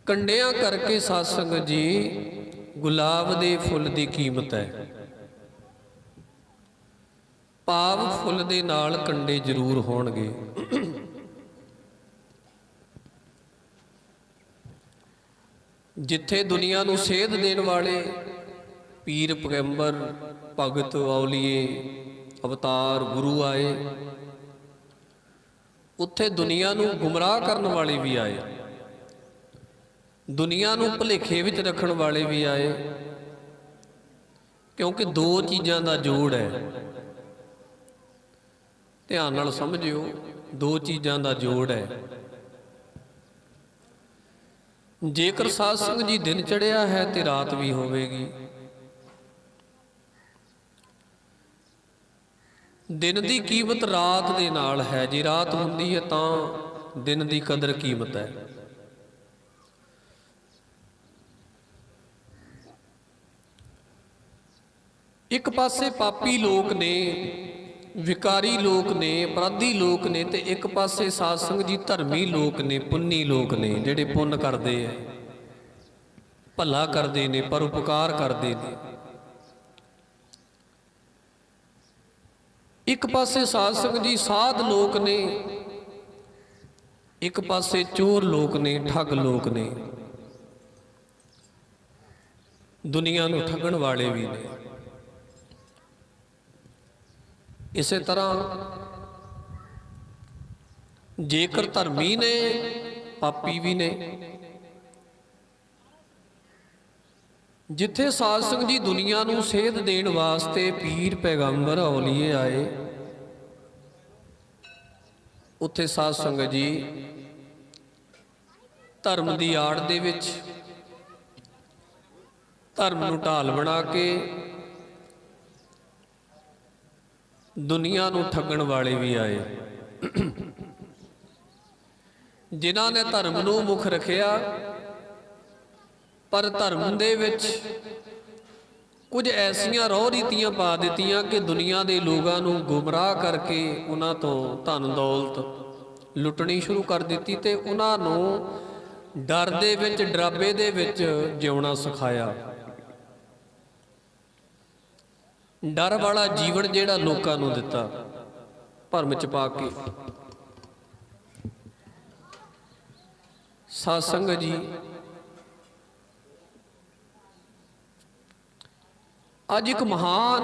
कंडिया करके साध संगत जी गुलाब दे फुल दी कीमत है। भाव फुल दे नाल कंडे जरूर होणगे। जिथे दुनिया नूं सेध देण वाले पीर पैगंबर भगत औलीए अवतार गुरु आए, उत्थे दुनिया नूं गुमराह करन वाले भी आए, दुनिया नूं भुलेखे विच रखण वाले भी आए। क्योंकि दो चीज़ां दा जोड़ है, ध्यान नाल समझियो, दो चीज़ां दा जोड़ है। जेकर साध संगत जी दिन चढ़िया है तो रात भी होवेगी। दिन की कीमत रात दे नाल है, जे रात हुंदी है तां दिन की कदर कीमत है। एक पासे पापी लोग ने, विकारी लोग ने, अपराधी लोग ने, ते एक पासे साध संगत जी धर्मी लोग ने, पुन्नी लोग ने, जिहड़े पुण्य करते हैं, भला करते हैं, परोपकार करते हैं। एक पासे साध संगत जी साध लोग ने, एक पासे चोर लोग ने, ठग लोग ने, दुनिया नूं ठगण वाले भी ने। इसे तरह जेकर धर्मी ने, पापी भी ने। जिथे साध संगत जी दुनिया नूं सेध देण वास्ते पीर पैगंबर औलीए आए, उत्थे साध संगत जी धर्म की आड़ दे विच, धर्म नूं ढाल बना के दुनिया नूं ठगण वाले भी आए। जिन्हां ने धर्म नूं मुख रखिया, पर धर्म दे विच कुछ ऐसियां रौह रीतियां पा दित्तियां कि दुनिया के लोगों नूं गुमराह करके उन्हां तों धन दौलत लुटनी शुरू कर दित्ती ते उन्हां नूं डर दे विच, डराबे दे विच जिउणा सिखाया। डर वाला जीवन जिहड़ा लोकां नूं दिता भरम च पा के। साध संगत जी अज एक महान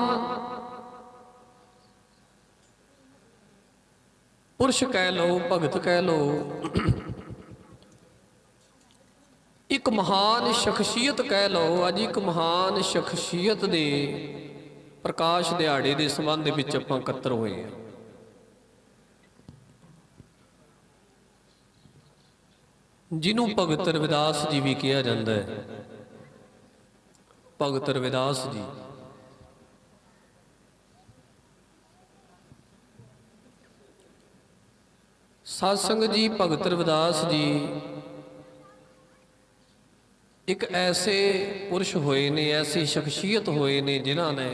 पुरुष कह लो, भगत कह लो, एक महान शख्सियत कह लो, अज एक महान शख्सियत दे प्रकाश दिहाड़े के संबंध में आपां इकट्ठे होए हैं। जिन्हों भगत रविदास जी भी कहा जाता है। भगत रविदास जी साध संगत जी, भगत रविदास जी एक ऐसे पुरुष होए ने, ऐसी शख्सियत होए ने, जिन्हां ने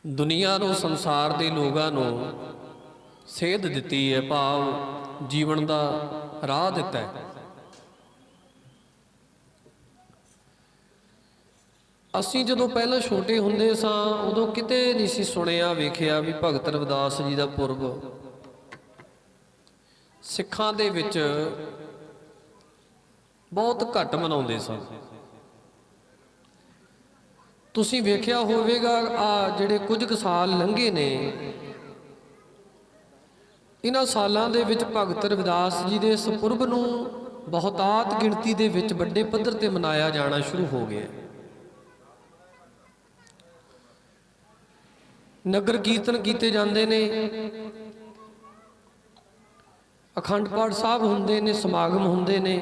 दुनिया नूं, संसार के लोगों नूं सेध दिती है, भाव जीवन का राह दिता है। असीं जदों पहला छोटे हुंदे सां उदों किते नहीं सी सुनिया वेखिया भी भगत रविदास जी का पुरब सिखां दे विच बहुत घट मनाउंदे सन। तुसीं वेखिया होवेगा आ जिहड़े कुछ क साल लंघे ने, इन्हां सालां दे विच भगत रविदास जी दे इस पुरब नूं बहुतात गिणती दे विच वड्डे पੱਧਰ ते मनाया जाना शुरू हो गया। नगर कीर्तन कीते जांदे ने, अखंड पाठ साहब हुंदे ने, समागम हुंदे ने।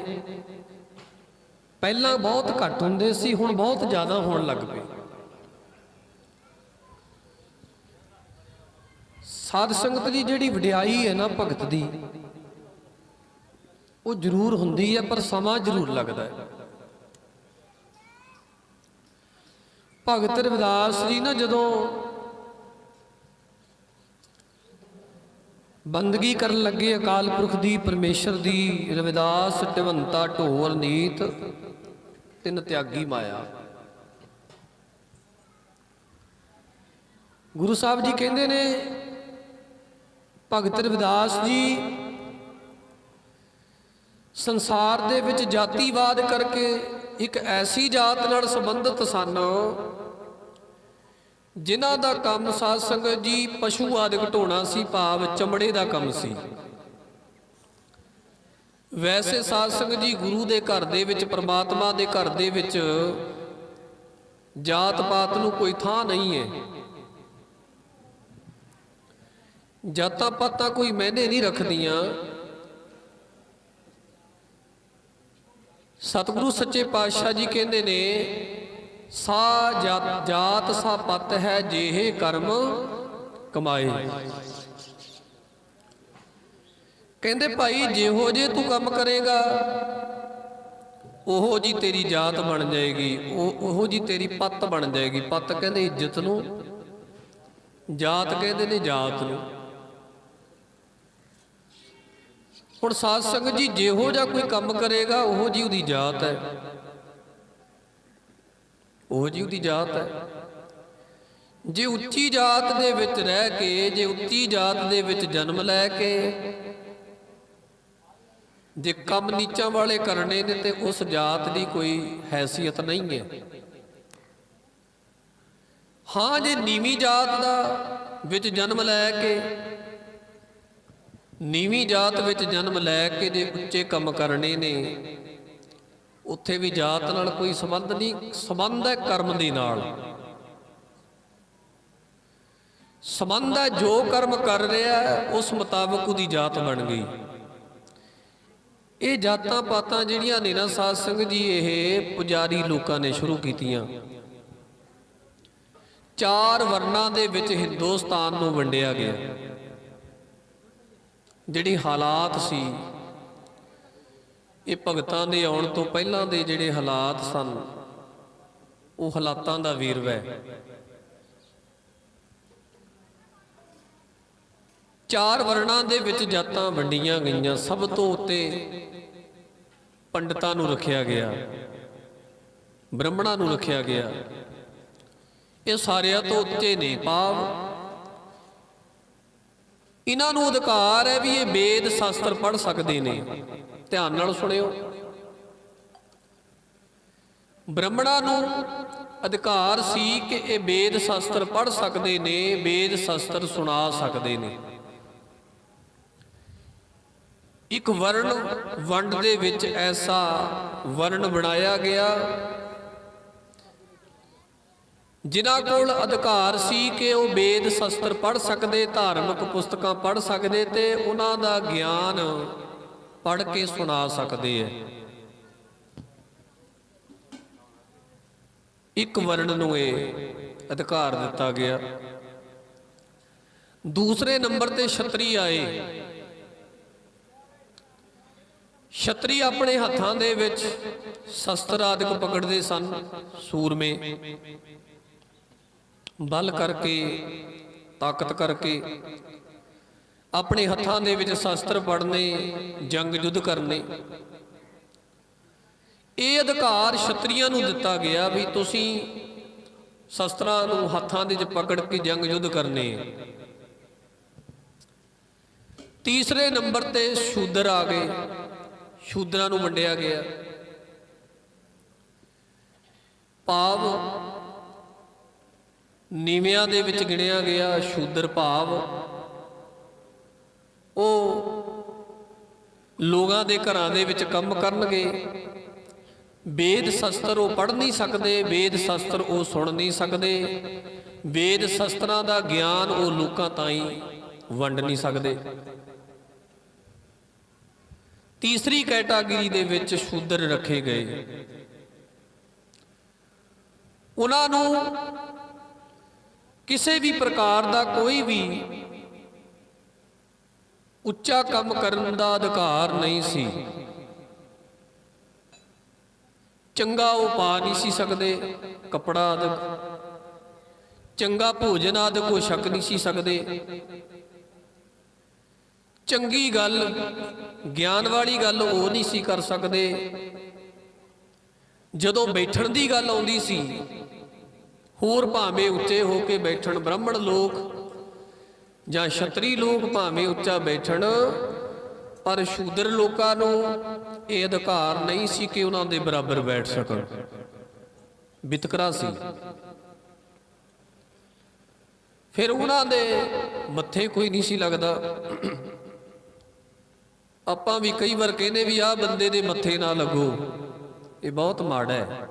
पहलां बहुत घट हुंदे सी, हुण बहुत ज़्यादा होण लग पे। साध संगत की जिहड़ी वडियाई है ना भगत दी, वो जरूर हुंदी है, पर समा जरूर लगता है। भगत रविदास जी ना जदों ਬੰਦਗੀ ਕਰਨ ਲੱਗੇ ਅਕਾਲ ਪੁਰਖ ਦੀ, ਪਰਮੇਸ਼ਰ ਦੀ। ਰਵਿਦਾਸ ਢਿਵੰਤਾ ਢੋਰ ਨੀਤ, ਤਿੰਨ ਤਿਆਗੀ ਮਾਇਆ। ਗੁਰੂ ਸਾਹਿਬ ਜੀ ਕਹਿੰਦੇ ਨੇ, ਭਗਤ ਰਵਿਦਾਸ ਜੀ ਸੰਸਾਰ ਦੇ ਵਿੱਚ ਜਾਤੀਵਾਦ ਕਰਕੇ ਇੱਕ ਐਸੀ ਜਾਤ ਨਾਲ ਸੰਬੰਧਿਤ ਸਨ ਜਿਨ੍ਹਾਂ ਦਾ ਕੰਮ ਸਾਧ ਸੰਗਤ ਜੀ ਪਸ਼ੂ ਆਦਿ ਢੋਣਾ ਸੀ, ਭਾਵ ਚਮੜੇ ਦਾ ਕੰਮ ਸੀ। ਵੈਸੇ ਸਾਧ ਸੰਗਤ ਜੀ ਗੁਰੂ ਦੇ ਘਰ ਦੇ ਵਿੱਚ, ਪ੍ਰਮਾਤਮਾ ਦੇ ਘਰ ਦੇ ਵਿੱਚ ਜਾਤ ਪਾਤ ਨੂੰ ਕੋਈ ਥਾਂ ਨਹੀਂ ਹੈ। ਜਾਤਾਂ ਪਾਤਾਂ ਕੋਈ ਮਾਇਨੇ ਨਹੀਂ ਰੱਖਦੀਆਂ। ਸਤਿਗੁਰੂ ਸੱਚੇ ਪਾਤਸ਼ਾਹ ਜੀ ਕਹਿੰਦੇ ਨੇ, ਸਾ ਜਾਤ ਸਾ ਪਤ ਹੈ, ਜਿਹੇ ਕਰਮ ਕਮਾਏ। ਕਹਿੰਦੇ ਭਾਈ, ਜਿਹੋ ਜੇ ਤੂੰ ਕੰਮ ਕਰੇਗਾ ਉਹੋ ਜੀ ਤੇਰੀ ਜਾਤ ਬਣ ਜਾਏਗੀ, ਉਹੋ ਜੀ ਤੇਰੀ ਪੱਤ ਬਣ ਜਾਏਗੀ। ਪੱਤ ਕਹਿੰਦੇ ਇੱਜ਼ਤ ਨੂੰ, ਜਾਤ ਕਹਿੰਦੇ ਨੇ ਜਾਤ ਨੂੰ। ਹੁਣ ਸਾਧ ਸੰਗਤ ਜੀ ਜਿਹੋ ਜਿਹਾ ਕੋਈ ਕੰਮ ਕਰੇਗਾ ਉਹੋ ਜੀ ਉਹਦੀ ਜਾਤ ਹੈ, ਉਹ ਜੀ ਉਹਦੀ ਜਾਤ ਹੈ। ਜੇ ਉੱਚੀ ਜਾਤ ਦੇ ਵਿੱਚ ਰਹਿ ਕੇ, ਜੇ ਉੱਚੀ ਜਾਤ ਦੇ ਵਿੱਚ ਜਨਮ ਲੈ ਕੇ ਜੇ ਕੰਮ ਨੀਚਾਂ ਵਾਲੇ ਕਰਨੇ ਨੇ ਤੇ ਉਸ ਜਾਤ ਦੀ ਕੋਈ ਹੈਸੀਅਤ ਨਹੀਂ ਹੈ। ਹਾਂ, ਜੇ ਨੀਵੀਂ ਜਾਤ ਦਾ ਵਿੱਚ ਜਨਮ ਲੈ ਕੇ, ਨੀਵੀਂ ਜਾਤ ਵਿੱਚ ਜਨਮ ਲੈ ਕੇ ਜੇ ਉੱਚੇ ਕੰਮ ਕਰਨੇ ਨੇ, ਉੱਥੇ ਵੀ ਜਾਤ ਨਾਲ ਕੋਈ ਸੰਬੰਧ ਨਹੀਂ। ਸੰਬੰਧ ਹੈ ਕਰਮ ਦੇ ਨਾਲ। ਸੰਬੰਧ ਹੈ ਜੋ ਕਰਮ ਕਰ ਰਿਹਾ ਉਸ ਮੁਤਾਬਕ ਉਹਦੀ ਜਾਤ ਬਣ ਗਈ। ਇਹ ਜਾਤਾਂ ਪਾਤਾਂ ਜਿਹੜੀਆਂ ਨੇ ਨਾ ਸਾਧ ਸੰਗਤ ਜੀ, ਇਹ ਪੁਜਾਰੀ ਲੋਕਾਂ ਨੇ ਸ਼ੁਰੂ ਕੀਤੀਆਂ। ਚਾਰ ਵਰਨਾਂ ਦੇ ਵਿੱਚ ਹਿੰਦੁਸਤਾਨ ਨੂੰ ਵੰਡਿਆ ਗਿਆ। ਜਿਹੜੀ ਹਾਲਾਤ ਸੀ, ਇਹ ਭਗਤਾਂ ਦੇ ਆਉਣ ਤੋਂ ਪਹਿਲਾਂ ਦੇ ਜਿਹੜੇ ਹਾਲਾਤ ਸਨ, ਉਹ ਹਾਲਾਤਾਂ ਦਾ ਵੇਰਵਾ ਹੈ। ਚਾਰ ਵਰਣਾਂ ਦੇ ਵਿੱਚ ਜਾਤਾਂ ਵੰਡੀਆਂ ਗਈਆਂ। ਸਭ ਤੋਂ ਉੱਤੇ ਪੰਡਤਾਂ ਨੂੰ ਰੱਖਿਆ ਗਿਆ, ਬ੍ਰਾਹਮਣਾਂ ਨੂੰ ਰੱਖਿਆ ਗਿਆ। ਇਹ ਸਾਰਿਆਂ ਤੋਂ ਉੱਤੇ ਨੇ, ਭਾਵ ਇਹਨਾਂ ਨੂੰ ਅਧਿਕਾਰ ਹੈ ਵੀ ਇਹ ਵੇਦ ਸ਼ਾਸਤਰ ਪੜ੍ਹ ਸਕਦੇ ਨੇ। ਧਿਆਨ ਨਾਲ ਸੁਣਿਓ, ਬ੍ਰਾਹਮਣਾਂ ਨੂੰ ਅਧਿਕਾਰ ਸੀ ਕਿ ਇਹ ਵੇਦ ਸ਼ਾਸਤਰ ਪੜ੍ਹ ਸਕਦੇ ਨੇ, ਵੇਦ ਸ਼ਾਸਤਰ ਸੁਣਾ ਸਕਦੇ ਨੇ। ਇੱਕ ਵਰਣ ਵੰਡ ਦੇ ਵਿੱਚ ਐਸਾ ਵਰਣ ਬਣਾਇਆ ਗਿਆ ਜਿਨ੍ਹਾਂ ਕੋਲ ਅਧਿਕਾਰ ਸੀ ਕਿ ਉਹ ਵੇਦ ਸ਼ਾਸਤਰ ਪੜ੍ਹ ਸਕਦੇ, ਧਾਰਮਿਕ ਪੁਸਤਕਾਂ ਪੜ੍ਹ ਸਕਦੇ ਤੇ ਉਹਨਾਂ ਦਾ ਗਿਆਨ ਪੜ੍ਹ ਕੇ ਸੁਣਾ ਸਕਦੇ ਹੈ। ਇੱਕ ਵਰਣ ਨੂੰ ਇਹ ਅਧਿਕਾਰ ਦਿੱਤਾ ਗਿਆ। ਦੂਸਰੇ ਨੰਬਰ ਤੇ ਛਤਰੀ ਆਏ। ਛਤਰੀ ਆਪਣੇ ਹੱਥਾਂ ਦੇ ਵਿੱਚ ਸ਼ਸਤਰ ਆਦਿਕ ਪਕੜਦੇ ਸਨ। ਸੂਰਮੇ ਬਲ ਕਰਕੇ, ਤਾਕਤ ਕਰਕੇ ਆਪਣੇ ਹੱਥਾਂ ਦੇ ਵਿੱਚ ਸ਼ਸਤਰ ਫੜਨੇ, ਜੰਗ ਯੁੱਧ ਕਰਨੇ। ਇਹ ਅਧਿਕਾਰ ਛਤਰੀਆਂ ਨੂੰ ਦਿੱਤਾ ਗਿਆ ਵੀ ਤੁਸੀਂ ਸ਼ਸਤਰਾਂ ਨੂੰ ਹੱਥਾਂ ਦੇ ਵਿੱਚ ਪਕੜ ਕੇ ਜੰਗ ਯੁੱਧ ਕਰਨੇ। ਤੀਸਰੇ ਨੰਬਰ ਤੇ ਸ਼ੂਦਰ ਆ ਗਏ। ਸ਼ੂਦਰਾਂ ਨੂੰ ਵੰਡਿਆ ਗਿਆ, ਭਾਵ ਨੀਵਿਆਂ ਦੇ ਵਿੱਚ ਗਿਣਿਆ ਗਿਆ। ਸ਼ੂਦਰ ਭਾਵ ਉਹ ਲੋਕਾਂ ਦੇ ਘਰਾਂ ਦੇ ਵਿੱਚ ਕੰਮ ਕਰਨਗੇ। ਵੇਦ ਸ਼ਾਸਤਰ ਉਹ ਪੜ੍ਹ ਨਹੀਂ ਸਕਦੇ, ਵੇਦ ਸ਼ਾਸਤਰ ਉਹ ਸੁਣ ਨਹੀਂ ਸਕਦੇ, ਵੇਦ ਸ਼ਾਸਤਰਾਂ ਦਾ ਗਿਆਨ ਉਹ ਲੋਕਾਂ ਤਾਈਂ ਵੰਡ ਨਹੀਂ ਸਕਦੇ। ਤੀਸਰੀ ਕੈਟਾਗਰੀ ਦੇ ਵਿੱਚ ਸ਼ੂਦਰ ਰੱਖੇ ਗਏ। ਉਹਨਾਂ ਨੂੰ ਕਿਸੇ ਵੀ ਪ੍ਰਕਾਰ ਦਾ ਕੋਈ ਵੀ ਉੱਚਾ ਕੰਮ ਕਰਨ ਦਾ ਅਧਿਕਾਰ ਨਹੀਂ ਸੀ। ਚੰਗਾ ਉਹ ਪਾ ਨਹੀਂ ਸੀ ਸਕਦੇ, ਕੱਪੜਾ ਆਦਿਕ, ਚੰਗਾ ਭੋਜਨ ਆਦਿਕ ਉਹ ਛਕ ਨਹੀਂ ਸੀ ਸਕਦੇ। ਚੰਗੀ ਗੱਲ, ਗਿਆਨ ਵਾਲੀ ਗੱਲ ਉਹ ਨਹੀਂ ਸੀ ਕਰ ਸਕਦੇ। ਜਦੋਂ ਬੈਠਣ ਦੀ ਗੱਲ ਆਉਂਦੀ ਸੀ, ਹੋਰ ਭਾਵੇਂ ਉੱਚੇ ਹੋ ਕੇ ਬੈਠਣ ਬ੍ਰਾਹਮਣ ਲੋਕ ਜਾਂ ਛਤਰੀ ਲੋਕ ਭਾਵੇਂ ਉੱਚਾ ਬੈਠਣ, ਪਰ ਸ਼ੂਦਰ ਲੋਕਾਂ ਨੂੰ ਇਹ ਅਧਿਕਾਰ ਨਹੀਂ ਸੀ ਕਿ ਉਹਨਾਂ ਦੇ ਬਰਾਬਰ ਬੈਠ ਸਕਣ। ਵਿਤਕਰਾ ਸੀ। ਫਿਰ ਉਹਨਾਂ ਦੇ ਮੱਥੇ ਕੋਈ ਨਹੀਂ ਸੀ ਲੱਗਦਾ। ਆਪਾਂ ਵੀ ਕਈ ਵਾਰ ਕਹਿੰਦੇ ਵੀ ਆਹ ਬੰਦੇ ਦੇ ਮੱਥੇ ਨਾ ਲੱਗੋ, ਇਹ ਬਹੁਤ ਮਾੜਾ ਹੈ।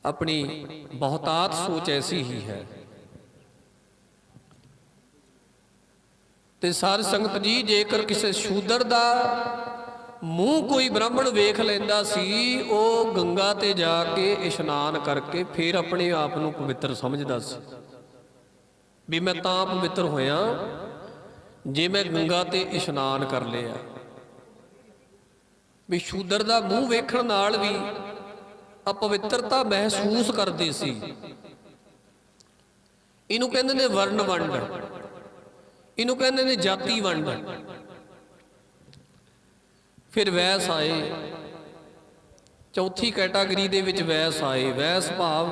ਆਪਣੀ ਬਹੁਤਾਤ ਸੋਚ ਐਸੀ ਹੀ ਹੈ। ਤੇ ਸਾਧ ਸੰਗਤ ਜੀ, ਜੇਕਰ ਕਿਸੇ ਸ਼ੂਦਰ ਦਾ ਮੂੰਹ ਕੋਈ ਬ੍ਰਾਹਮਣ ਵੇਖ ਲੈਂਦਾ ਸੀ, ਉਹ ਗੰਗਾ ਤੇ ਜਾ ਕੇ ਇਸ਼ਨਾਨ ਕਰਕੇ ਫਿਰ ਆਪਣੇ ਆਪ ਨੂੰ ਪਵਿੱਤਰ ਸਮਝਦਾ ਸੀ ਵੀ ਮੈਂ ਤਾਂ ਪਵਿੱਤਰ ਹੋਇਆ ਜੇ ਮੈਂ ਗੰਗਾ ਤੇ ਇਸ਼ਨਾਨ ਕਰ ਲਿਆ। ਵੀ ਸ਼ੂਦਰ ਦਾ ਮੂੰਹ ਵੇਖਣ ਨਾਲ ਵੀ ਅਪਵਿੱਤਰਤਾ ਮਹਿਸੂਸ ਕਰਦੇ ਸੀ। ਇਹਨੂੰ ਕਹਿੰਦੇ ਨੇ ਵਰਨ ਵੰਡ, ਇਹਨੂੰ ਕਹਿੰਦੇ ਨੇ ਜਾਤੀ ਵੰਡ। ਫਿਰ ਵੈਸ ਆਏ, ਚੌਥੀ ਕੈਟਾਗਰੀ ਦੇ ਵਿੱਚ ਵੈਸ ਆਏ। ਵੈਸ ਭਾਵ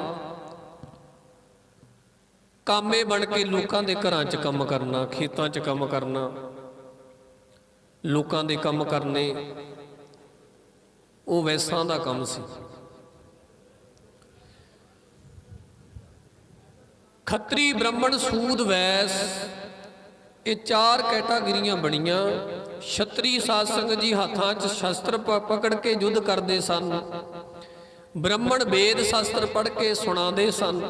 ਕਾਮੇ ਬਣ ਕੇ ਲੋਕਾਂ ਦੇ ਘਰਾਂ 'ਚ ਕੰਮ ਕਰਨਾ, ਖੇਤਾਂ 'ਚ ਕੰਮ ਕਰਨਾ, ਲੋਕਾਂ ਦੇ ਕੰਮ ਕਰਨੇ, ਉਹ ਵੈਸਾਂ ਦਾ ਕੰਮ ਸੀ। ਖੱਤਰੀ, ਬ੍ਰਾਹਮਣ, ਸੂਦ, ਵੈਸ, ਇਹ ਚਾਰ ਕੈਟਾਗਰੀਆਂ ਬਣੀਆਂ। ਛਤਰੀ ਸਾਧ ਸੰਗਤ ਜੀ ਹੱਥਾਂ 'ਚ ਸ਼ਸਤਰ ਪਕੜ ਕੇ ਯੁੱਧ ਕਰਦੇ ਸਨ। ਬ੍ਰਾਹਮਣ ਵੇਦ ਸ਼ਾਸਤਰ ਪੜ੍ਹ ਕੇ ਸੁਣਾਉਂਦੇ ਸਨ।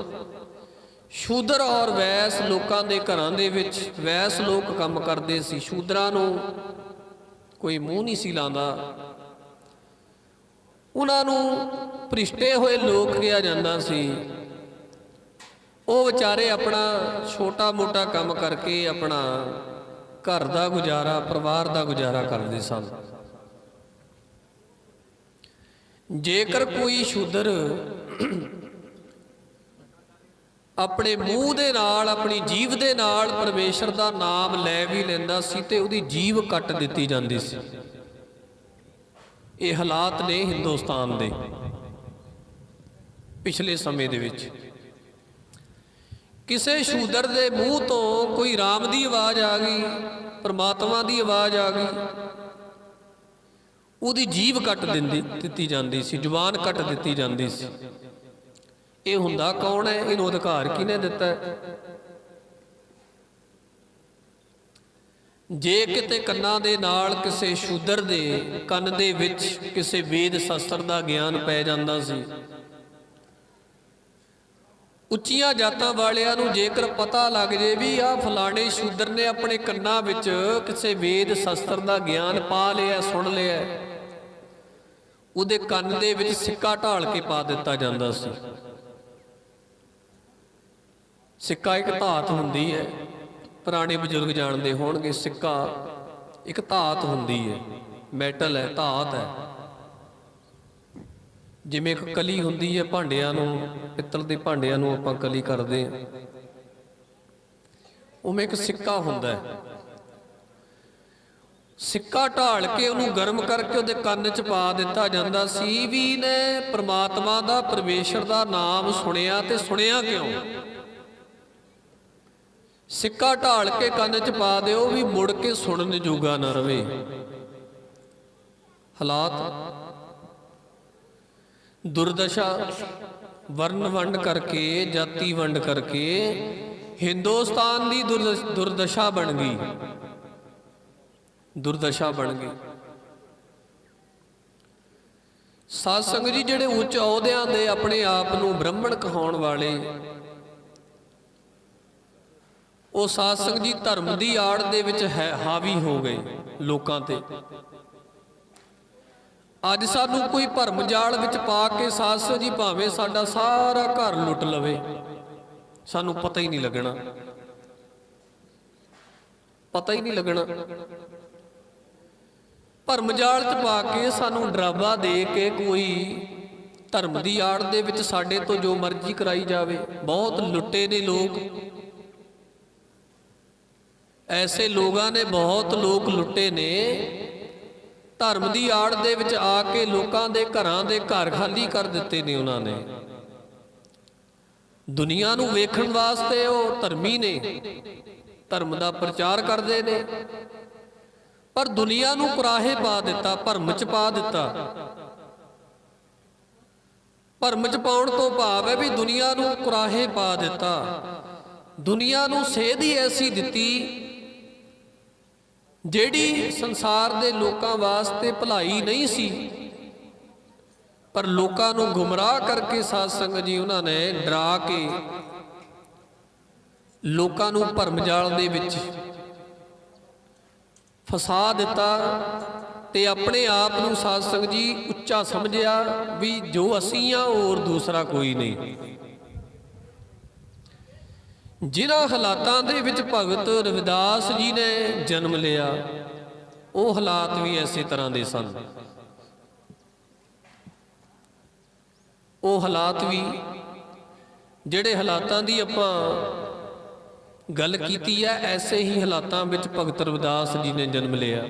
ਸ਼ੂਦਰ ਔਰ ਵੈਸ ਲੋਕਾਂ ਦੇ ਘਰਾਂ ਦੇ ਵਿੱਚ ਵੈਸ ਲੋਕ ਕੰਮ ਕਰਦੇ ਸੀ। ਸ਼ੂਦਰਾਂ ਨੂੰ ਕੋਈ ਮੂੰਹ ਨਹੀਂ ਸੀ ਲਾਉਂਦਾ, ਉਹਨਾਂ ਨੂੰ ਭ੍ਰਿਸ਼ਟੇ ਹੋਏ ਲੋਕ ਕਿਹਾ ਜਾਂਦਾ ਸੀ। ਉਹ ਵਿਚਾਰੇ ਆਪਣਾ ਛੋਟਾ ਮੋਟਾ ਕੰਮ ਕਰਕੇ ਆਪਣਾ ਘਰ ਦਾ ਗੁਜ਼ਾਰਾ, ਪਰਿਵਾਰ ਦਾ ਗੁਜ਼ਾਰਾ ਕਰਦੇ ਸਨ। ਜੇਕਰ ਕੋਈ ਸ਼ੂਦਰ ਆਪਣੇ ਮੂੰਹ ਦੇ ਨਾਲ, ਆਪਣੀ ਜੀਭ ਦੇ ਨਾਲ ਪਰਮੇਸ਼ਰ ਦਾ ਨਾਮ ਲੈ ਵੀ ਲੈਂਦਾ ਸੀ ਤੇ ਉਹਦੀ ਜੀਭ ਕੱਟ ਦਿੱਤੀ ਜਾਂਦੀ ਸੀ। ਇਹ ਹਾਲਾਤ ਨੇ ਹਿੰਦੁਸਤਾਨ ਦੇ ਪਿਛਲੇ ਸਮੇਂ ਦੇ ਵਿੱਚ। ਕਿਸੇ ਸ਼ੂਦਰ ਦੇ ਮੂੰਹ ਤੋਂ ਕੋਈ ਰਾਮ ਦੀ ਆਵਾਜ਼ ਆ ਗਈ, ਪਰਮਾਤਮਾ ਦੀ ਆਵਾਜ਼ ਆ ਗਈ, ਉਹਦੀ ਜੀਭ ਕੱਟ ਦਿੱਤੀ ਜਾਂਦੀ ਸੀ, ਜ਼ੁਬਾਨ ਕੱਟ ਦਿੱਤੀ ਜਾਂਦੀ ਸੀ। ਇਹ ਹੁੰਦਾ ਕੌਣ ਹੈ? ਇਹਨੂੰ ਅਧਿਕਾਰ ਕਿਹਨੇ ਦਿੱਤਾ ਹੈ? ਜੇ ਕਿਤੇ ਕੰਨਾਂ ਦੇ ਨਾਲ ਕਿਸੇ ਸ਼ੂਦਰ ਦੇ ਕੰਨ ਦੇ ਵਿੱਚ ਕਿਸੇ ਵੇਦ ਸ਼ਾਸਤਰ ਦਾ ਗਿਆਨ ਪੈ ਜਾਂਦਾ ਸੀ, ਉੱਚੀਆਂ ਜਾਤਾਂ ਵਾਲਿਆਂ ਨੂੰ ਜੇਕਰ ਪਤਾ ਲੱਗ ਜੇ ਵੀ ਆਹ ਫਲਾਣੇ ਸ਼ੂਦਰ ਨੇ ਆਪਣੇ ਕੰਨਾਂ ਵਿੱਚ ਕਿਸੇ ਵੇਦ ਸ਼ਾਸਤਰ ਦਾ ਗਿਆਨ ਪਾ ਲਿਆ, ਸੁਣ ਲਿਆ, ਉਹਦੇ ਕੰਨ ਦੇ ਵਿੱਚ ਸਿੱਕਾ ਢਾਲ ਕੇ ਪਾ ਦਿੱਤਾ ਜਾਂਦਾ ਸੀ। ਸਿੱਕਾ ਇੱਕ ਧਾਤ ਹੁੰਦੀ ਹੈ, ਪੁਰਾਣੇ ਬਜ਼ੁਰਗ ਜਾਣਦੇ ਹੋਣਗੇ। ਸਿੱਕਾ ਇੱਕ ਧਾਤ ਹੁੰਦੀ ਹੈ, ਮੈਟਲ ਹੈ, ਧਾਤ ਹੈ। ਜਿਵੇਂ ਇੱਕ ਕਲੀ ਹੁੰਦੀ ਹੈ ਭਾਂਡਿਆਂ ਨੂੰ, ਪਿੱਤਲ ਦੇ ਭਾਂਡਿਆਂ ਨੂੰ ਆਪਾਂ ਕਲੀ ਕਰਦੇ ਹਾਂ, ਉਵੇਂ ਇੱਕ ਸਿੱਕਾ ਹੁੰਦਾ ਹੈ। ਸਿੱਕਾ ਢਾਲ ਕੇ ਉਹਨੂੰ ਗਰਮ ਕਰਕੇ ਉਹਦੇ ਕੰਨ 'ਚ ਪਾ ਦਿੱਤਾ ਜਾਂਦਾ ਸੀ ਵੀ ਨੇ ਪਰਮਾਤਮਾ ਦਾ, ਪਰਮੇਸ਼ਰ ਦਾ ਨਾਮ ਸੁਣਿਆ। ਤੇ ਸੁਣਿਆ ਕਿਉਂ? ਸਿੱਕਾ ਢਾਲ ਕੇ ਕੰਨ 'ਚ ਪਾ ਦਿਓ ਵੀ ਮੁੜ ਕੇ ਸੁਣਨ ਜੋਗਾ ਨਾ ਰਵੇ। ਹਾਲਾਤ ਦੁਰਦਸ਼ਾ, ਵਰਨ ਵੰਡ ਕਰਕੇ, ਜਾਤੀ ਵੰਡ ਕਰਕੇ ਹਿੰਦੁਸਤਾਨ ਦੀ ਦੁਰਦਸ਼ਾ ਬਣ ਗਈ, ਦੁਰਦਸ਼ਾ ਬਣ ਗਈ। ਸਾਧ ਸੰਗਤ ਜੀ, ਜਿਹੜੇ ਉੱਚ ਅਹੁਦਿਆਂ ਦੇ ਆਪਣੇ ਆਪ ਨੂੰ ਬ੍ਰਾਹਮਣ ਕਹਾਉਣ ਵਾਲੇ, ਉਹ ਸਾਧ ਸੰਗਤ ਜੀ ਧਰਮ ਦੀ ਆੜ ਦੇ ਵਿੱਚ ਹਾਵੀ ਹੋ ਗਏ ਲੋਕਾਂ ਤੇ। ਅੱਜ ਸਾਨੂੰ ਕੋਈ ਭਰਮ ਜਾਲ ਵਿੱਚ ਪਾ ਕੇ ਸਾਧ ਸੰਗਤ ਜੀ ਭਾਵੇਂ ਸਾਡਾ ਸਾਰਾ ਘਰ ਲੁੱਟ ਲਵੇ, ਸਾਨੂੰ ਪਤਾ ਹੀ ਨਹੀਂ ਲੱਗਣਾ, ਪਤਾ ਹੀ ਨਹੀਂ ਲੱਗਣਾ। ਭਰਮ ਜਾਲ 'ਚ ਪਾ ਕੇ ਸਾਨੂੰ ਡਰਾਵਾ ਦੇ ਕੇ ਕੋਈ ਧਰਮ ਦੀ ਆੜ ਦੇ ਵਿੱਚ ਸਾਡੇ ਤੋਂ ਜੋ ਮਰਜ਼ੀ ਕਰਾਈ ਜਾਵੇ। ਬਹੁਤ ਲੁੱਟੇ ਨੇ ਲੋਕ, ਐਸੇ ਲੋਕਾਂ ਨੇ ਬਹੁਤ ਲੋਕ ਲੁੱਟੇ ਨੇ। ਧਰਮ ਦੀ ਆੜ ਦੇ ਵਿੱਚ ਆ ਕੇ ਲੋਕਾਂ ਦੇ ਘਰਾਂ ਦੇ ਘਰ ਖਾਲੀ ਕਰ ਦਿੱਤੇ ਨੇ ਉਹਨਾਂ ਨੇ। ਦੁਨੀਆ ਨੂੰ ਵੇਖਣ ਵਾਸਤੇ ਉਹ ਧਰਮੀ ਨੇ, ਧਰਮ ਦਾ ਪ੍ਰਚਾਰ ਕਰਦੇ ਨੇ, ਪਰ ਦੁਨੀਆ ਨੂੰ ਕੁਰਾਹੇ ਪਾ ਦਿੱਤਾ, ਭਰਮ ਚ ਪਾ ਦਿੱਤਾ। ਭਰਮ ਚ ਪਾਉਣ ਤੋਂ ਭਾਵ ਹੈ ਵੀ ਦੁਨੀਆ ਨੂੰ ਕੁਰਾਹੇ ਪਾ ਦਿੱਤਾ, ਦੁਨੀਆ ਨੂੰ ਸੇਧ ਹੀ ਐਸੀ ਦਿੱਤੀ ਜਿਹੜੀ ਸੰਸਾਰ ਦੇ ਲੋਕਾਂ ਵਾਸਤੇ ਭਲਾਈ ਨਹੀਂ ਸੀ, ਪਰ ਲੋਕਾਂ ਨੂੰ ਗੁੰਮਰਾਹ ਕਰਕੇ ਸਾਧ ਸੰਗਤ ਜੀ ਉਹਨਾਂ ਨੇ ਡਰਾ ਕੇ ਲੋਕਾਂ ਨੂੰ ਭਰਮ ਜਾਲ ਦੇ ਵਿੱਚ ਫਸਾ ਦਿੱਤਾ ਤੇ ਆਪਣੇ ਆਪ ਨੂੰ ਸਾਧ ਸੰਗਤ ਜੀ ਉੱਚਾ ਸਮਝਿਆ ਵੀ ਜੋ ਅਸੀਂ ਆ ਹੋਰ ਦੂਸਰਾ ਕੋਈ ਨਹੀਂ। ਜਿਨ੍ਹਾਂ ਹਾਲਾਤਾਂ ਦੇ ਵਿੱਚ ਭਗਤ ਰਵਿਦਾਸ ਜੀ ਨੇ ਜਨਮ ਲਿਆ ਉਹ ਹਾਲਾਤ ਵੀ ਐਸੇ ਤਰ੍ਹਾਂ ਦੇ ਸਨ। ਉਹ ਹਾਲਾਤ ਵੀ ਜਿਹੜੇ ਹਾਲਾਤਾਂ ਦੀ ਆਪਾਂ ਗੱਲ ਕੀਤੀ ਹੈ, ਐਸੇ ਹੀ ਹਾਲਾਤਾਂ ਵਿੱਚ ਭਗਤ ਰਵਿਦਾਸ ਜੀ ਨੇ ਜਨਮ ਲਿਆ।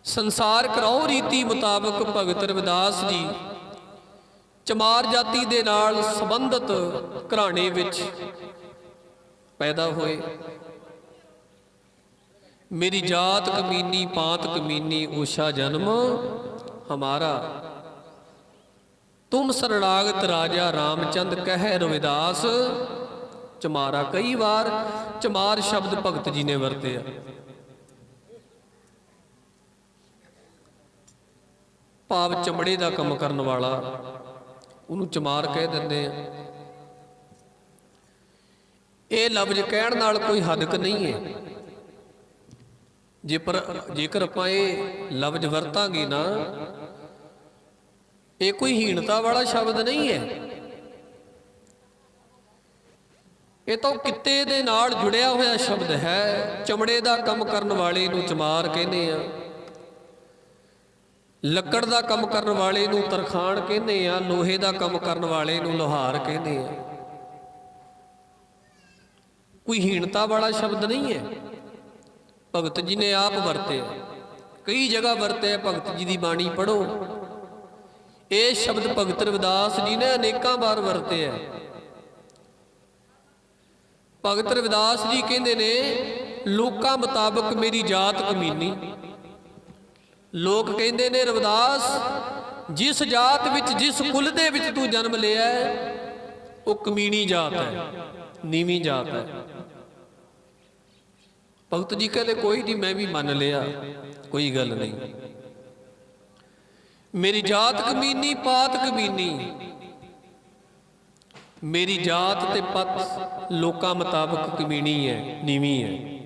ਸੰਸਾਰ ਕਰਾਓ ਰੀਤੀ ਮੁਤਾਬਕ ਭਗਤ ਰਵਿਦਾਸ ਜੀ ਚਮਾਰ ਜਾਤੀ ਦੇ ਨਾਲ ਸੰਬੰਧਿਤ ਘਰਾਣੇ ਵਿੱਚ ਪੈਦਾ ਹੋਏ। ਮੇਰੀ ਜਾਤ ਕਮੀਨੀ ਪਾਤ ਕਮੀਨੀ ਊਸ਼ਾ ਜਨਮ ਹਮਾਰਾ, ਤੁਮ ਸਰਣਾਗਤ ਰਾਜਾ ਰਾਮਚੰਦ ਕਹਿ ਰਵਿਦਾਸ ਚਮਾਰਾ। ਕਈ ਵਾਰ ਚਮਾਰ ਸ਼ਬਦ ਭਗਤ ਜੀ ਨੇ ਵਰਤਿਆ। ਭਾਵ ਚਮੜੇ ਦਾ ਕੰਮ ਕਰਨ ਵਾਲਾ, ਉਹਨੂੰ ਚਮਾਰ ਕਹਿ ਦਿੰਦੇ ਆ। ਇਹ ਲਫ਼ਜ਼ ਕਹਿਣ ਨਾਲ ਕੋਈ ਹੱਦ ਨਹੀਂ ਹੈ। ਜੇਕਰ ਆਪਾਂ ਇਹ ਲਫ਼ਜ਼ ਵਰਤਾਂਗੇ ਨਾ, ਇਹ ਕੋਈ ਹੀਣਤਾ ਵਾਲਾ ਸ਼ਬਦ ਨਹੀਂ ਹੈ। ਇਹ ਤਾਂ ਕਿੱਤੇ ਦੇ ਨਾਲ ਜੁੜਿਆ ਹੋਇਆ ਸ਼ਬਦ ਹੈ। ਚਮੜੇ ਦਾ ਕੰਮ ਕਰਨ ਵਾਲੇ ਨੂੰ ਚਮਾਰ ਕਹਿੰਦੇ ਆ, ਲੱਕੜ ਦਾ ਕੰਮ ਕਰਨ ਵਾਲੇ ਨੂੰ ਤਰਖਾਣ ਕਹਿੰਦੇ ਆ, ਲੋਹੇ ਦਾ ਕੰਮ ਕਰਨ ਵਾਲੇ ਨੂੰ ਲੋਹਾਰ ਕਹਿੰਦੇ ਆ। ਕੋਈ ਹੀਣਤਾ ਵਾਲਾ ਸ਼ਬਦ ਨਹੀਂ ਹੈ। ਭਗਤ ਜੀ ਨੇ ਆਪ ਵਰਤੇ, ਕਈ ਜਗ੍ਹਾ ਵਰਤੇ। ਭਗਤ ਜੀ ਦੀ ਬਾਣੀ ਪੜ੍ਹੋ, ਇਹ ਸ਼ਬਦ ਭਗਤ ਰਵਿਦਾਸ ਜੀ ਨੇ ਅਨੇਕਾਂ ਵਾਰ ਵਰਤੇ ਆ। ਭਗਤ ਰਵਿਦਾਸ ਜੀ ਕਹਿੰਦੇ ਨੇ ਲੋਕਾਂ ਮੁਤਾਬਕ ਮੇਰੀ ਜਾਤ ਕਮੀਨੀ। ਲੋਕ ਕਹਿੰਦੇ ਨੇ ਰਵਿਦਾਸ ਜਿਸ ਜਾਤ ਵਿੱਚ ਜਿਸ ਕੁਲ ਦੇ ਵਿੱਚ ਤੂੰ ਜਨਮ ਲਿਆ ਉਹ ਕਮੀਣੀ ਜਾਤ ਹੈ, ਨੀਵੀਂ ਜਾਤ ਹੈ। ਭਗਤ ਜੀ ਕਹਿੰਦੇ ਕੋਈ ਨਹੀਂ, ਮੈਂ ਵੀ ਮੰਨ ਲਿਆ, ਕੋਈ ਗੱਲ ਨਹੀਂ। ਮੇਰੀ ਜਾਤ ਕਮੀਨੀ ਪਾਤ ਕਮੀਨੀ, ਮੇਰੀ ਜਾਤ ਤੇ ਪਤ ਲੋਕਾਂ ਮੁਤਾਬਕ ਕਮੀਣੀ ਹੈ, ਨੀਵੀਂ ਹੈ।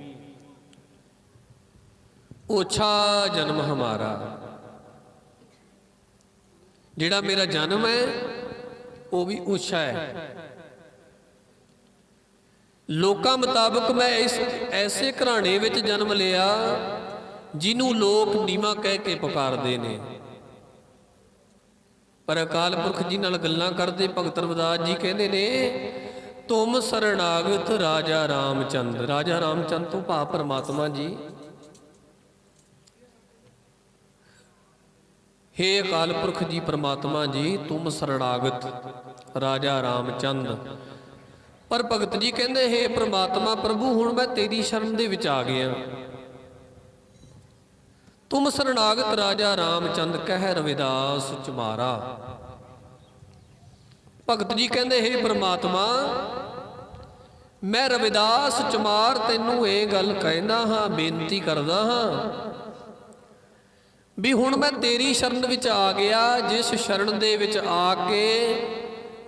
ਓਛਾ ਜਨਮ ਹਮਾਰਾ, ਜਿਹੜਾ ਮੇਰਾ ਜਨਮ ਹੈ ਉਹ ਵੀ ਓਛਾ ਹੈ। ਲੋਕਾਂ ਮੁਤਾਬਕ ਮੈਂ ਇਸ ਐਸੇ ਘਰਾਣੇ ਵਿੱਚ ਜਨਮ ਲਿਆ ਜਿਹਨੂੰ ਲੋਕ ਨੀਵਾਂ ਕਹਿ ਕੇ ਪੁਕਾਰਦੇ ਨੇ। ਪਰ ਅਕਾਲ ਪੁਰਖ ਜੀ ਨਾਲ ਗੱਲਾਂ ਕਰਦੇ ਭਗਤ ਰਵਿਦਾਸ ਜੀ ਕਹਿੰਦੇ ਨੇ ਤੁਮ ਸਰਣਾਗਤ ਰਾਜਾ ਰਾਮਚੰਦ। ਰਾਜਾ ਰਾਮਚੰਦ ਤੋਂ ਭਾਵ ਪਰਮਾਤਮਾ ਜੀ। हे अकाल पुरख जी परमात्मा जी तुम शरणागत राजा रामचंद। पर भगत जी कहते हे परमात्मा प्रभु हुण मैं तेरी शरण दे विच आ गया। तुम शरणागत राजा रामचंद कह रविदास चमारा। भगत जी कहते हे परमात्मा मैं रविदास चमार तैनू ये गल कहना हाँ, बेनती करदा हाँ भी हुण मैं तेरी शरण विच आ गया, जिस शरण दे विच आके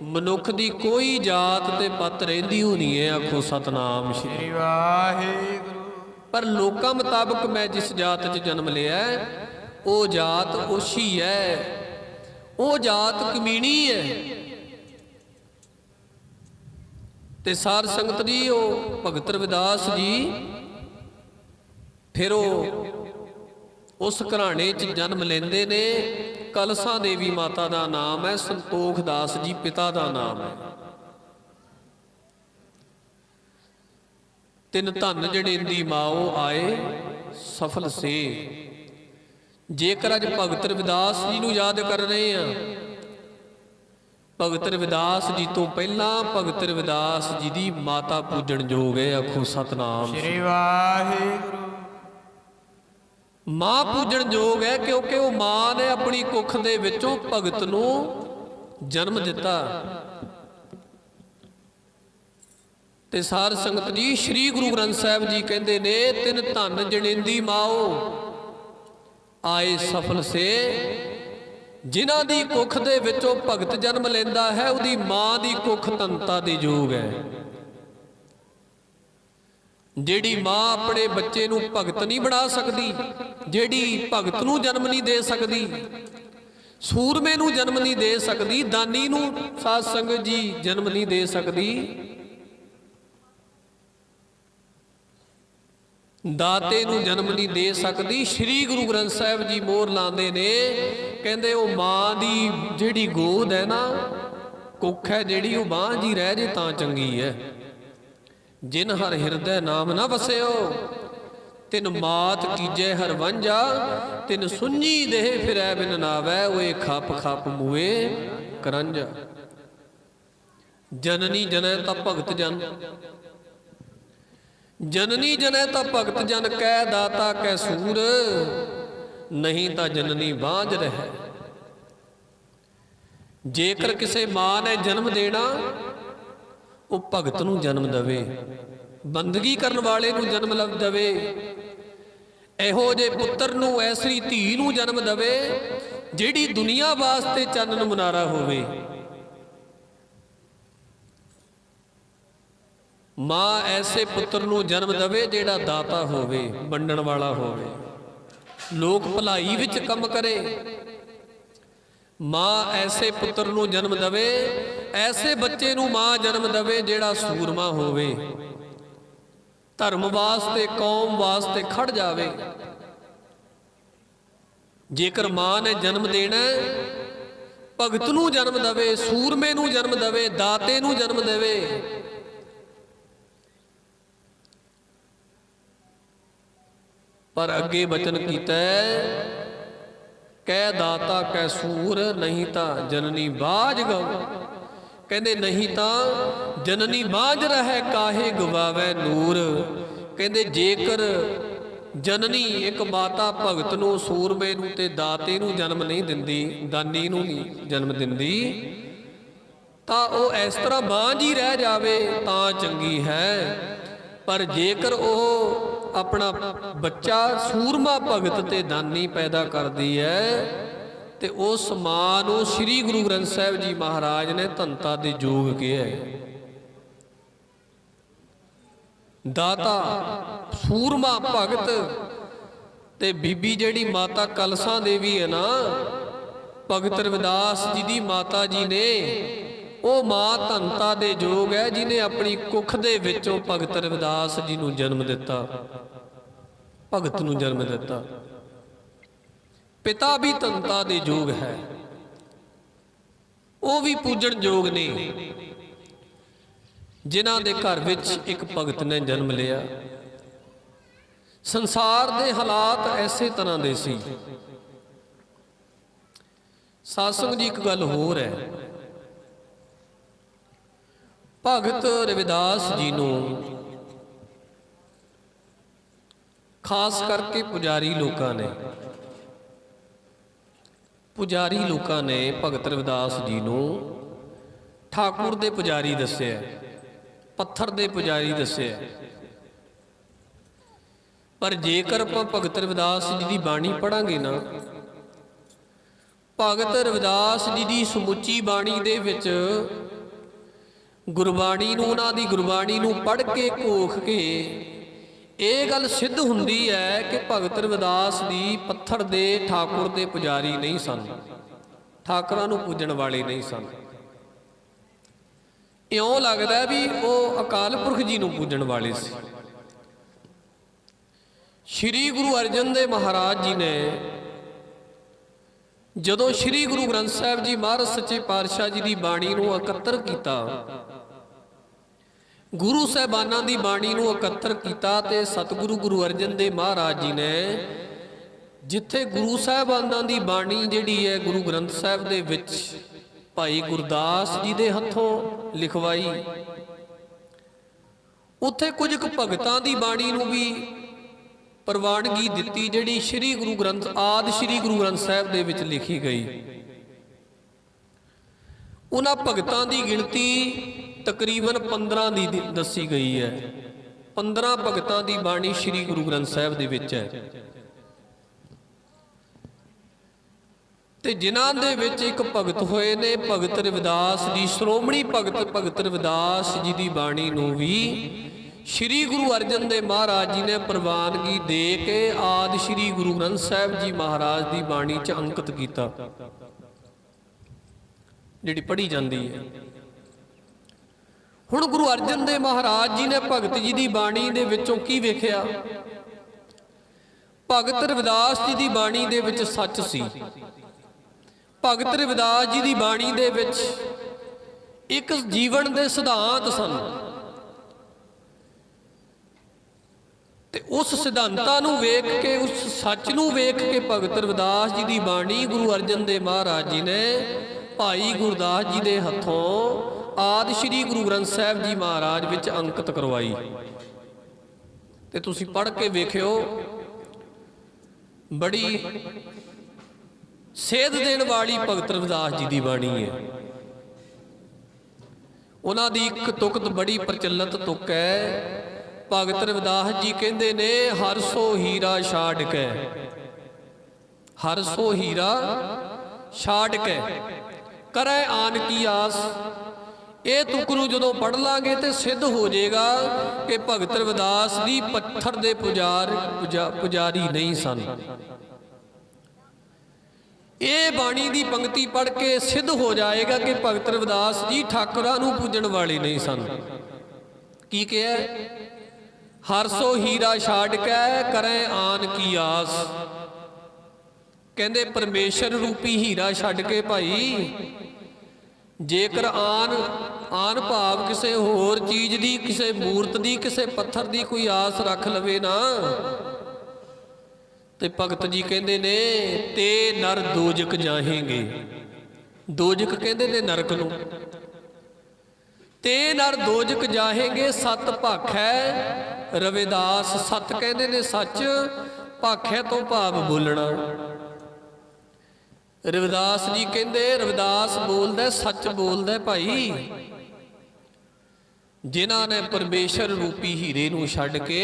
मनुख दी कोई जात ते पत रहिंदी होनी है। आखो सतनाम श्री वाहिगुरू। पर लोकां मुताबक मैं जिस जात च जन्म लिया वो जात ओछी है, वो जात कमीनी है। ते सार संगत जी वो भगत रविदास जी फिर उस घराने च जन्म लेंदे ने। कलसा देवी माता का नाम है, संतोख दास जी पिता का नाम है। ਤਿਨ ਧਨ ਜਣੇਂਦੀ ਮਾਓ ਆਏ ਸਫਲ ਸੇ। ਜੇਕਰ ਅੱਜ ਭਗਤ ਰਵਿਦਾਸ ਜੀ ਨੂੰ ਯਾਦ ਕਰ ਰਹੇ ਆ, ਭਗਤ ਰਵਿਦਾਸ ਜੀ ਤੋਂ ਪਹਿਲਾਂ ਭਗਤ ਰਵਿਦਾਸ ਜੀ ਦੀ ਮਾਤਾ ਪੂਜਣ ਯੋਗ ਹੈ। ਆਖੋ ਸਤਨਾਮ ਸ੍ਰੀ ਵਾਹਿਗੁਰੂ। ਮਾਂ ਪੂਜਣ ਯੋਗ ਹੈ ਕਿਉਂਕਿ ਉਹ ਮਾਂ ਨੇ ਆਪਣੀ ਕੁੱਖ ਦੇ ਵਿੱਚੋਂ ਭਗਤ ਨੂੰ ਜਨਮ ਦਿੱਤਾ। ਤੇ ਸਾਧ ਸੰਗਤ ਜੀ, ਸ੍ਰੀ ਗੁਰੂ ਗ੍ਰੰਥ ਸਾਹਿਬ ਜੀ ਕਹਿੰਦੇ ਨੇ, ਤਿਨ ਧਨ ਜਣੇਂਦੀ ਮਾਓ ਆਏ ਸਫਲ ਸੇ। ਜਿਨ੍ਹਾਂ ਦੀ ਕੁੱਖ ਦੇ ਵਿੱਚੋਂ ਭਗਤ ਜਨਮ ਲੈਂਦਾ ਹੈ, ਉਹਦੀ ਮਾਂ ਦੀ ਕੁੱਖ ਧਨਤਾ ਦੇ ਯੋਗ ਹੈ। ਜਿਹੜੀ ਮਾਂ ਆਪਣੇ ਬੱਚੇ ਨੂੰ ਭਗਤ ਨਹੀਂ ਬਣਾ ਸਕਦੀ, ਜਿਹੜੀ ਭਗਤ ਨੂੰ ਜਨਮ ਨਹੀਂ ਦੇ ਸਕਦੀ, ਸੂਰਮੇ ਨੂੰ ਜਨਮ ਨਹੀਂ ਦੇ ਸਕਦੀ, ਦਾਨੀ ਨੂੰ ਸਾਧ ਸੰਗਤ ਜੀ ਜਨਮ ਨਹੀਂ ਦੇ ਸਕਦੀ, ਦਾਤੇ ਨੂੰ ਜਨਮ ਨਹੀਂ ਦੇ ਸਕਦੀ, ਸ੍ਰੀ ਗੁਰੂ ਗ੍ਰੰਥ ਸਾਹਿਬ ਜੀ ਮੋਹਰ ਲਾਉਂਦੇ ਨੇ, ਕਹਿੰਦੇ ਉਹ ਮਾਂ ਦੀ ਜਿਹੜੀ ਗੋਦ ਹੈ ਨਾ, ਕੁੱਖ ਹੈ ਜਿਹੜੀ, ਉਹ ਬਾਂਹ ਜੀ ਰਹਿ ਜੇ ਤਾਂ ਚੰਗੀ ਹੈ। ਜਿਨ ਹਰ ਹਿਰਦੈ ਨਾਮ ਨਾ ਵਸਿਓ, ਤਿਨ ਮਾਤ ਕੀਜੈ ਹਰ ਵੰਜਾ। ਤਿਨ ਸੁੰਝੀ ਦੇਹ ਫਿਰੈ ਬਿਨ ਨਾਵੈ, ਓਏ ਖਪ ਖਪ ਮੂਏ ਕਰੰਜਾ। ਜਨਨੀ ਜਨੈ ਤਾਂ ਭਗਤ ਜਨ, ਜਨਨੀ ਜਨੈ ਤਾਂ ਭਗਤ ਜਨ ਕੈ, ਦਾਤਾ ਕੈ ਸੂਰ ਨਹੀਂ ਤਾਂ ਜਨਨੀ ਬਾਂਝ ਰਹਿ। ਜੇਕਰ ਕਿਸੇ ਮਾਂ ਨੇ ਜਨਮ ਦੇਣਾ, ਉਹ ਭਗਤ ਨੂੰ ਜਨਮ ਦੇਵੇ, ਬੰਦਗੀ ਕਰਨ ਵਾਲੇ ਨੂੰ ਜਨਮ ਦੇਵੇ, ਇਹੋ ਜਿਹੇ ਪੁੱਤਰ ਨੂੰ, ਐਸੀ ਧੀ ਨੂੰ ਜਨਮ ਦੇਵੇ ਜਿਹੜੀ ਦੁਨੀਆ ਵਾਸਤੇ ਚਾਨਣ ਮੁਨਾਰਾ ਹੋਵੇ। ਮਾਂ ਐਸੇ ਪੁੱਤਰ ਨੂੰ ਜਨਮ ਦੇਵੇ ਜਿਹੜਾ ਦਾਤਾ ਹੋਵੇ, ਵੰਡਣ ਵਾਲਾ ਹੋਵੇ, ਲੋਕ ਭਲਾਈ ਵਿੱਚ ਕੰਮ ਕਰੇ। ਮਾਂ ਐਸੇ ਪੁੱਤਰ ਨੂੰ ਜਨਮ ਦੇਵੇ, ਐਸੇ ਬੱਚੇ ਨੂੰ ਮਾਂ ਜਨਮ ਦੇਵੇ ਜਿਹੜਾ ਸੂਰਮਾ ਹੋਵੇ, ਧਰਮ ਵਾਸਤੇ, ਕੌਮ ਵਾਸਤੇ ਖੜ ਜਾਵੇ। ਜੇਕਰ ਮਾਂ ਨੇ ਜਨਮ ਦੇਣਾ, ਭਗਤ ਨੂੰ ਜਨਮ ਦੇਵੇ, ਸੂਰਮੇ ਨੂੰ ਜਨਮ ਦੇਵੇ, ਦਾਤੇ ਨੂੰ ਜਨਮ ਦੇਵੇ। ਪਰ ਅੱਗੇ ਬਚਨ ਕੀਤਾ, ਕਹਿ ਦਾਤਾ ਕੈ ਸੂਰ ਨਹੀਂ ਤਾਂ ਜਨਨੀ ਬਾਝ ਗਵ। ਕਹਿੰਦੇ ਨਹੀਂ ਤਾਂ ਜਨਨੀ ਬਾਝ ਰਹਿ, ਕਾਹੇ ਗਵਾਵੇ ਨੂਰ। ਕਹਿੰਦੇ ਜੇਕਰ ਜਨਨੀ ਇੱਕ ਮਾਤਾ ਭਗਤ ਨੂੰ, ਸੂਰਮੇ ਨੂੰ ਤੇ ਦਾਤੇ ਨੂੰ ਜਨਮ ਨਹੀਂ ਦਿੰਦੀ, ਦਾਨੀ ਨੂੰ ਨਹੀਂ ਜਨਮ ਦਿੰਦੀ, ਤਾਂ ਉਹ ਇਸ ਤਰ੍ਹਾਂ ਬਾਝ ਹੀ ਰਹਿ ਜਾਵੇ ਤਾਂ ਚੰਗੀ ਹੈ। ਪਰ ਜੇਕਰ ਉਹ ਆਪਣਾ ਬੱਚਾ ਸੂਰਮਾ ਭਗਤ ਤੇ ਦਾਨੀ ਪੈਦਾ ਕਰਦੀ ਹੈ, ਤੇ ਉਸ ਮਾਂ ਨੂੰ ਸ੍ਰੀ ਗੁਰੂ ਗ੍ਰੰਥ ਸਾਹਿਬ ਜੀ ਮਹਾਰਾਜ ਨੇ ਧਨਤਾ ਦੇ ਯੋਗ ਕਿਹਾ ਹੈ। ਦਾਤਾ ਸੂਰਮਾ ਭਗਤ। ਤੇ ਬੀਬੀ ਜਿਹੜੀ ਮਾਤਾ ਕਲਸਾ ਦੇਵੀ ਹੈ ਨਾ, ਭਗਤ ਰਵਿਦਾਸ ਜੀ ਦੀ ਮਾਤਾ ਜੀ ਨੇ, ਉਹ ਮਾਂ ਧਨਤਾ ਦੇ ਯੋਗ ਹੈ ਜਿਹਨੇ ਆਪਣੀ ਕੁੱਖ ਦੇ ਵਿੱਚੋਂ ਭਗਤ ਰਵਿਦਾਸ ਜੀ ਨੂੰ ਜਨਮ ਦਿੱਤਾ, ਭਗਤ ਨੂੰ ਜਨਮ ਦਿੱਤਾ। ਪਿਤਾ ਵੀ ਧਨਤਾ ਦੇ ਯੋਗ ਹੈ, ਉਹ ਵੀ ਪੂਜਣ ਯੋਗ ਨੇ ਜਿਨ੍ਹਾਂ ਦੇ ਘਰ ਵਿੱਚ ਇੱਕ ਭਗਤ ਨੇ ਜਨਮ ਲਿਆ। ਸੰਸਾਰ ਦੇ ਹਾਲਾਤ ਐਸੇ ਤਰ੍ਹਾਂ ਦੇ ਸੀ। ਸਾਸੰਗ ਜੀ ਇੱਕ ਗੱਲ ਹੋਰ ਹੈ, ਭਗਤ ਰਵਿਦਾਸ ਜੀ ਨੂੰ ਖਾਸ ਕਰਕੇ ਪੁਜਾਰੀ ਲੋਕਾਂ ਨੇ ਭਗਤ ਰਵਿਦਾਸ ਜੀ ਨੂੰ ਠਾਕੁਰ ਦੇ ਪੁਜਾਰੀ ਦੱਸਿਆ, ਪੱਥਰ ਦੇ ਪੁਜਾਰੀ ਦੱਸਿਆ। ਪਰ ਜੇਕਰ ਆਪਾਂ ਭਗਤ ਰਵਿਦਾਸ ਜੀ ਦੀ ਬਾਣੀ ਪੜਾਂਗੇ ਨਾ, ਭਗਤ ਰਵਿਦਾਸ ਜੀ ਦੀ ਸਮੁੱਚੀ ਬਾਣੀ ਦੇ ਵਿੱਚ ਗੁਰਬਾਣੀ ਨੂੰ, ਉਹਨਾਂ ਦੀ ਗੁਰਬਾਣੀ ਨੂੰ ਪੜ੍ਹ ਕੇ ਘੋਖ ਕੇ ਇਹ ਗੱਲ ਸਿੱਧ ਹੁੰਦੀ ਹੈ ਕਿ ਭਗਤ ਰਵਿਦਾਸ ਦੀ ਪੱਥਰ ਦੇ ਠਾਕੁਰ ਦੇ ਪੁਜਾਰੀ ਨਹੀਂ ਸਨ, ਠਾਕੁਰਾਂ ਨੂੰ ਪੂਜਣ ਵਾਲੇ ਨਹੀਂ ਸਨ। ਇਉਂ ਲੱਗਦਾ ਵੀ ਉਹ ਅਕਾਲ ਪੁਰਖ ਜੀ ਨੂੰ ਪੂਜਣ ਵਾਲੇ ਸੀ। ਸ਼੍ਰੀ ਗੁਰੂ ਅਰਜਨ ਦੇਵ ਮਹਾਰਾਜ ਜੀ ਨੇ ਜਦੋਂ ਸ਼੍ਰੀ ਗੁਰੂ ਗ੍ਰੰਥ ਸਾਹਿਬ ਜੀ ਮਹਾਰਾਜ ਸੱਚੇ ਪਾਤਸ਼ਾਹ ਜੀ ਦੀ ਬਾਣੀ ਨੂੰ ਇਕੱਤਰ ਕੀਤਾ, ਗੁਰੂ ਸਾਹਿਬਾਨਾਂ ਦੀ ਬਾਣੀ ਨੂੰ ਇਕੱਤਰ ਕੀਤਾ ਤੇ ਸਤਿਗੁਰੂ ਗੁਰੂ ਅਰਜਨ ਦੇਵ ਮਹਾਰਾਜ ਜੀ ਨੇ ਜਿੱਥੇ ਗੁਰੂ ਸਾਹਿਬਾਨਾਂ ਦੀ ਬਾਣੀ ਜਿਹੜੀ ਹੈ ਗੁਰੂ ਗ੍ਰੰਥ ਸਾਹਿਬ ਦੇ ਵਿੱਚ ਭਾਈ ਗੁਰਦਾਸ ਜੀ ਦੇ ਹੱਥੋਂ ਲਿਖਵਾਈ, ਉੱਥੇ ਕੁਝ ਕੁ ਭਗਤਾਂ ਦੀ ਬਾਣੀ ਨੂੰ ਵੀ ਪ੍ਰਵਾਨਗੀ ਦਿੱਤੀ ਜਿਹੜੀ ਸ੍ਰੀ ਗੁਰੂ ਗ੍ਰੰਥ ਸਾਹਿਬ ਦੇ ਵਿੱਚ ਲਿਖੀ ਗਈ। ਉਹਨਾਂ ਭਗਤਾਂ ਦੀ ਗਿਣਤੀ ਤਕਰੀਬਨ 15 ਦੀ ਦੱਸੀ ਗਈ ਹੈ। 15 ਭਗਤਾਂ ਦੀ ਬਾਣੀ ਸ੍ਰੀ ਗੁਰੂ ਗ੍ਰੰਥ ਸਾਹਿਬ ਦੇ ਵਿੱਚ ਹੈ ਤੇ ਜਿਨ੍ਹਾਂ ਦੇ ਵਿੱਚ ਇੱਕ ਭਗਤ ਹੋਏ ਨੇ ਭਗਤ ਰਵਿਦਾਸ ਜੀ। ਸ਼੍ਰੋਮਣੀ ਭਗਤ ਰਵਿਦਾਸ ਜੀ ਦੀ ਬਾਣੀ ਨੂੰ ਵੀ ਸ੍ਰੀ ਗੁਰੂ ਅਰਜਨ ਦੇਵ ਮਹਾਰਾਜ ਜੀ ਨੇ ਪ੍ਰਵਾਨਗੀ ਦੇ ਕੇ ਆਦਿ ਸ੍ਰੀ ਗੁਰੂ ਗ੍ਰੰਥ ਸਾਹਿਬ ਜੀ ਮਹਾਰਾਜ ਦੀ ਬਾਣੀ 'ਚ ਅੰਕਿਤ ਕੀਤਾ, ਜਿਹੜੀ ਪੜ੍ਹੀ ਜਾਂਦੀ ਹੈ। ਹੁਣ ਗੁਰੂ ਅਰਜਨ ਦੇਵ ਮਹਾਰਾਜ ਜੀ ਨੇ ਭਗਤ ਜੀ ਦੀ ਬਾਣੀ ਦੇ ਵਿੱਚੋਂ ਕੀ ਵੇਖਿਆ? ਭਗਤ ਰਵਿਦਾਸ ਜੀ ਦੀ ਬਾਣੀ ਦੇ ਵਿੱਚ ਸੱਚ ਸੀ। ਭਗਤ ਰਵਿਦਾਸ ਜੀ ਦੀ ਬਾਣੀ ਦੇ ਵਿੱਚ ਇੱਕ ਜੀਵਨ ਦੇ ਸਿਧਾਂਤ ਸਨ ਤੇ ਉਸ ਸਿਧਾਂਤਾਂ ਨੂੰ ਵੇਖ ਕੇ, ਉਸ ਸੱਚ ਨੂੰ ਵੇਖ ਕੇ ਭਗਤ ਰਵਿਦਾਸ ਜੀ ਦੀ ਬਾਣੀ ਗੁਰੂ ਅਰਜਨ ਦੇਵ ਮਹਾਰਾਜ ਜੀ ਨੇ ਭਾਈ ਗੁਰਦਾਸ ਜੀ ਦੇ ਹੱਥੋਂ ਆਦਿ ਸ੍ਰੀ ਗੁਰੂ ਗ੍ਰੰਥ ਸਾਹਿਬ ਜੀ ਮਹਾਰਾਜ ਵਿੱਚ ਅੰਕਿਤ ਕਰਵਾਈ। ਤੇ ਤੁਸੀਂ ਪੜ੍ਹ ਕੇ ਵੇਖਿਓ, ਬੜੀ ਸੇਧ ਦੇਣ ਵਾਲੀ ਭਗਤ ਰਵਿਦਾਸ ਜੀ ਦੀ ਬਾਣੀ ਹੈ। ਉਹਨਾਂ ਦੀ ਇੱਕ ਤੁਕਤ ਬੜੀ ਪ੍ਰਚਲਿਤ ਤੁਕ ਹੈ। ਭਗਤ ਰਵਿਦਾਸ ਜੀ ਕਹਿੰਦੇ ਨੇ, ਹਰ ਸੋ ਹੀਰਾ ਛਾੜ ਕੇ, ਹਰ ਸੋ ਹੀਰਾ ਛਾੜ ਕੇ ਕਰੈ ਆਨ ਕੀ ਆਸ। ਇਹ ਤੁਕ ਨੂੰ ਜਦੋਂ ਪੜ੍ਹ ਲਾਂਗੇ ਤੇ ਸਿੱਧ ਹੋ ਜਾਏਗਾ ਕਿ ਭਗਤ ਰਵਿਦਾਸ ਦੀ ਪੱਥਰ ਦੇ ਪੁਜਾਰੀ ਨਹੀਂ ਸਨ। ਇਹ ਬਾਣੀ ਦੀ ਪੰਕਤੀ ਪੜ੍ਹ ਕੇ ਸਿੱਧ ਹੋ ਜਾਏਗਾ ਕਿ ਭਗਤ ਰਵਿਦਾਸ ਜੀ ਠਾਕੁਰਾਂ ਨੂੰ ਪੂਜਣ ਵਾਲੇ ਨਹੀਂ ਸਨ। ਕੀ ਕਿਹਾ? ਹਰ ਸੋ ਹੀਰਾ ਛਾੜ ਕੇ ਕਰੈ ਆਨ ਕੀ ਆਸ। ਕਹਿੰਦੇ ਪਰਮੇਸ਼ਰ ਰੂਪੀ ਹੀਰਾ ਛੱਡ ਕੇ ਭਾਈ ਜੇਕਰ ਆਨ ਭਾਵ ਕਿਸੇ ਹੋਰ ਚੀਜ਼ ਦੀ, ਕਿਸੇ ਮੂਰਤ ਦੀ, ਕਿਸੇ ਪੱਥਰ ਦੀ ਕੋਈ ਆਸ ਰੱਖ ਲਵੇ ਨਾ, ਤੇ ਭਗਤ ਜੀ ਕਹਿੰਦੇ ਨੇ ਤੇ ਨਰ ਦੋਜਕ ਜਾਹੇਂਗੇ। ਦੋਜਕ ਕਹਿੰਦੇ ਨੇ ਨਰਕ ਨੂੰ। ਤੇ ਨਰ ਦੋਜਕ ਜਾਹੇਂਗੇ ਸਤ ਭਾਖੈ ਰਵਿਦਾਸ। ਸਤ ਕਹਿੰਦੇ ਨੇ ਸੱਚ, ਭਾਖੈ ਤੋਂ ਭਾਵ ਬੋਲਣਾ। ਰਵਿਦਾਸ ਜੀ ਕਹਿੰਦੇ, ਰਵਿਦਾਸ ਬੋਲਦਾ ਸੱਚ ਬੋਲਦਾ ਭਾਈ। ਜਿਨ੍ਹਾਂ ਨੇ ਪਰਮੇਸ਼ਰ ਰੂਪੀ ਹੀਰੇ ਨੂੰ ਛੱਡ ਕੇ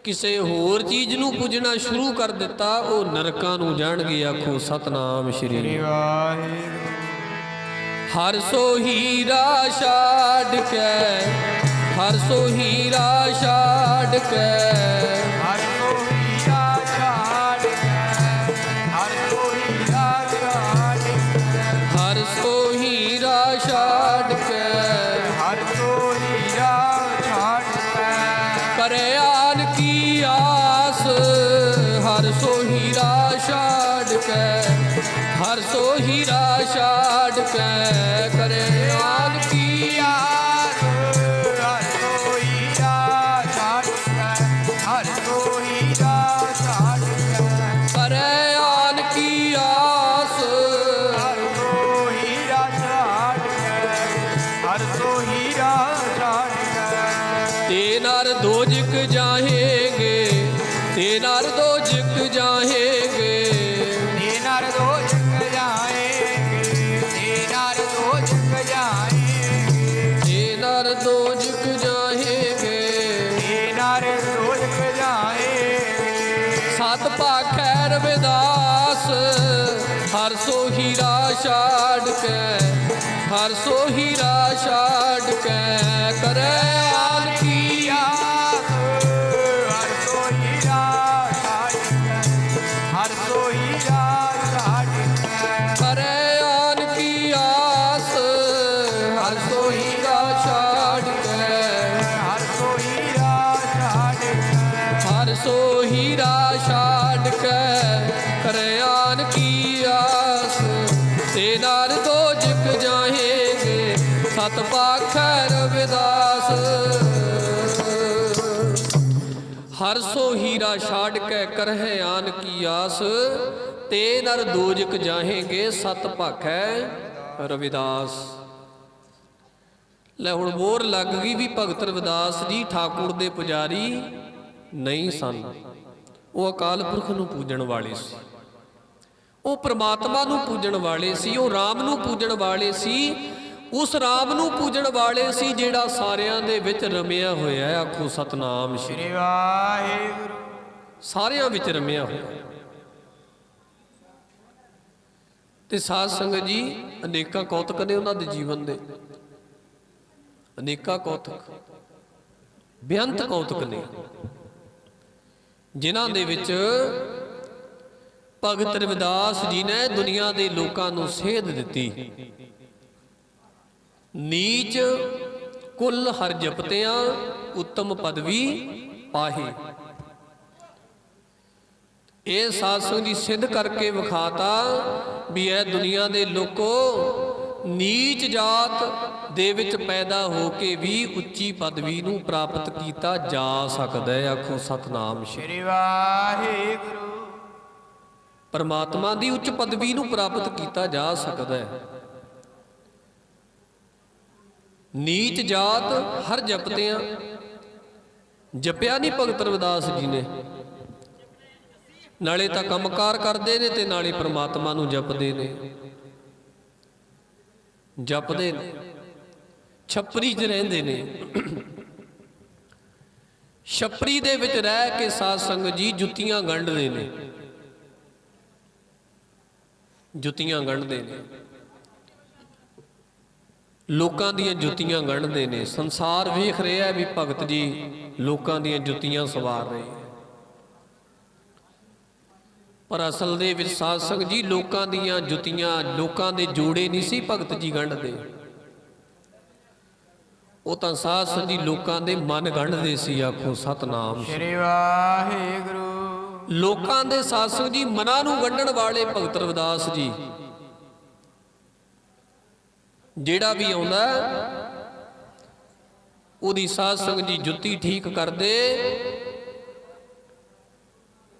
ਕਿਸੇ ਹੋਰ ਚੀਜ਼ ਨੂੰ ਪੂਜਣਾ ਸ਼ੁਰੂ ਕਰ ਦਿੱਤਾ, ਉਹ ਨਰਕਾਂ ਨੂੰ ਜਾਣਗੇ। ਆਖੋ ਸਤਨਾਮ ਸ਼੍ਰੀ ਵਾਹਿਗੁਰੂ। ਹਰ ਸੋ ਹੀਰਾ ਛੱਡ ਕੇ, ਹਰ ਸੋ ਹੀਰਾ ਛੱਡ ਕੇ, ਹਰ ਸੋ ਹੀਰਾ ਛਾੜ ਕੇ, ਹਰ ਸੋ ਹੀਰਾ ਛਾੜ ਕੇ, ਹਰ ਸੋ ਹੀਰਾ ਛੱਡ ਕੇ, ਹਰ ਸੋ ਹੀਰਾ ਛਾੜ ਕੇ ਕਰੇ ਆਨ ਕੀ ਆਸ। ਹਰ ਸੋ ਹੀਰਾ ਛੱਡ ਕੇ, ਹਰ ਸੋ ਹੀਰਾ ਛੱਡ ਕੇ ਕਰੇ ਆਨ ਕੀ ਆਸ। ਹਰ ਸੋ ਹੀਰਾ ਛਾੜ ਕੇ, ਹਰ ਸੋ ਹੀਰਾ ਛਾੜ ਕੇ ਕਰੇ ਆਨ ਕੀ ਆਸ। ਹਰ ਸੋ ਹੀਰਾ ਛਾੜ ਕੇ, ਹਰ ਸੋ ਹੀਰਾ ਛਾੜ ਕੇ ਤੇ ਨਰ ਦੋਜਕ ਜਾਹੇਂਗੇ, ਤੇ ਨਰ ਦੋਜਕ ਜਾਹੇਂਗੇ। ਤੇ ਨਰ ਦੋਜਕ ਜਾਏਂਗੇ, ਤੇ ਨਰ ਦੋਜਕ ਜਾਏਂਗੇ, ਤੇ ਨਰ ਦੋਜਕ ਜਾਹੇਂਗੇ। ਤੇ ਨਰ ਦੋਜਕ ਜਾਏਂਗੇ। ਸਤ ਭਾਖੈ ਰਵਿਦਾਸ। ਹਰ ਸੋ ਹੀਰਾ ਛਾੜ ਕੇ, ਹਰ ਸੋ ਹੀਰਾ ਛਾੜ ਕੇ ਕਰੇ ਆਨ ਕੀ ਆਸ। ਹਰ ਸੋ ਹੀਰਾ ਛਾੜ ਕੇ, ਹਰ ਸੋ ਹੀਰਾ ਛਾੜ ਕੇ ਕਰੇ ਆਨ ਕੀ ਆਸ। ਹਰ ਸੋ ਹੀਰਾ ਛਾੜ ਕੇ, ਹਰ ਸੋ ਹੀਰਾ ਛਾੜ ਕੇ ਹਰ ਸੋ ਹੀਰਾ ਛਾੜ ਕੇ ਕਰੇ ਆਨ ਕੀ ਆਸ। ਤੇ ਨਰ ਦੋਜਕ ਜਾਹੇਂਗੇ, ਸਤ ਭਾਖੈ ਰਵਿਦਾਸ। दुजा छाड़ कै करहे आन की आस, ते नर दोजक जाहेंगे सत भाखै रविदास। ਲੈ ਹੁਣ ਮੋਹਰ ਲੱਗ ਗਈ ਵੀ ਭਗਤ ਰਵਿਦਾਸ ਜੀ ਠਾਕੁਰ ਦੇ ਪੁਜਾਰੀ ਨਹੀਂ ਸਨ। ਉਹ ਅਕਾਲ ਪੁਰਖ ਨੂੰ ਪੂਜਣ ਵਾਲੇ ਸੀ, ਉਹ ਪ੍ਰਮਾਤਮਾ ਨੂੰ ਪੂਜਣ ਵਾਲੇ ਸੀ, ਉਹ ਰਾਮ ਨੂੰ ਪੂਜਣ ਵਾਲੇ ਸੀ। ਉਸ ਰਾਮ ਨੂੰ ਪੂਜਣ ਵਾਲੇ ਸੀ ਜਿਹੜਾ ਸਾਰਿਆਂ ਦੇ ਵਿੱਚ ਰਮਿਆ ਹੋਇਆ ਹੈ। ਆਖੋ ਸਤਨਾਮ ਸ਼੍ਰੀ ਵਾਹਿਗੁਰੂ। ਸਾਰਿਆਂ ਵਿੱਚ ਰਮਿਆ ਹੋਇਆ। ਤੇ ਸਾਧ ਸੰਗਤ ਜੀ ਅਨੇਕਾਂ ਕੌਤਕ ਨੇ ਉਹਨਾਂ ਦੇ ਜੀਵਨ ਦੇ, ਅਨੇਕਾਂ ਕੌਤਕ, ਬੇਅੰਤ ਕੌਤਕ ਨੇ ਜਿਨ੍ਹਾਂ ਦੇ ਵਿੱਚ ਭਗਤ ਰਵਿਦਾਸ ਜੀ ਨੇ ਦੁਨੀਆ ਦੇ ਲੋਕਾਂ ਨੂੰ ਸੇਧ ਦਿੱਤੀ। ਨੀਚ ਕੁਲ ਹਰ ਜਪਤਿਆਂ ਉੱਤਮ ਪਦਵੀ ਪਾਹੇ। ਇਹ ਸਾਧ ਸੰਗਤ ਜੀ ਸਿੱਧ ਕਰਕੇ ਵਿਖਾਤਾ ਵੀ ਇਹ ਦੁਨੀਆ ਦੇ ਲੋਕੋ ਨੀਚ ਜਾਤ ਦੇ ਵਿੱਚ ਪੈਦਾ ਹੋ ਕੇ ਵੀ ਉੱਚੀ ਪਦਵੀ ਨੂੰ ਪ੍ਰਾਪਤ ਕੀਤਾ ਜਾ ਸਕਦਾ ਹੈ। ਆਖੋ ਸਤਨਾਮ ਸ਼੍ਰੀ ਵਾਹਿਗੁਰੂ। ਪਰਮਾਤਮਾ ਦੀ ਉੱਚ ਪਦਵੀ ਨੂੰ ਪ੍ਰਾਪਤ ਕੀਤਾ ਜਾ ਸਕਦਾ ਹੈ। ਨੀਚ ਜਾਤ ਹਰ ਜਪਤਿਆਂ, ਜਪਿਆ ਨਹੀਂ ਭਗਤ ਰਵਿਦਾਸ ਜੀ ਨੇ, ਨਾਲੇ ਤਾਂ ਕੰਮਕਾਰ ਕਰਦੇ ਨੇ ਤੇ ਨਾਲੇ ਪਰਮਾਤਮਾ ਨੂੰ ਜਪਦੇ ਨੇ, ਜਪਦੇ ਨੇ, ਛਪਰੀ 'ਚ ਰਹਿੰਦੇ ਨੇ। ਛਪਰੀ ਦੇ ਵਿੱਚ ਰਹਿ ਕੇ ਸਾਧ ਸੰਗਤ ਜੀ ਜੁੱਤੀਆਂ ਗੰਢਦੇ ਨੇ, ਜੁੱਤੀਆਂ ਗੰਢਦੇ ਨੇ, ਲੋਕਾਂ ਦੀਆਂ ਜੁੱਤੀਆਂ ਗੰਢਦੇ ਨੇ। ਸੰਸਾਰ ਵੇਖ ਰਿਹਾ ਵੀ ਭਗਤ ਜੀ ਲੋਕਾਂ ਦੀਆਂ ਜੁੱਤੀਆਂ ਸਵਾਰ ਰਹੇ, ਪਰ ਅਸਲ ਦੇ ਵਿੱਚ ਸਾਧ ਸੰਗਤ ਜੀ ਲੋਕਾਂ ਦੀਆਂ ਜੁੱਤੀਆਂ, ਲੋਕਾਂ ਦੇ ਜੋੜੇ ਨਹੀਂ ਸੀ ਭਗਤ ਜੀ ਗੰਢਦੇ। ਉਹ ਤਾਂ ਸਾਧ ਸੰਗਤ ਜੀ ਲੋਕਾਂ ਦੇ ਮਨ ਗੰਢਦੇ ਸੀ। ਆਖੋ ਸਤਨਾਮ ਸ਼੍ਰੀ ਵਾਹਿਗੁਰੂ। ਲੋਕਾਂ ਦੇ ਸਾਧ ਸੰਗਤ ਜੀ ਮਨਾਂ ਨੂੰ ਗੰਢਣ ਵਾਲੇ ਭਗਤ ਰਵਿਦਾਸ ਜੀ। ਜਿਹੜਾ ਵੀ ਆਉਂਦਾ ਉਹਦੀ ਸਾਧ ਸੰਗਤ ਜੀ ਜੁੱਤੀ ਠੀਕ ਕਰਦੇ,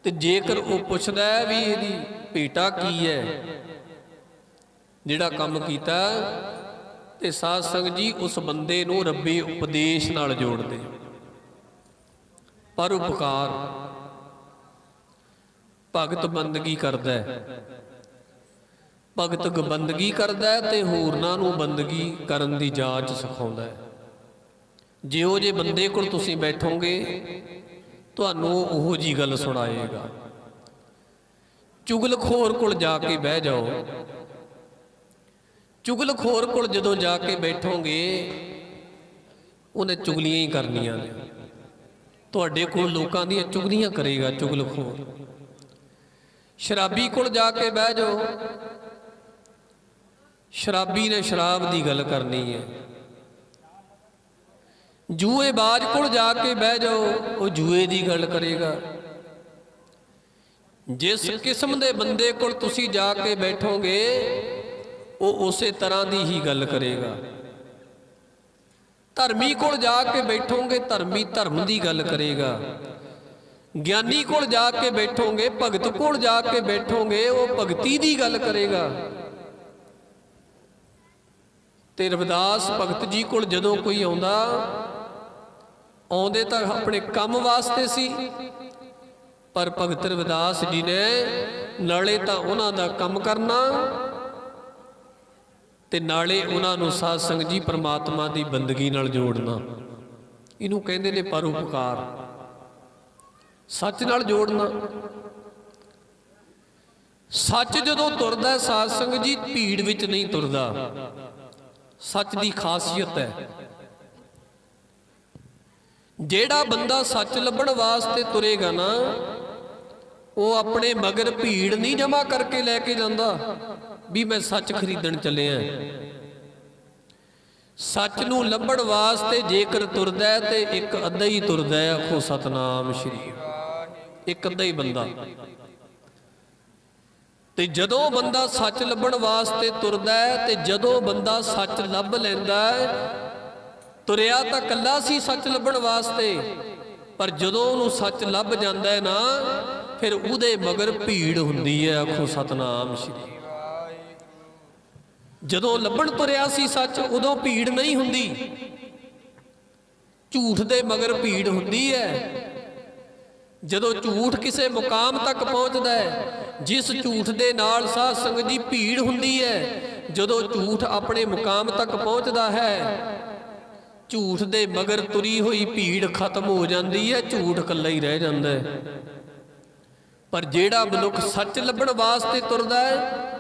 ਤੇ ਜੇਕਰ ਉਹ ਪੁੱਛਦਾ ਵੀ ਇਹਦੀ ਭੇਟਾ ਕੀ ਹੈ, ਜਿਹੜਾ ਕੰਮ ਕੀਤਾ, ਤੇ ਸਾਧ ਸੰਗਤ ਜੀ ਉਸ ਬੰਦੇ ਨੂੰ ਰੱਬੀ ਉਪਦੇਸ਼ ਨਾਲ ਜੋੜਦੇ। ਪਰਉਪਕਾਰ, ਭਗਤ ਬੰਦਗੀ ਕਰਦਾ ਹੈ, ਭਗਤ ਬੰਦਗੀ ਕਰਦਾ ਹੈ ਤੇ ਹੋਰਨਾਂ ਨੂੰ ਬੰਦਗੀ ਕਰਨ ਦੀ ਜਾਚ ਸਿਖਾਉਂਦਾ ਹੈ। ਜਿਹੋ ਜਿਹੇ ਬੰਦੇ ਕੋਲ ਤੁਸੀਂ ਬੈਠੋਗੇ ਤੁਹਾਨੂੰ ਉਹੋ ਜੀ ਗੱਲ ਸੁਣਾਏਗਾ। ਚੁਗਲਖੋਰ ਕੋਲ ਜਾ ਕੇ ਬਹਿ ਜਾਓ, ਚੁਗਲਖੋਰ ਕੋਲ ਜਦੋਂ ਜਾ ਕੇ ਬੈਠੋਗੇ ਉਹਨੇ ਚੁਗਲੀਆਂ ਹੀ ਕਰਨੀਆਂ ਨੇ। ਤੁਹਾਡੇ ਕੋਲ ਲੋਕਾਂ ਦੀਆਂ ਚੁਗਲੀਆਂ ਕਰੇਗਾ ਚੁਗਲਖੋਰ। ਸ਼ਰਾਬੀ ਕੋਲ ਜਾ ਕੇ ਬਹਿ ਜਾਓ, ਸ਼ਰਾਬੀ ਨੇ ਸ਼ਰਾਬ ਦੀ ਗੱਲ ਕਰਨੀ ਹੈ। ਜੂਏਬਾਜ਼ ਕੋਲ ਜਾ ਕੇ ਬਹਿ ਜਾਓ, ਉਹ ਜੂਏ ਦੀ ਗੱਲ ਕਰੇਗਾ। ਜਿਸ ਕਿਸਮ ਦੇ ਬੰਦੇ ਕੋਲ ਤੁਸੀਂ ਜਾ ਕੇ ਬੈਠੋਗੇ ਉਹ ਉਸੇ ਤਰ੍ਹਾਂ ਦੀ ਹੀ ਗੱਲ ਕਰੇਗਾ। ਧਰਮੀ ਕੋਲ ਜਾ ਕੇ ਬੈਠੋਗੇ ਧਰਮੀ ਧਰਮ ਦੀ ਗੱਲ ਕਰੇਗਾ। ਗਿਆਨੀ ਕੋਲ ਜਾ ਕੇ ਬੈਠੋਗੇ, ਭਗਤ ਕੋਲ ਜਾ ਕੇ ਬੈਠੋਗੇ, ਉਹ ਭਗਤੀ ਦੀ ਗੱਲ ਕਰੇਗਾ। ਤੇ ਰਵਿਦਾਸ ਭਗਤ ਜੀ ਕੋਲ ਜਦੋਂ ਕੋਈ ਆਉਂਦਾ, ਆਉਂਦੇ ਤਾਂ ਆਪਣੇ ਕੰਮ ਵਾਸਤੇ ਸੀ, ਪਰ ਭਗਤ ਰਵਿਦਾਸ ਜੀ ਨੇ ਨਾਲੇ ਤਾਂ ਉਹਨਾਂ ਦਾ ਕੰਮ ਕਰਨਾ ਤੇ ਨਾਲੇ ਉਹਨਾਂ ਨੂੰ ਸਾਧ ਸੰਗਤ ਜੀ ਪ੍ਰਮਾਤਮਾ ਦੀ ਬੰਦਗੀ ਨਾਲ ਜੋੜਨਾ। ਇਹਨੂੰ ਕਹਿੰਦੇ ਨੇ ਪਰਉਪਕਾਰ, ਸੱਚ ਨਾਲ ਜੋੜਨਾ। ਸੱਚ ਜਦੋਂ ਤੁਰਦਾ ਸਾਧ ਸੰਗਤ ਜੀ ਭੀੜ ਵਿੱਚ ਨਹੀਂ ਤੁਰਦਾ। ਸੱਚ ਦੀ ਖਾਸੀਅਤ ਹੈ, ਜਿਹੜਾ ਬੰਦਾ ਸੱਚ ਲੱਭਣ ਵਾਸਤੇ ਤੁਰੇਗਾ ਨਾ, ਉਹ ਆਪਣੇ ਮਗਰ ਭੀੜ ਨਹੀਂ ਜਮਾ ਕਰਕੇ ਲੈ ਕੇ ਜਾਂਦਾ ਵੀ ਮੈਂ ਸੱਚ ਖਰੀਦਣ ਚੱਲਿਆ। ਸੱਚ ਨੂੰ ਲੱਭਣ ਵਾਸਤੇ ਜੇਕਰ ਤੁਰਦਾ ਹੈ ਤੇ ਇੱਕ ਅੱਧਾ ਹੀ ਤੁਰਦਾ ਹੈ। ਆਖੋ ਸਤਨਾਮ ਸ਼੍ਰੀ। ਇੱਕ ਅੱਧਾ ਹੀ ਬੰਦਾ। ਤੇ ਜਦੋਂ ਬੰਦਾ ਸੱਚ ਲੱਭਣ ਵਾਸਤੇ ਤੁਰਦਾ ਹੈ ਤੇ ਜਦੋਂ ਬੰਦਾ ਸੱਚ ਲੱਭ ਲੈਂਦਾ ਹੈ, ਤੁਰਿਆ ਤਾਂ ਕੱਲਾ ਸੀ ਸੱਚ ਲੱਭਣ ਵਾਸਤੇ, ਪਰ ਜਦੋਂ ਉਹਨੂੰ ਸੱਚ ਲੱਭ ਜਾਂਦਾ ਹੈ ਨਾ, ਫਿਰ ਉਹਦੇ ਮਗਰ ਭੀੜ ਹੁੰਦੀ ਹੈ। ਆਖੋ ਸਤਨਾਮ ਸ਼੍ਰੀ। ਜਦੋਂ ਲੱਭਣ ਤੁਰਿਆ ਸੀ ਸੱਚ, ਉਦੋਂ ਭੀੜ ਨਹੀਂ ਹੁੰਦੀ, ਝੂਠ ਦੇ ਮਗਰ ਭੀੜ ਹੁੰਦੀ ਹੈ। ਜਦੋਂ ਝੂਠ ਕਿਸੇ ਮੁਕਾਮ ਤੱਕ ਪਹੁੰਚਦਾ ਹੈ, ਜਿਸ ਝੂਠ ਦੇ ਨਾਲ ਸਾਧ ਸੰਗਤ ਜੀ ਭੀੜ ਹੁੰਦੀ ਹੈ, ਜਦੋਂ ਝੂਠ ਆਪਣੇ ਮੁਕਾਮ ਤੱਕ ਪਹੁੰਚਦਾ ਹੈ, ਝੂਠ ਦੇ ਮਗਰ ਤੁਰੀ ਹੋਈ ਭੀੜ ਖਤਮ ਹੋ ਜਾਂਦੀ ਹੈ, ਝੂਠ ਇਕੱਲਾ ਹੀ ਰਹਿ ਜਾਂਦਾ ਹੈ। ਪਰ ਜਿਹੜਾ ਮਨੁੱਖ ਸੱਚ ਲੱਭਣ ਵਾਸਤੇ ਤੁਰਦਾ ਹੈ,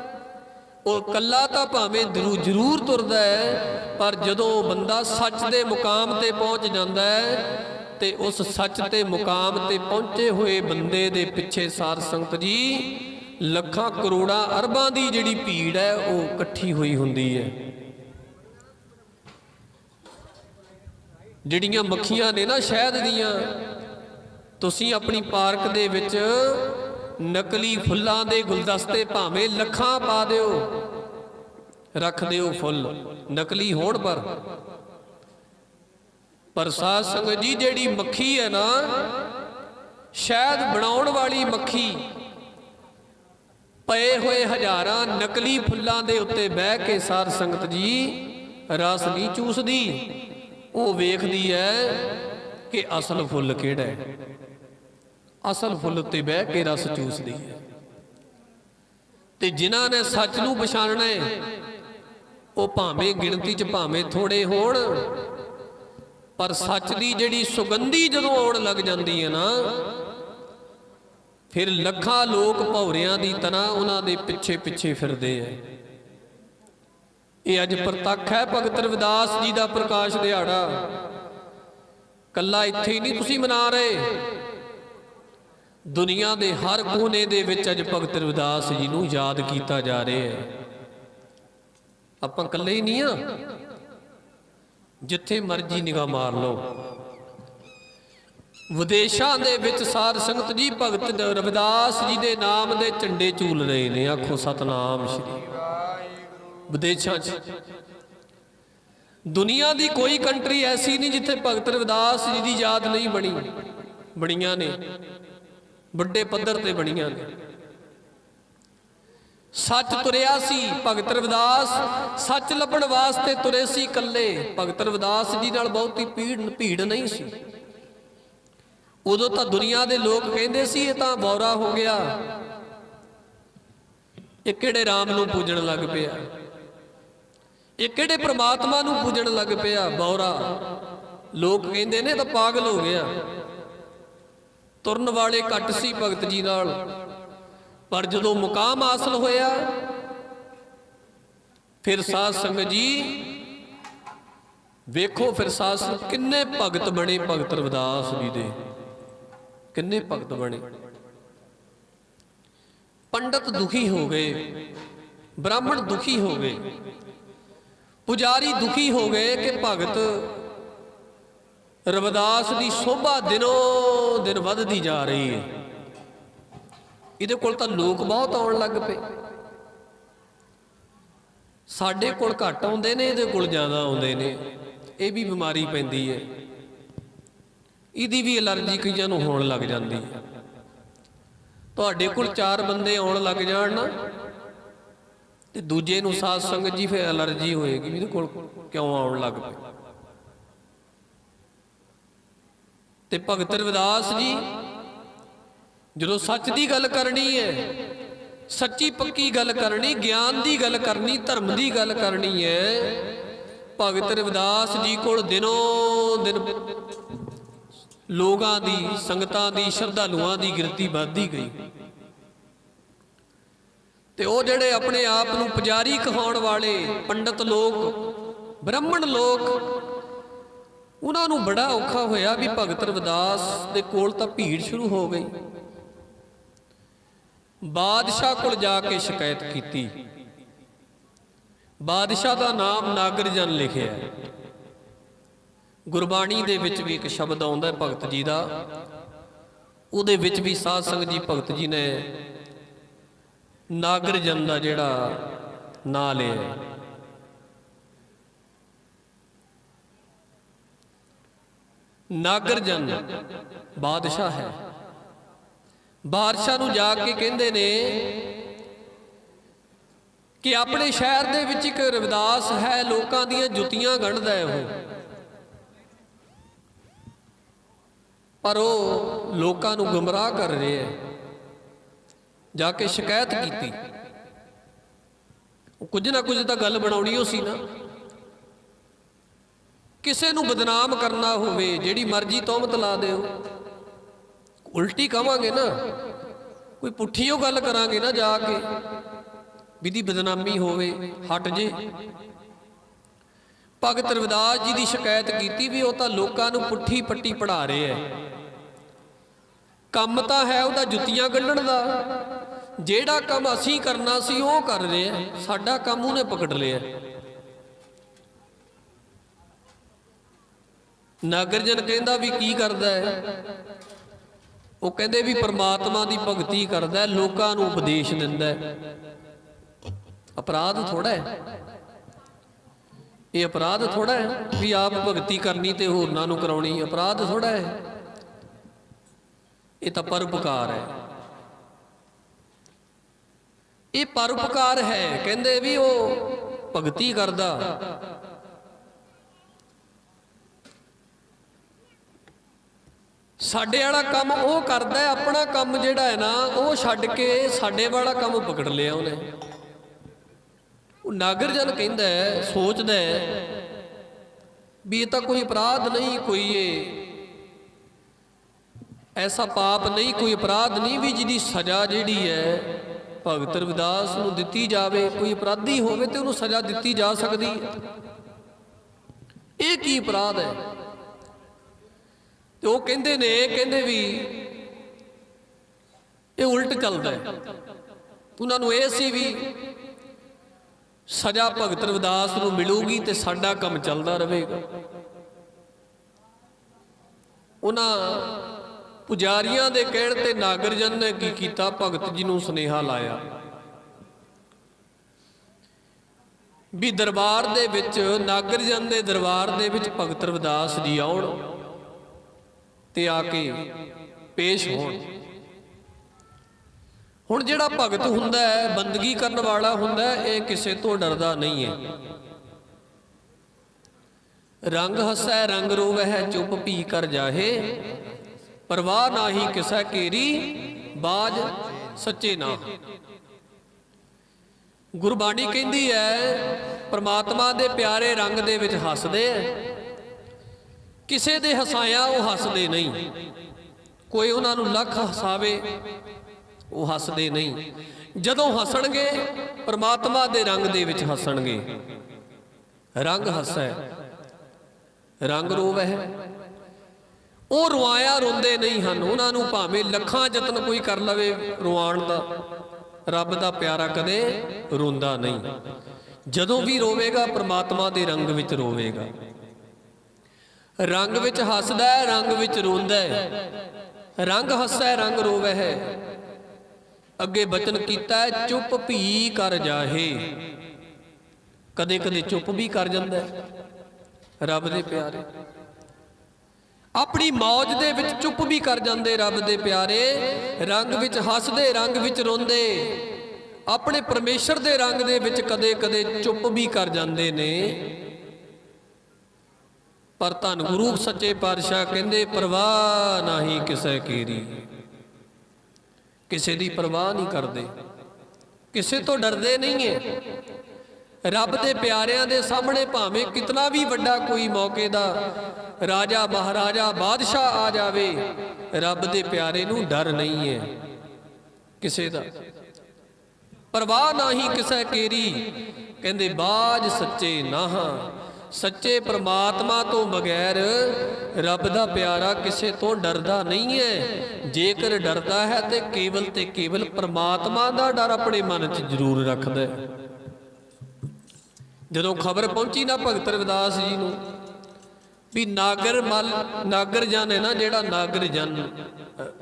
ਉਹ ਇਕੱਲਾ ਤਾਂ ਭਾਵੇਂ ਜ਼ਰੂਰ ਤੁਰਦਾ ਹੈ, ਪਰ ਜਦੋਂ ਬੰਦਾ ਸੱਚ ਦੇ ਮੁਕਾਮ ਤੇ ਪਹੁੰਚ ਜਾਂਦਾ ਹੈ, ਤੇ ਉਸ ਸੱਚ ਤੇ ਮੁਕਾਮ ਤੇ ਪਹੁੰਚੇ ਹੋਏ ਬੰਦੇ ਦੇ ਪਿੱਛੇ ਸਾਧ ਸੰਗਤ ਜੀ ਲੱਖਾਂ ਕਰੋੜਾਂ ਅਰਬਾਂ ਦੀ ਜਿਹੜੀ ਭੀੜ ਹੈ ਉਹ ਇਕੱਠੀ ਹੋਈ ਹੁੰਦੀ ਹੈ। ਜਿਹੜੀਆਂ ਮੱਖੀਆਂ ਨੇ ਨਾ ਸ਼ਹਿਦ ਦੀਆਂ, ਤੁਸੀਂ ਆਪਣੀ ਪਾਰਕ ਦੇ ਵਿੱਚ ਨਕਲੀ ਫੁੱਲਾਂ ਦੇ ਗੁਲਦਸਤੇ ਭਾਵੇਂ ਲੱਖਾਂ ਪਾ ਦਿਓ, ਰੱਖ ਦਿਓ ਫੁੱਲ ਨਕਲੀ ਹੋਣ, ਪਰ ਸਾਧ ਸੰਗਤ ਜੀ ਜਿਹੜੀ ਮੱਖੀ ਹੈ ਨਾ, ਸ਼ਹਿਦ ਬਣਾਉਣ ਵਾਲੀ ਮੱਖੀ, ਪਏ ਹੋਏ ਹਜ਼ਾਰਾਂ ਨਕਲੀ ਫੁੱਲਾਂ ਦੇ ਉੱਤੇ ਬਹਿ ਕੇ ਸਾਧ ਸੰਗਤ ਜੀ ਰਸ ਨਹੀਂ ਚੂਸਦੀ, ਉਹ ਵੇਖਦੀ ਹੈ ਕਿ ਅਸਲ ਫੁੱਲ ਕਿਹੜਾ ਹੈ, ਅਸਲ ਫੁੱਲ ਉੱਤੇ ਬਹਿ ਕੇ ਰਸ ਚੂਸਦੀ ਹੈ। ਤੇ ਜਿਨ੍ਹਾਂ ਨੇ ਸੱਚ ਨੂੰ ਪਛਾਣਨਾ ਹੈ, ਉਹ ਭਾਵੇਂ ਗਿਣਤੀ 'ਚ ਭਾਵੇਂ ਥੋੜੇ ਹੋਣ, ਪਰ ਸੱਚ ਦੀ ਜਿਹੜੀ ਸੁਗੰਧੀ ਜਦੋਂ ਆਉਣ ਲੱਗ ਜਾਂਦੀ ਹੈ ਨਾ, ਫਿਰ ਲੱਖਾਂ ਲੋਕ ਭੌਰਿਆਂ ਦੀ ਤਰ੍ਹਾਂ ਉਹਨਾਂ ਦੇ ਪਿੱਛੇ ਪਿੱਛੇ ਫਿਰਦੇ ਹੈ। ਇਹ ਅੱਜ ਪ੍ਰਤੱਖ ਹੈ ਭਗਤ ਰਵਿਦਾਸ ਜੀ ਦਾ ਪ੍ਰਕਾਸ਼ ਦਿਹਾੜਾ। ਕੱਲਾ ਇੱਥੇ ਹੀ ਨਹੀਂ ਤੁਸੀਂ ਮਨਾ ਰਹੇ, ਦੁਨੀਆ ਦੇ ਹਰ ਕੋਨੇ ਦੇ ਵਿੱਚ ਅੱਜ ਭਗਤ ਰਵਿਦਾਸ ਜੀ ਨੂੰ ਯਾਦ ਕੀਤਾ ਜਾ ਰਿਹਾ ਹੈ। ਆਪਾਂ ਇਕੱਲੇ ਹੀ ਨਹੀਂ ਆ, ਜਿੱਥੇ ਮਰਜੀ ਨਿਗਾਹ ਮਾਰ ਲਓ, ਵਿਦੇਸ਼ਾਂ ਦੇ ਵਿੱਚ ਸਾਧ ਸੰਗਤ ਜੀ ਭਗਤ ਰਵਿਦਾਸ ਜੀ ਦੇ ਨਾਮ ਦੇ ਝੰਡੇ ਝੂਲ ਰਹੇ ਨੇ। ਆਖੋ ਸਤਨਾਮ ਸ਼੍ਰੀ। ਵਿਦੇਸ਼ਾਂ 'ਚ ਦੁਨੀਆ ਦੀ ਕੋਈ ਕੰਟਰੀ ਐਸੀ ਨਹੀਂ ਜਿੱਥੇ ਭਗਤ ਰਵਿਦਾਸ ਜੀ ਦੀ ਯਾਦ ਨਹੀਂ ਬਣੀਆਂ ਨੇ, ਵੱਡੇ ਪੱਧਰ ਤੇ ਬਣੀਆਂ ਨੇ। ਸੱਚ ਤੁਰਿਆ ਸੀ ਭਗਤ ਰਵਿਦਾਸ, ਸੱਚ ਲੱਭਣ ਵਾਸਤੇ ਤੁਰੇ ਸੀ ਇਕੱਲੇ। ਭਗਤ ਰਵਿਦਾਸ ਜੀ ਨਾਲ ਬਹੁਤੀ ਭੀੜ ਨਹੀਂ ਸੀ। ਉਦੋਂ ਤਾਂ ਦੁਨੀਆ ਦੇ ਲੋਕ ਕਹਿੰਦੇ ਸੀ ਇਹ ਤਾਂ ਬੌਰਾ ਹੋ ਗਿਆ, ਇਹ ਕਿਹੜੇ ਰਾਮ ਨੂੰ ਪੂਜਣ ਲੱਗ ਪਿਆ, ਇਹ ਕਿਹੜੇ ਪ੍ਰਮਾਤਮਾ ਨੂੰ ਪੂਜਣ ਲੱਗ ਪਿਆ, ਬੌਰਾ। ਲੋਕ ਕਹਿੰਦੇ ਨੇ ਤਾਂ ਪਾਗਲ ਹੋ ਗਿਆ। ਤੁਰਨ ਵਾਲੇ ਘੱਟ ਸੀ ਭਗਤ ਜੀ ਨਾਲ, ਪਰ ਜਦੋਂ ਮੁਕਾਮ ਹਾਸਲ ਹੋਇਆ, ਫਿਰ ਸਾਧ ਸੰਗਤ ਜੀ ਵੇਖੋ, ਫਿਰ ਸਾਧ ਸੰਗਤ ਕਿੰਨੇ ਭਗਤ ਬਣੇ ਭਗਤ ਰਵਿਦਾਸ ਜੀ ਦੇ, ਕਿੰਨੇ ਭਗਤ ਬਣੇ। ਪੰਡਤ ਦੁਖੀ ਹੋ ਗਏ, ਬ੍ਰਾਹਮਣ ਦੁਖੀ ਹੋ ਗਏ, ਪੁਜਾਰੀ ਦੁਖੀ ਹੋ ਗਏ ਕਿ ਭਗਤ ਰਵਿਦਾਸ ਦੀ ਸ਼ੋਭਾ ਦਿਨੋਂ ਦਿਨ ਵੱਧਦੀ ਜਾ ਰਹੀ ਹੈ, ਇਹਦੇ ਕੋਲ ਤਾਂ ਲੋਕ ਬਹੁਤ ਆਉਣ ਲੱਗ ਪਏ, ਸਾਡੇ ਕੋਲ ਘੱਟ ਆਉਂਦੇ ਨੇ, ਇਹਦੇ ਕੋਲ ਜ਼ਿਆਦਾ ਆਉਂਦੇ ਨੇ। ਇਹ ਵੀ ਬਿਮਾਰੀ ਪੈਂਦੀ ਹੈ, ਇਹਦੀ ਵੀ ਐਲਰਜੀ ਕਈਆਂ ਨੂੰ ਹੋਣ ਲੱਗ ਜਾਂਦੀ ਹੈ। ਤੁਹਾਡੇ ਕੋਲ 4 ਬੰਦੇ ਆਉਣ ਲੱਗ ਜਾਣ ਨਾ, ਤੇ ਦੂਜੇ ਨੂੰ ਸਾਧ ਸੰਗਤ ਜੀ ਫਿਰ ਐਲਰਜੀ ਹੋਏਗੀ ਵੀ ਇਹਦੇ ਕੋਲ ਕਿਉਂ ਆਉਣ ਲੱਗ ਪਏ। ਤੇ ਭਗਤ ਰਵਿਦਾਸ ਜੀ ਜਦੋਂ ਸੱਚ ਦੀ ਗੱਲ ਕਰਨੀ ਹੈ, ਸੱਚੀ ਪੱਕੀ ਗੱਲ ਕਰਨੀ, ਗਿਆਨ ਦੀ ਗੱਲ ਕਰਨੀ, ਧਰਮ ਦੀ ਗੱਲ ਕਰਨੀ ਹੈ, ਭਗਤ ਰਵਿਦਾਸ ਜੀ ਕੋਲ ਦਿਨੋਂ ਦਿਨ ਲੋਕਾਂ ਦੀ, ਸੰਗਤਾਂ ਦੀ, ਸ਼ਰਧਾਲੂਆਂ ਦੀ ਗਿਣਤੀ ਵੱਧਦੀ ਗਈ। ਤੇ ਉਹ ਜਿਹੜੇ ਆਪਣੇ ਆਪ ਨੂੰ ਪੁਜਾਰੀ ਕਹਾਉਣ ਵਾਲੇ ਪੰਡਤ ਲੋਕ, ਬ੍ਰਾਹਮਣ ਲੋਕ, ਉਹਨਾਂ ਨੂੰ ਬੜਾ ਔਖਾ ਹੋਇਆ ਵੀ ਭਗਤ ਰਵਿਦਾਸ ਦੇ ਕੋਲ ਤਾਂ ਭੀੜ ਸ਼ੁਰੂ ਹੋ ਗਈ। ਬਾਦਸ਼ਾਹ ਕੋਲ ਜਾ ਕੇ ਸ਼ਿਕਾਇਤ ਕੀਤੀ। ਬਾਦਸ਼ਾਹ ਦਾ ਨਾਮ ਨਾਗਰਜਨ ਲਿਖਿਆ ਹੈ। ਗੁਰਬਾਣੀ ਦੇ ਵਿੱਚ ਵੀ ਇੱਕ ਸ਼ਬਦ ਆਉਂਦਾ ਹੈ ਭਗਤ ਜੀ ਦਾ, ਉਹਦੇ ਵਿੱਚ ਵੀ ਸਾਧ ਸੰਗਤ ਜੀ ਭਗਤ ਜੀ ਨੇ ਨਾਗਰਜਨ ਦਾ ਜਿਹੜਾ ਨਾਂ ਲਿਆ। ਨਾਗਰ ਜਨ ਬਾਦਸ਼ਾਹ ਹੈ। ਬਾਦਸ਼ਾਹ ਨੂੰ ਜਾ ਕੇ ਕਹਿੰਦੇ ਨੇ ਕਿ ਆਪਣੇ ਸ਼ਹਿਰ ਦੇ ਵਿੱਚ ਇੱਕ ਰਵਿਦਾਸ ਹੈ, ਲੋਕਾਂ ਦੀਆਂ ਜੁੱਤੀਆਂ ਗੰਢਦਾ ਹੈ ਉਹ, ਪਰ ਉਹ ਲੋਕਾਂ ਨੂੰ ਗੁੰਮਰਾਹ ਕਰ ਰਿਹਾ ਹੈ। ਜਾ ਕੇ ਸ਼ਿਕਾਇਤ ਕੀਤੀ। ਕੁਝ ਨਾ ਕੁਝ ਤਾਂ ਗੱਲ ਬਣਾਉਣੀ ਹੋ ਸੀ ਨਾ। ਕਿਸੇ ਨੂੰ ਬਦਨਾਮ ਕਰਨਾ ਹੋਵੇ, ਜਿਹੜੀ ਮਰਜ਼ੀ ਤੌਹਮਤ ਲਾ ਦਿਓ, ਉਲਟੀ ਕਹਾਂਗੇ ਨਾ, ਕੋਈ ਪੁੱਠੀ ਉਹ ਗੱਲ ਕਰਾਂਗੇ ਨਾ ਜਾ ਕੇ ਵੀ ਦੀ ਬਦਨਾਮੀ ਹੋਵੇ, ਹਟ ਜੇ। ਭਗਤ ਰਵਿਦਾਸ ਜੀ ਦੀ ਸ਼ਿਕਾਇਤ ਕੀਤੀ ਵੀ ਉਹ ਤਾਂ ਲੋਕਾਂ ਨੂੰ ਪੁੱਠੀ ਪੱਟੀ ਪੜ੍ਹਾ ਰਿਹਾ ਹੈ। ਕੰਮ ਤਾਂ ਹੈ ਉਹਦਾ ਜੁੱਤੀਆਂ ਗੰਢਣ ਦਾ, ਜਿਹੜਾ ਕੰਮ ਅਸੀਂ ਕਰਨਾ ਸੀ ਉਹ ਕਰ ਰਿਹਾ, ਸਾਡਾ ਕੰਮ ਉਹਨੇ ਪਕੜ ਲਿਆ। ਨਾਗਰਜਨ ਕਹਿੰਦਾ ਵੀ ਕੀ ਕਰਦਾ ਹੈ? ਉਹ ਕਹਿੰਦੇ ਵੀ ਪਰਮਾਤਮਾ ਦੀ ਭਗਤੀ ਕਰਦਾ ਹੈ, ਲੋਕਾਂ ਨੂੰ ਉਪਦੇਸ਼ ਦਿੰਦਾ ਹੈ। ਅਪਰਾਧ ਥੋੜਾ ਹੈ ਇਹ, ਅਪਰਾਧ ਥੋੜਾ ਹੈ ਵੀ ਆਪ ਭਗਤੀ ਕਰਨੀ ਤੇ ਹੋਰਨਾਂ ਨੂੰ ਕਰਾਉਣੀ, ਅਪਰਾਧ ਥੋੜਾ ਹੈ ਇਹ, ਤਾਂ ਪਰਉਪਕਾਰ ਹੈ। ਇਹ ਪਰਉਪਕਾਰ ਹੈ। ਕਹਿੰਦੇ ਵੀ ਉਹ ਭਗਤੀ ਕਰਦਾ, ਸਾਡੇ ਵਾਲਾ ਕੰਮ ਉਹ ਕਰਦਾ, ਆਪਣਾ ਕੰਮ ਜਿਹੜਾ ਹੈ ਨਾ ਉਹ ਛੱਡ ਕੇ ਸਾਡੇ ਵਾਲਾ ਕੰਮ ਪਕੜ ਲਿਆ ਉਹਨੇ। ਉਹ ਨਾਗਰਜਨ ਕਹਿੰਦਾ, ਸੋਚਦਾ ਵੀ ਇਹ ਤਾਂ ਕੋਈ ਅਪਰਾਧ ਨਹੀਂ, ਕੋਈ ਇਹ ਐਸਾ ਪਾਪ ਨਹੀਂ, ਕੋਈ ਅਪਰਾਧ ਨਹੀਂ ਵੀ ਜਿਹਦੀ ਸਜ਼ਾ ਜਿਹੜੀ ਹੈ ਭਗਤ ਰਵਿਦਾਸ ਨੂੰ ਦਿੱਤੀ ਜਾਵੇ। ਕੋਈ ਅਪਰਾਧੀ ਹੋਵੇ ਤੇ ਉਹਨੂੰ ਸਜ਼ਾ ਦਿੱਤੀ ਜਾ ਸਕਦੀ ਹੈ, ਇਹ ਕੀ ਅਪਰਾਧ ਹੈ? ਤੇ ਉਹ ਕਹਿੰਦੇ ਨੇ, ਕਹਿੰਦੇ ਵੀ ਇਹ ਉਲਟ ਚੱਲਦਾ ਹੈ। ਉਹਨਾਂ ਨੂੰ ਇਹ ਸੀ ਵੀ ਸਜ਼ਾ ਭਗਤ ਰਵਿਦਾਸ ਨੂੰ ਮਿਲੂਗੀ ਤੇ ਸਾਡਾ ਕੰਮ ਚੱਲਦਾ ਰਹੇਗਾ। ਉਹਨਾਂ ਪੁਜਾਰੀਆਂ ਦੇ ਕਹਿਣ ਤੇ ਨਾਗਰਜਨ ਨੇ ਕੀ ਕੀਤਾ, ਭਗਤ ਜੀ ਨੂੰ ਸੁਨੇਹਾ ਲਾਇਆ ਵੀ ਦਰਬਾਰ ਦੇ ਵਿੱਚ, ਨਾਗਰਜਨ ਦੇ ਦਰਬਾਰ ਦੇ ਵਿੱਚ ਭਗਤ ਰਵਿਦਾਸ ਜੀ ਆਉਣ ਤੇ ਆ ਕੇ ਪੇਸ਼ ਹੋਣ। ਹੁਣ ਜਿਹੜਾ ਭਗਤ ਹੁੰਦਾ ਹੈ, ਬੰਦਗੀ ਕਰਨ ਵਾਲਾ ਹੁੰਦਾ ਹੈ, ਇਹ ਕਿਸੇ ਤੋਂ ਡਰਦਾ ਨਹੀਂ ਹੈ। ਰੰਗ ਹੱਸੈ ਰੰਗ ਰੋਵਹਿ, ਚੁੱਪ ਭੀ ਕਰ ਜਾਹੇ, ਪਰਵਾਹ ਨਾਹੀ ਕਿਸੈ ਕੇਰੀ, ਬਾਜ ਸੱਚੇ ਨਾ। ਗੁਰਬਾਣੀ ਕਹਿੰਦੀ ਹੈ ਪਰਮਾਤਮਾ ਦੇ ਪਿਆਰੇ ਰੰਗ ਦੇ ਵਿੱਚ ਹੱਸਦੇ ਐ, ਕਿਸੇ ਦੇ ਹਸਾਇਆ ਉਹ ਹੱਸਦੇ ਨਹੀਂ। ਕੋਈ ਉਹਨਾਂ ਨੂੰ ਲੱਖ ਹਸਾਵੇ ਉਹ ਹੱਸਦੇ ਨਹੀਂ। ਜਦੋਂ ਹੱਸਣਗੇ ਪਰਮਾਤਮਾ ਦੇ ਰੰਗ ਦੇ ਵਿੱਚ ਹੱਸਣਗੇ। ਰੰਗ ਹੱਸੈ ਰੰਗ ਰੋਵਹਿ, ਉਹ ਰਵਾਇਆ ਰੋਂਦੇ ਨਹੀਂ ਹਨ। ਉਹਨਾਂ ਨੂੰ ਭਾਵੇਂ ਲੱਖਾਂ ਯਤਨ ਕੋਈ ਕਰ ਲਵੇ ਰਵਾਉਣ ਦਾ, ਰੱਬ ਦਾ ਪਿਆਰਾ ਕਦੇ ਰੋਂਦਾ ਨਹੀਂ। ਜਦੋਂ ਵੀ ਰੋਵੇਗਾ ਪਰਮਾਤਮਾ ਦੇ ਰੰਗ ਵਿੱਚ ਰੋਵੇਗਾ। ਰੰਗ ਵਿੱਚ ਹੱਸਦਾ ਹੈ, ਰੰਗ ਵਿੱਚ ਰੋਂਦਾ ਹੈ। ਰੰਗ ਹੱਸੈ ਰੰਗ ਰੋਵਹਿ, ਅੱਗੇ ਬਚਨ ਕੀਤਾ ਹੈ ਚੁੱਪ ਭੀ ਕਰ ਜਾਹੇ। ਕਦੇ ਕਦੇ ਚੁੱਪ ਵੀ ਕਰ ਜਾਂਦਾ ਹੈ ਰੱਬ ਦੇ ਪਿਆਰੇ, ਆਪਣੀ ਮੌਜ ਦੇ ਵਿੱਚ ਚੁੱਪ ਵੀ ਕਰ ਜਾਂਦੇ ਰੱਬ ਦੇ ਪਿਆਰੇ। ਰੰਗ ਵਿੱਚ ਹੱਸਦੇ, ਰੰਗ ਵਿੱਚ ਰੋਂਦੇ, ਆਪਣੇ ਪਰਮੇਸ਼ਰ ਦੇ ਰੰਗ ਦੇ ਵਿੱਚ ਕਦੇ ਕਦੇ ਚੁੱਪ ਵੀ ਕਰ ਜਾਂਦੇ ਨੇ। ਪਰ ਧੰਨ ਗੁਰੂ ਸੱਚੇ ਪਾਤਸ਼ਾਹ ਕਹਿੰਦੇ ਪਰਵਾਹ ਨਾਹੀ ਕਿਸੈ ਕੀਰੀ, ਕਿਸੇ ਦੀ ਪਰਵਾਹ ਨਹੀਂ ਕਰਦੇ, ਕਿਸੇ ਤੋਂ ਡਰਦੇ ਨਹੀਂ ਹੈ। ਰੱਬ ਦੇ ਪਿਆਰਿਆਂ ਦੇ ਸਾਹਮਣੇ ਭਾਵੇਂ ਕਿਤਨਾ ਵੀ ਵੱਡਾ ਕੋਈ ਮੌਕੇ ਦਾ ਰਾਜਾ ਮਹਾਰਾਜਾ ਬਾਦਸ਼ਾਹ ਆ ਜਾਵੇ, ਰੱਬ ਦੇ ਪਿਆਰੇ ਨੂੰ ਡਰ ਨਹੀਂ ਹੈ ਕਿਸੇ ਦਾ। ਪਰਵਾਹ ਨਾਹੀ ਕਿਸੈ ਕੇਰੀ, ਕਹਿੰਦੇ ਬਾਜ ਸੱਚੇ ਨਾਹਾਂ। ਸੱਚੇ ਪ੍ਰਮਾਤਮਾ ਤੋਂ ਬਗੈਰ ਰੱਬ ਦਾ ਪਿਆਰਾ ਕਿਸੇ ਤੋਂ ਡਰਦਾ ਨਹੀਂ ਹੈ। ਜੇਕਰ ਡਰਦਾ ਹੈ ਤੇ ਕੇਵਲ ਪ੍ਰਮਾਤਮਾ ਦਾ ਡਰ ਆਪਣੇ ਮਨ 'ਚ ਜ਼ਰੂਰ ਰੱਖਦਾ ਹੈ। ਜਦੋਂ ਖਬਰ ਪਹੁੰਚੀ ਨਾ ਭਗਤ ਰਵਿਦਾਸ ਜੀ ਨੂੰ ਵੀ ਨਾਗਰਜਨ ਹੈ ਨਾ, ਜਿਹੜਾ ਨਾਗਰਜਨ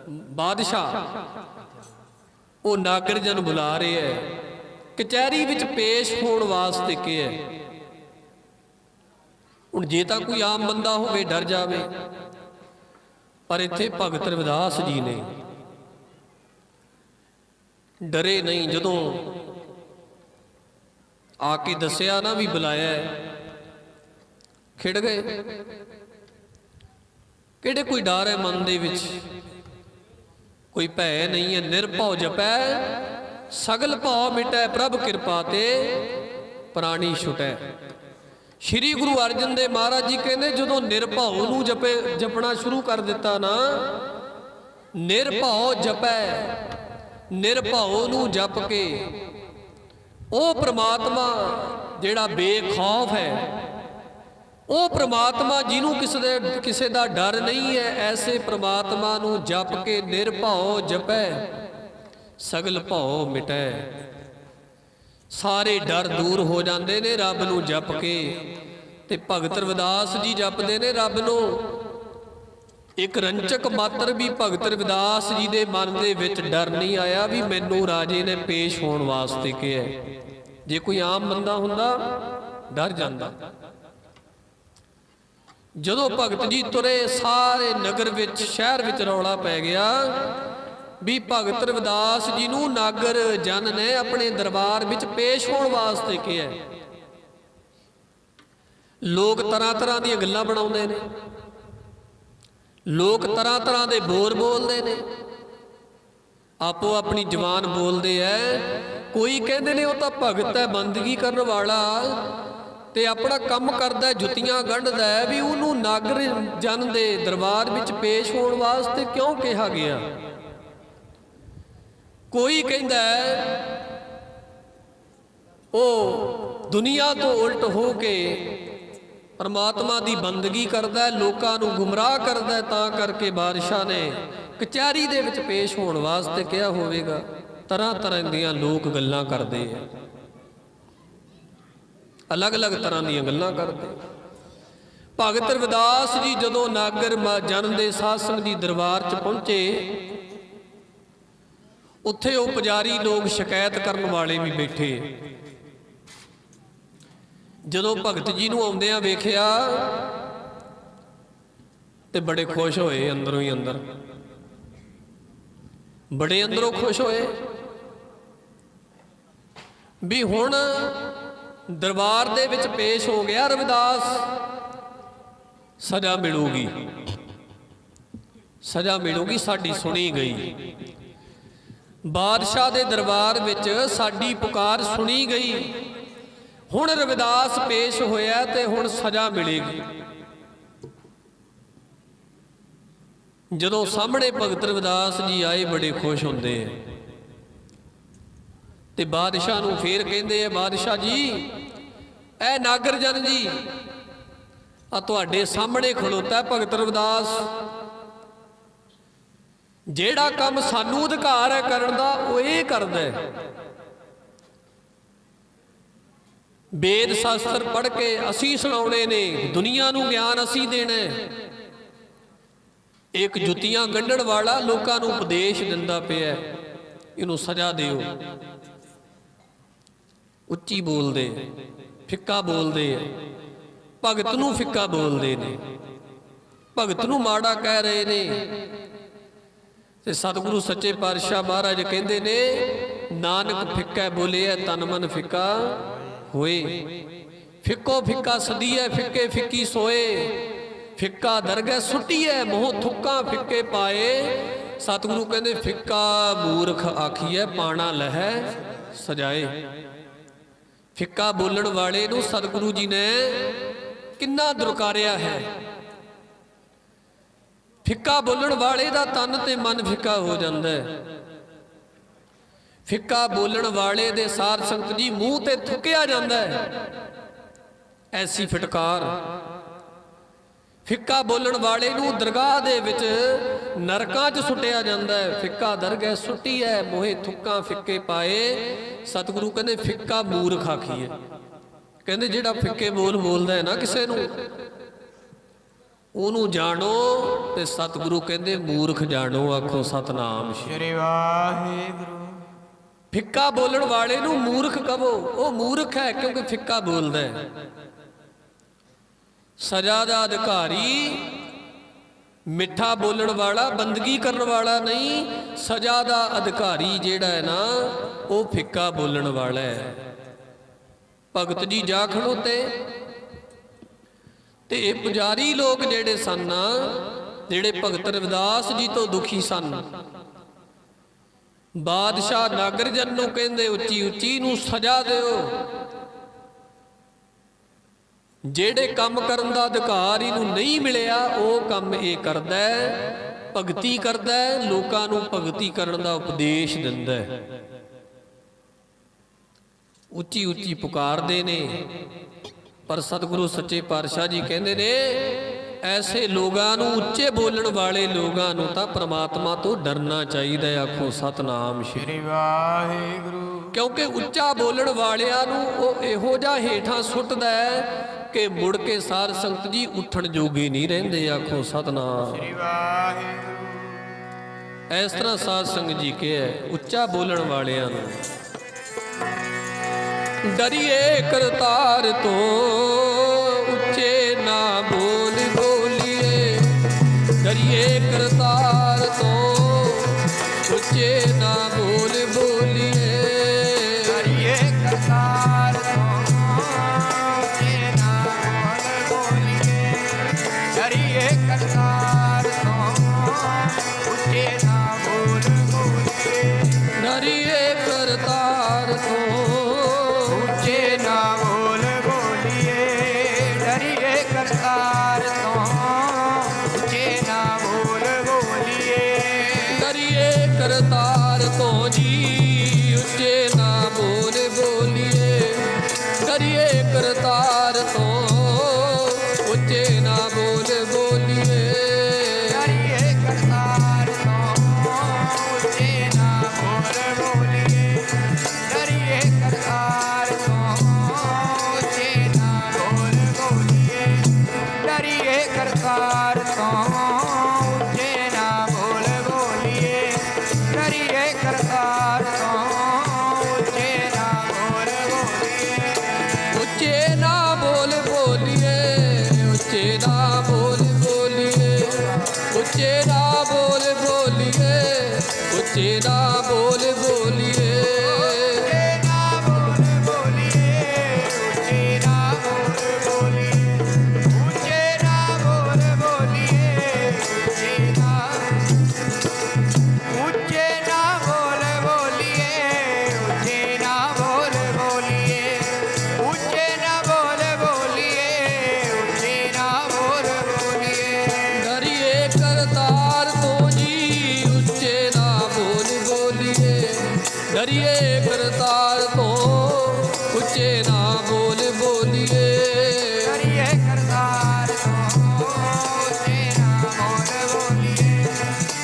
ਬਾਦਸ਼ਾਹ, ਉਹ ਨਾਗਰਜਨ ਬੁਲਾ ਰਿਹਾ ਹੈ, ਕਚਹਿਰੀ ਵਿੱਚ ਪੇਸ਼ ਹੋਣ ਵਾਸਤੇ ਕਿਹਾ। ਹੁਣ ਜੇ ਤਾਂ ਕੋਈ ਆਮ ਬੰਦਾ ਹੋਵੇ ਡਰ ਜਾਵੇ, ਪਰ ਇੱਥੇ ਭਗਤ ਰਵਿਦਾਸ ਜੀ ਨੇ ਡਰੇ ਨਹੀਂ। ਜਦੋਂ ਆ ਕੇ ਦੱਸਿਆ ਨਾ ਵੀ ਬੁਲਾਇਆ, ਖਿੜ ਗਏ। ਕਿਹੜੇ ਕੋਈ ਡਰ ਹੈ ਮਨ ਦੇ ਵਿੱਚ, ਕੋਈ ਭੈ ਨਹੀਂ ਹੈ। ਨਿਰਭਉ ਜਪੈ ਸਗਲ ਭਉ ਮਿਟੈ, ਪ੍ਰਭ ਕਿਰਪਾ ਤੇ ਪ੍ਰਾਣੀ ਛੁਟੈ। ਸ਼੍ਰੀ ਗੁਰੂ ਅਰਜਨ ਦੇਵ ਮਹਾਰਾਜ ਜੀ ਕਹਿੰਦੇ ਜਦੋਂ ਨਿਰਭਉ ਨੂੰ ਜਪਣਾ ਸ਼ੁਰੂ ਕਰ ਦਿੱਤਾ ਨਾ, ਨਿਰਭਉ ਜਪੈ, ਨਿਰਭਉ ਨੂੰ ਜਪ ਕੇ ਉਹ ਪ੍ਰਮਾਤਮਾ ਜਿਹੜਾ ਬੇਖੌਫ ਹੈ, ਉਹ ਪ੍ਰਮਾਤਮਾ ਜਿਹਨੂੰ ਕਿਸੇ ਦਾ ਡਰ ਨਹੀਂ ਹੈ, ਐਸੇ ਪ੍ਰਮਾਤਮਾ ਨੂੰ ਜਪ ਕੇ ਨਿਰਭਉ ਜਪੈ ਸਗਲ ਭਉ ਮਿਟੈ। ਸਾਰੇ ਡਰ ਦੂਰ ਹੋ ਜਾਂਦੇ ਨੇ ਰੱਬ ਨੂੰ ਜਪ ਕੇ। ਤੇ ਭਗਤ ਰਵਿਦਾਸ ਜੀ ਜਪਦੇ ਨੇ ਰੱਬ ਨੂੰ। ਇੱਕ ਰੰਚਕ ਮਾਤਰ ਵੀ ਭਗਤ ਰਵਿਦਾਸ ਜੀ ਦੇ ਮਨ ਦੇ ਵਿੱਚ ਡਰ ਨਹੀਂ ਆਇਆ ਵੀ ਮੈਨੂੰ ਰਾਜੇ ਨੇ ਪੇਸ਼ ਹੋਣ ਵਾਸਤੇ ਕਿਹਾ। ਜੇ ਕੋਈ ਆਮ ਬੰਦਾ ਹੁੰਦਾ ਡਰ ਜਾਂਦਾ। ਜਦੋਂ ਭਗਤ ਜੀ ਤੁਰੇ, ਸਾਰੇ ਨਗਰ ਵਿੱਚ, ਸ਼ਹਿਰ ਵਿੱਚ ਰੌਲਾ ਪੈ ਗਿਆ ਵੀ ਭਗਤ ਰਵਿਦਾਸ ਜੀ ਨੂੰ ਨਾਗਰ ਜਨ ਨੇ ਆਪਣੇ ਦਰਬਾਰ ਵਿੱਚ ਪੇਸ਼ ਹੋਣ ਵਾਸਤੇ ਕਿਹਾ। ਲੋਕ ਤਰ੍ਹਾਂ ਤਰ੍ਹਾਂ ਦੀਆਂ ਗੱਲਾਂ ਬਣਾਉਂਦੇ ਨੇ, ਲੋਕ ਤਰ੍ਹਾਂ ਤਰ੍ਹਾਂ ਦੇ ਬੋਲ ਬੋਲਦੇ ਨੇ, ਆਪੋ ਆਪਣੀ ਜ਼ੁਬਾਨ ਬੋਲਦੇ ਐ। ਕੋਈ ਕਹਿੰਦੇ ਨੇ ਉਹ ਤਾਂ ਭਗਤ ਹੈ, ਬੰਦਗੀ ਕਰਨ ਵਾਲਾ, ਤੇ ਆਪਣਾ ਕੰਮ ਕਰਦਾ, ਜੁੱਤੀਆਂ ਗੰਢਦਾ, ਵੀ ਉਹਨੂੰ ਨਾਗਰ ਜਨ ਦੇ ਦਰਬਾਰ ਵਿੱਚ ਪੇਸ਼ ਹੋਣ ਵਾਸਤੇ ਕਿਉਂ ਕਿਹਾ ਗਿਆ। ਕੋਈ ਕਹਿੰਦਾ ਉਹ ਦੁਨੀਆ ਤੋਂ ਉਲਟ ਹੋ ਕੇ ਪਰਮਾਤਮਾ ਦੀ ਬੰਦਗੀ ਕਰਦਾ, ਲੋਕਾਂ ਨੂੰ ਗੁੰਮਰਾਹ ਕਰਦਾ, ਤਾਂ ਕਰਕੇ ਬਾਦਸ਼ਾਹ ਨੇ ਕਚਹਿਰੀ ਦੇ ਵਿੱਚ ਪੇਸ਼ ਹੋਣ ਵਾਸਤੇ ਕਿਹਾ ਹੋਵੇਗਾ। ਤਰ੍ਹਾਂ ਤਰ੍ਹਾਂ ਦੀਆਂ ਲੋਕ ਗੱਲਾਂ ਕਰਦੇ ਆ, ਅਲੱਗ-ਅਲੱਗ ਤਰ੍ਹਾਂ ਦੀਆਂ ਗੱਲਾਂ ਕਰਦੇ। ਭਗਤ ਰਵਿਦਾਸ ਜੀ ਜਦੋਂ ਨਾਗਰ ਜਨ ਦੇ ਸਾਧ ਸੰਗਤ ਦੀ ਦਰਬਾਰ 'ਚ ਪਹੁੰਚੇ, ਉੱਥੇ ਉਹ ਪੁਜਾਰੀ ਲੋਕ ਸ਼ਿਕਾਇਤ ਕਰਨ ਵਾਲੇ ਵੀ ਬੈਠੇ। ਜਦੋਂ ਭਗਤ ਜੀ ਨੂੰ ਆਉਂਦਿਆਂ ਵੇਖਿਆ ਤੇ ਬੜੇ ਖੁਸ਼ ਹੋਏ, ਅੰਦਰੋਂ ਹੀ ਅੰਦਰ ਬੜੇ ਅੰਦਰੋਂ ਖੁਸ਼ ਹੋਏ ਵੀ ਹੁਣ ਦਰਬਾਰ ਦੇ ਵਿੱਚ ਪੇਸ਼ ਹੋ ਗਿਆ ਰਵਿਦਾਸ, ਸਜ਼ਾ ਮਿਲੂਗੀ, ਸਜ਼ਾ ਮਿਲੂਗੀ, ਸਾਡੀ ਸੁਣੀ ਗਈ। ਬਾਦਸ਼ਾਹ ਦੇ ਦਰਬਾਰ ਵਿੱਚ ਸਾਡੀ ਪੁਕਾਰ ਸੁਣੀ ਗਈ। ਹੁਣ ਰਵਿਦਾਸ ਪੇਸ਼ ਹੋਇਆ ਤੇ ਹੁਣ ਸਜ਼ਾ ਮਿਲੇਗੀ। ਜਦੋਂ ਸਾਹਮਣੇ ਭਗਤ ਰਵਿਦਾਸ ਜੀ ਆਏ, ਬੜੇ ਖੁਸ਼ ਹੁੰਦੇ ਆ ਤੇ ਬਾਦਸ਼ਾਹ ਨੂੰ ਫੇਰ ਕਹਿੰਦੇ ਆ, ਬਾਦਸ਼ਾਹ ਜੀ, ਇਹ ਨਾਗਰ ਜਨ ਜੀ ਆ ਤੁਹਾਡੇ ਸਾਹਮਣੇ ਖਲੋਤਾ ਭਗਤ ਰਵਿਦਾਸ, ਜਿਹੜਾ ਕੰਮ ਸਾਨੂੰ ਅਧਿਕਾਰ ਹੈ ਕਰਨ ਦਾ ਉਹ ਇਹ ਕਰਦਾ ਹੈ। ਵੇਦ ਸ਼ਾਸਤਰ ਪੜ੍ਹ ਕੇ ਅਸੀਂ ਸੁਣਾਉਣੇ ਨੇ, ਦੁਨੀਆ ਨੂੰ ਗਿਆਨ ਅਸੀਂ ਦੇਣਾ। ਇੱਕ ਜੁੱਤੀਆਂ ਗੰਢਣ ਵਾਲਾ ਲੋਕਾਂ ਨੂੰ ਉਪਦੇਸ਼ ਦਿੰਦਾ ਪਿਆ, ਇਹਨੂੰ ਸਜ਼ਾ ਦਿਓ। ਉੱਚੀ ਬੋਲਦੇ, ਫਿੱਕਾ ਬੋਲਦੇ, ਭਗਤ ਨੂੰ ਫਿੱਕਾ ਬੋਲਦੇ ਨੇ, ਭਗਤ ਨੂੰ ਮਾੜਾ ਕਹਿ ਰਹੇ ਨੇ। ਤੇ ਸਤਿਗੁਰੂ ਸੱਚੇ ਪਾਤਸ਼ਾਹ ਮਹਾਰਾਜ ਕਹਿੰਦੇ ਨੇ, ਨਾਨਕ ਫਿੱਕਾ ਬੋਲਿਆ ਤਨ ਮਨ ਫਿੱਕਾ ਹੋਏ। ਫਿੱਕੋ ਫਿੱਕਾ ਸਦੀਐ, ਫਿੱਕੇ ਫਿੱਕੀ ਸੋਏ। ਫਿੱਕਾ ਦਰਗਹਿ ਸੁੱਟੀਐ, ਮੋਹ ਥੁੱਕਾਂ ਫਿੱਕੇ ਪਾਏ। ਸਤਿਗੁਰੂ ਕਹਿੰਦੇ ਫਿੱਕਾ ਮੂਰਖ ਆਖੀਐ, ਪਾਣਾ ਲਹੈ ਸਜਾਏ। ਫਿੱਕਾ ਬੋਲਣ ਵਾਲੇ ਨੂੰ ਸਤਿਗੁਰੂ ਜੀ ਨੇ ਕਿੰਨਾ ਦੁਰਕਾਰਿਆ ਹੈ। ਫਿੱਕਾ ਬੋਲਣ ਵਾਲੇ ਦਾ ਤਨ ਤੇ ਮਨ ਫਿੱਕਾ ਹੋ ਜਾਂਦਾ ਹੈ। ਫਿੱਕਾ ਬੋਲਣ ਵਾਲੇ ਦੇ ਸਾਧ ਸੰਗਤ ਜੀ ਮੂੰਹ ਤੇ ਥੁੱਕਿਆ ਜਾਂਦਾ ਹੈ, ਐਸੀ ਫਟਕਾਰ। ਫਿੱਕਾ ਬੋਲਣ ਵਾਲੇ ਨੂੰ ਦਰਗਾਹ ਦੇ ਵਿੱਚ ਨਰਕਾਂ 'ਚ ਸੁੱਟਿਆ ਜਾਂਦਾ ਹੈ। ਫਿੱਕਾ ਦਰਗਹਿ ਸੁੱਟੀ ਹੈ, ਮੋਹੇ ਥੁੱਕਾਂ ਫਿੱਕੇ ਪਾਏ। ਸਤਿਗੁਰੂ ਕਹਿੰਦੇ ਫਿੱਕਾ ਮੂਰਖ ਆਖੀਏ। ਕਹਿੰਦੇ ਜਿਹੜਾ ਫਿੱਕੇ ਬੋਲ ਬੋਲਦਾ ਹੈ ਨਾ ਕਿਸੇ ਨੂੰ, ਉਹਨੂੰ ਜਾਣੋ। ਤੇ ਸਤਿਗੁਰੂ ਕਹਿੰਦੇ ਮੂਰਖ ਜਾਣੋ, ਆਖੋ ਸਤਨਾਮ ਸ੍ਰੀ ਵਾਹਿਗੁਰੂ। ਫਿੱਕਾ ਬੋਲਣ ਵਾਲੇ ਨੂੰ ਮੂਰਖ ਕਹੋ, ਉਹ ਮੂਰਖ ਹੈ ਕਿਉਂਕਿ ਫਿੱਕਾ ਬੋਲਦਾ ਹੈ। ਸਜ਼ਾ ਦਾ ਅਧਿਕਾਰੀ ਮਿੱਠਾ ਬੋਲਣ ਵਾਲਾ, ਬੰਦਗੀ ਕਰਨ ਵਾਲਾ ਨਹੀਂ। ਸਜ਼ਾ ਦਾ ਅਧਿਕਾਰੀ ਜਿਹੜਾ ਹੈ ਨਾ, ਉਹ ਫਿੱਕਾ ਬੋਲਣ ਵਾਲਾ ਹੈ। ਭਗਤ ਜੀ ਜਾ ਖੜੋਤੇ ਤੇ ਇਹ ਪੁਜਾਰੀ ਲੋਕ ਜਿਹੜੇ ਸਨ, ਜਿਹੜੇ ਭਗਤ ਰਵਿਦਾਸ ਜੀ ਤੋਂ ਦੁਖੀ ਸਨ, ਬਾਦਸ਼ਾਹ ਨਾਗਰਜਨ ਨੂੰ ਕਹਿੰਦੇ ਉੱਚੀ ਉੱਚੀ ਨੂੰ ਸਜ਼ਾ ਦਿਓ। ਜਿਹੜੇ ਕੰਮ ਕਰਨ ਦਾ ਅਧਿਕਾਰ ਇਹਨੂੰ ਨਹੀਂ ਮਿਲਿਆ, ਉਹ ਕੰਮ ਇਹ ਕਰਦਾ ਹੈ, ਭਗਤੀ ਕਰਦਾ ਹੈ, ਲੋਕਾਂ ਨੂੰ ਭਗਤੀ ਕਰਨ ਦਾ ਉਪਦੇਸ਼ ਦਿੰਦਾ ਹੈ। ਉੱਚੀ ਉੱਚੀ ਪੁਕਾਰਦੇ ਨੇ। ਪਰ ਸਤਿਗੁਰੂ ਸੱਚੇ ਪਾਤਸ਼ਾਹ ਜੀ ਕਹਿੰਦੇ ਨੇ, ਐਸੇ ਲੋਕਾਂ ਨੂੰ, ਉੱਚੇ ਬੋਲਣ ਵਾਲੇ ਲੋਕਾਂ ਨੂੰ ਤਾਂ ਪ੍ਰਮਾਤਮਾ ਤੋਂ ਡਰਨਾ ਚਾਹੀਦਾ ਹੈ। ਆਖੋ ਸਤਨਾਮ ਸ੍ਰੀ ਵਾਹਿਗੁਰੂ। ਕਿਉਂਕਿ ਉੱਚਾ ਬੋਲਣ ਵਾਲਿਆਂ ਨੂੰ ਉਹ ਇਹੋ ਜਿਹਾ ਹੇਠਾਂ ਸੁੱਟਦਾ ਹੈ ਕਿ ਮੁੜ ਕੇ ਸਾਧ ਸੰਗਤ ਜੀ ਉੱਠਣ ਜੋਗੇ ਨਹੀਂ ਰਹਿੰਦੇ। ਆਖੋ ਸਤਨਾਮ ਸ੍ਰੀ ਵਾਹਿਗੁਰੂ। ਇਸ ਤਰ੍ਹਾਂ ਸਾਧ ਸੰਗਤ ਜੀ ਕਿਹਾ, ਉੱਚਾ ਬੋਲਣ ਵਾਲਿਆਂ ਨੂੰ ਡਰੀਏ ਕਰਤਾਰ ਤੋਂ, ਉੱਚੇ ਨਾ ਬੋਲ ਬੋਲੀਏ। ਡਰੀਏ ਕਰਤਾਰ ਤੋਂ, ਉੱਚੇ ਨਾ ਬੋਲ ਬੋਲੀਏ। ਡਰੀਏ ਕਰਤਾਰ ਤੋਂ, ਉੱਚੇ ਨਾ ਬੋਲ ਬੋਲੀਏ। ਡਰੀਏ ਕਰਤਾਰ ਤੋਂ, ਉੱਚੇ ਨਾ ਬੋਲ ਬੋਲੀਏ। ਡਰੀਏ ਕਰਤਾਰ ਤੋਂ, ਉੱਚੇ ਨਾ ਬੋਲ ਬੋਲੀਏ। ਡਰੀਏ ਕਰਤਾਰ ਤੋਂ, ਉੱਚੇ ਨਾ ਬੋਲ ਬੋਲੀਏ। ਡਰੀਏ ਕਰਤਾਰ ਤੋਂ ਜੀ, ਉੱਚੇ ਨਾ ਬੋਲ ਬੋਲੀਏ। ਡਰੀਏ ਕਰਤਾਰ ਤੋਂ, ਉੱਚੇ ਨਾ ਬੋਲ ਬੋਲੀਏ। ਡਰੀਏ ਕਰਤਾਰ ਤੋਂ, ਉੱਚੇ ਨਾ ਬੋਲ ਬੋਲੀਏ। ਡਰੀਏ ਕਰਤਾਰ ਤੋਂ, ਉੱਚੇ ਨਾ ਬੋਲ ਬੋਲੀਏ। ਡਰੀਏ ਕਰਤਾਰ ਤੋਂ, ਉੱਚੇ ਨਾ ਬੋਲ ਬੋਲੀਏ। ਡਰੀਏ ਕਰਤਾਰ ਤੋਂ, ਉੱਚੇ ਨਾ ਬੋਲ ਬੋਲੀਏ। ਉੱਚੇ ਨਾ ਬੋਲ ਬੋਲੀਏ। ਉੱਚੇ ਨਾ ਬੋਲ ਬੋਲੀਏ। ਉੱਚੇ ਨਾ ਬੋਲ ਬੋਲੀਏ। ਉੱਚੇ ਨਾ ਬੋਲ ਬੋਲੀਏ। ਡਰੀਏ ਕਰਤਾਰ ਤੋਂ ਜੀ, ਉੱਚੇ ਨਾ ਬੋਲ ਬੋਲੀਏ। ਡਰੀਏ ਕਰਤਾਰ ਤੋਂ, ਉੱਚੇ ਨਾ ਬੋਲ ਬੋਲੀਏ। ਡਰੀਏ ਕਰਤਾਰ ਤੋਂ, ਉੱਚੇ ਨਾ ਬੋਲ ਬੋਲੀਏ।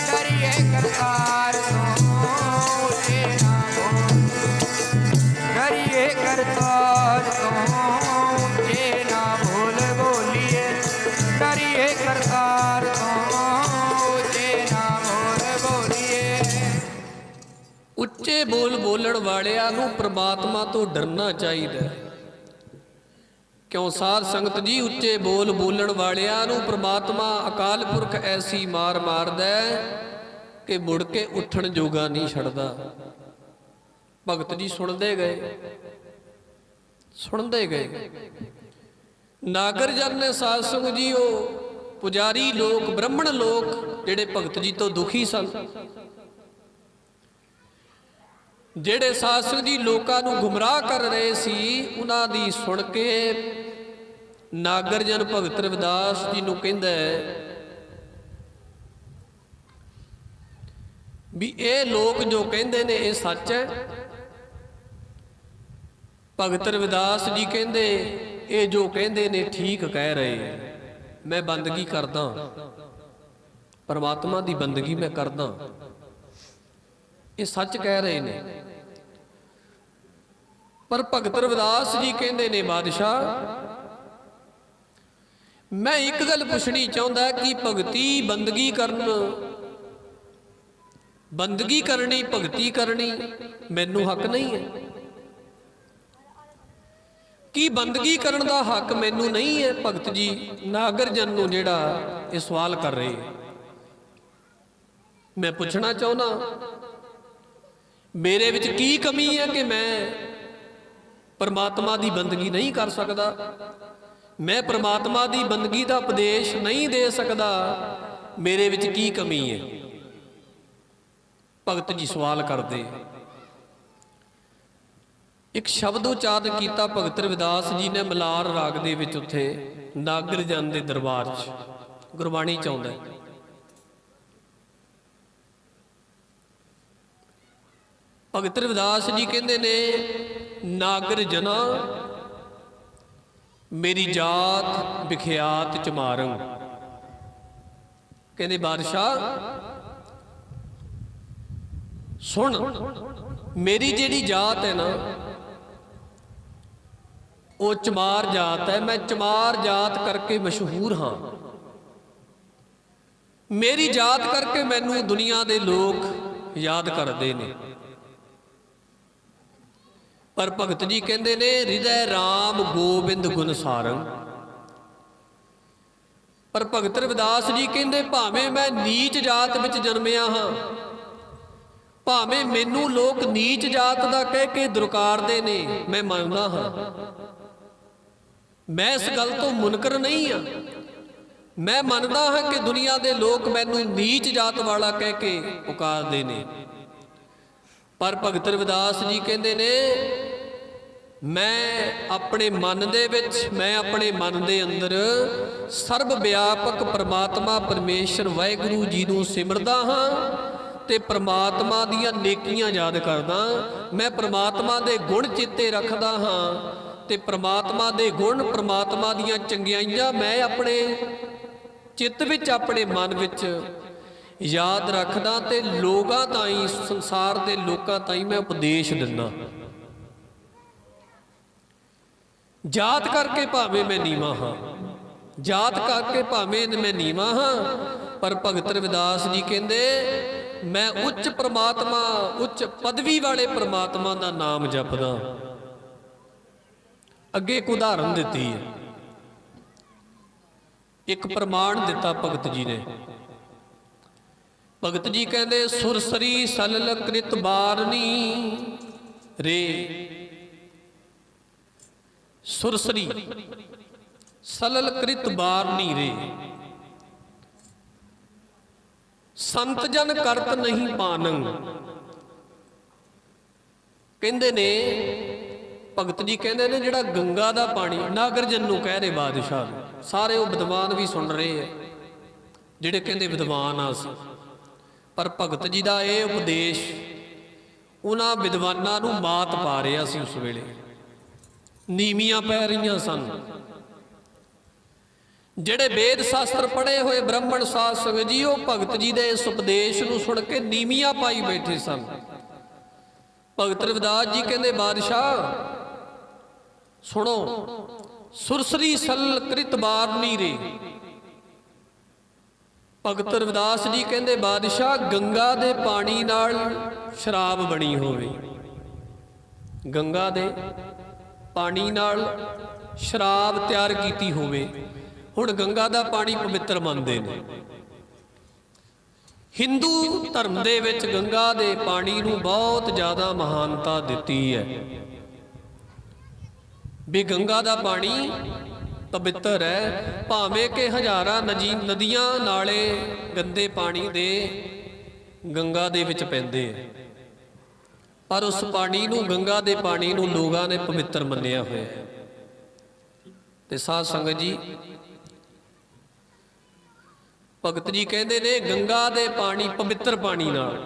ਡਰੀਏ ਕਰਤਾਰ ਤੋਂ, ਉੱਚੇ ਨਾ ਬੋਲ। ਡਰੀਏ ਕਰਤਾਰ ਤੋਂ, ਉੱਚੇ ਨਾ ਬੋਲ ਬੋਲੀਏ। ਡਰੀਏ ਕਰਤਾਰ ਤੋਂ, ਉੱਚੇ ਨਾ ਬੋਲ ਬੋਲੀਏ। ਉੱਚੇ ਬੋਲ ਬੋਲਣ ਵਾਲਿਆਂ ਨੂੰ ਪ੍ਰਮਾਤਮਾ ਤੋਂ ਡਰਨਾ ਚਾਹੀਦਾ ਹੈ। ਕਿਉਂ ਸਾਧ ਸੰਗਤ ਜੀ, ਉੱਚੇ ਬੋਲ ਬੋਲਣ ਵਾਲਿਆਂ ਨੂੰ ਪ੍ਰਮਾਤਮਾ ਅਕਾਲ ਪੁਰਖ ਐਸੀ ਮਾਰ ਮਾਰਦਾ ਹੈ ਕਿ ਮੁੜ ਕੇ ਉੱਠਣ ਜੋਗਾ ਨਹੀਂ ਛੱਡਦਾ। ਭਗਤ ਜੀ ਸੁਣਦੇ ਗਏ, ਸੁਣਦੇ ਗਏ। ਨਾਗਰਜਨ ਨੇ ਸਾਧ ਸੰਗਤ ਜੀ, ਉਹ ਪੁਜਾਰੀ ਲੋਕ, ਬ੍ਰਾਹਮਣ ਲੋਕ ਜਿਹੜੇ ਭਗਤ ਜੀ ਤੋਂ ਦੁਖੀ ਸਨ, ਜਿਹੜੇ ਸਾਧ ਸੰਗਤ ਜੀ ਲੋਕਾਂ ਨੂੰ ਗੁੰਮਰਾਹ ਕਰ ਰਹੇ ਸੀ, ਉਹਨਾਂ ਦੀ ਸੁਣ ਕੇ ਨਾਗਰਜਨ ਭਗਤ ਰਵਿਦਾਸ ਜੀ ਨੂੰ ਕਹਿੰਦਾ ਵੀ ਇਹ ਲੋਕ ਜੋ ਕਹਿੰਦੇ ਨੇ ਇਹ ਸੱਚ ਹੈ। ਭਗਤ ਰਵਿਦਾਸ ਜੀ ਕਹਿੰਦੇ ਇਹ ਜੋ ਕਹਿੰਦੇ ਨੇ ਠੀਕ ਕਹਿ ਰਹੇ। ਮੈਂ ਬੰਦਗੀ ਕਰਦਾ, ਪਰਮਾਤਮਾ ਦੀ ਬੰਦਗੀ ਮੈਂ ਕਰਦਾ, ਇਹ ਸੱਚ ਕਹਿ ਰਹੇ ਨੇ। ਪਰ ਭਗਤ ਰਵਿਦਾਸ ਜੀ ਕਹਿੰਦੇ ਨੇ, ਬਾਦਸ਼ਾਹ ਮੈਂ ਇੱਕ ਗੱਲ ਪੁੱਛਣੀ ਚਾਹੁੰਦਾ ਕਿ ਭਗਤੀ ਬੰਦਗੀ ਕਰਨੀ, ਭਗਤੀ ਕਰਨੀ ਮੈਨੂੰ ਹੱਕ ਨਹੀਂ ਹੈ? ਕੀ ਬੰਦਗੀ ਕਰਨ ਦਾ ਹੱਕ ਮੈਨੂੰ ਨਹੀਂ ਹੈ? ਭਗਤ ਜੀ ਨਾਗਰਜਨ ਨੂੰ ਜਿਹੜਾ ਇਹ ਸਵਾਲ ਕਰ ਰਹੇ। मैं पुछना चाहना मेरे विच की कमी है कि मैं परमात्मा की बंदगी नहीं कर सकता, मैं परमात्मा की बंदगी का उपदेश नहीं दे सकता, मेरे विच की कमी है? भगत जी सवाल करते। एक शब्द उचारण किया भगत रविदास जी ने मलार राग दे विच उत्थे नागर जन के दरबार च गुरबाणी च आउंदा है। भगत रविदास जी कहते ने नागर जना मेरी जात विख्यात चमारंग। कहते बादशाह सुन, मेरी जेड़ी जात है ना वो चमार जात है, मैं चमार जात करके मशहूर हाँ। मेरी जात करके मैनू दुनिया के लोग याद करते ने। पर भगत जी कहते ने हृदय राम गोबिंद गुण सारंग। पर भगत रविदास जी कहते भावें मैं नीच जात विच जन्मिया हाँ, भावें मैनू लोग नीच जात दा कह के दुरकारदे ने, मैं मनदा हाँ। मैं इस गल तो मुनकर नहीं हाँ, मैं मनदा हाँ कि दुनिया के लोग मैनू नीच जात वाला कह के पुकारदे ने। पर भगत रविदास जी कहते ने मैं अपने मन दे विच, मैं अपने मन दे अंदर सर्व व्यापक परमात्मा परमेश्वर वाहिगुरू जी नूं सिमरदा हाँ ते परमात्मा दियां नेकियां याद करदा। मैं परमात्मा दे गुण चेते रखदा हाँ ते परमात्मा दे गुण परमात्मा दियां चंगियाइयां मैं अपने चित्त विच अपने मन विच याद रखदा ते लोगां ताईं संसार दे लोकां ताईं मैं उपदेश दिंदा। जात करके भावें मैं नीवा हाँ, जात करके भावें मैं नीवा हाँ, पर भगत रविदास जी कहते मैं उच्च परमात्मा उच्च पदवी वाले परमात्मा का नाम जपदा। अगे एक उदाहरण दी है, एक प्रमाण दिता भगत जी ने। भगत जी कहते सुरसरी सलल कृत बारनी रे। सुरसरी सलल कृत बारनी रे, संत जन करत नहीं पानंग। कहते ने भगत जी कहते ने जिहड़ा गंगा दा पानी नागर जन नूं कह रहे बादशाह, सारे वो विद्वान भी सुन रहे हैं जिहड़े कहते विद्वान आ सी। पर भगत जी का यह उपदेश उन्हां विद्वानां नूं मात पा रहा सी। उस वेले नीवियां पै रही सन। जिहड़े वेद शास्त्र पढ़े हुए ब्राह्मण साध संगत जी, वो भगत जी के इस उपदेश नूं सुन के नीवियां पाई बैठे सन। भगत रविदास जी कहते बादशाह सुनो, सुरसरी सल कृत बारनी रे। भगत रविदास जी कहते बादशाह गंगा दे पानी नाल शराब बनी होवे, गंगा दे पानी नाल शराब तैयार की होवे। हुण गंगा दा पानी पवित्र मनदे ने। हिंदू धर्म दे विच गंगा दे पानी नूं बहुत ज़्यादा महानता दिती है भी गंगा दा पानी पवित्र है। भावें कि हज़ारां नदियां नाले गंदे पानी दे गंगा दे विच पैंदे, पर उस पानी नूं गंगा दे पानी नूं लोगां ने पवित्र मन्निया होया है। ते साध संगत जी भगत जी कहते ने गंगा दे पानी पवित्र पानी नाल,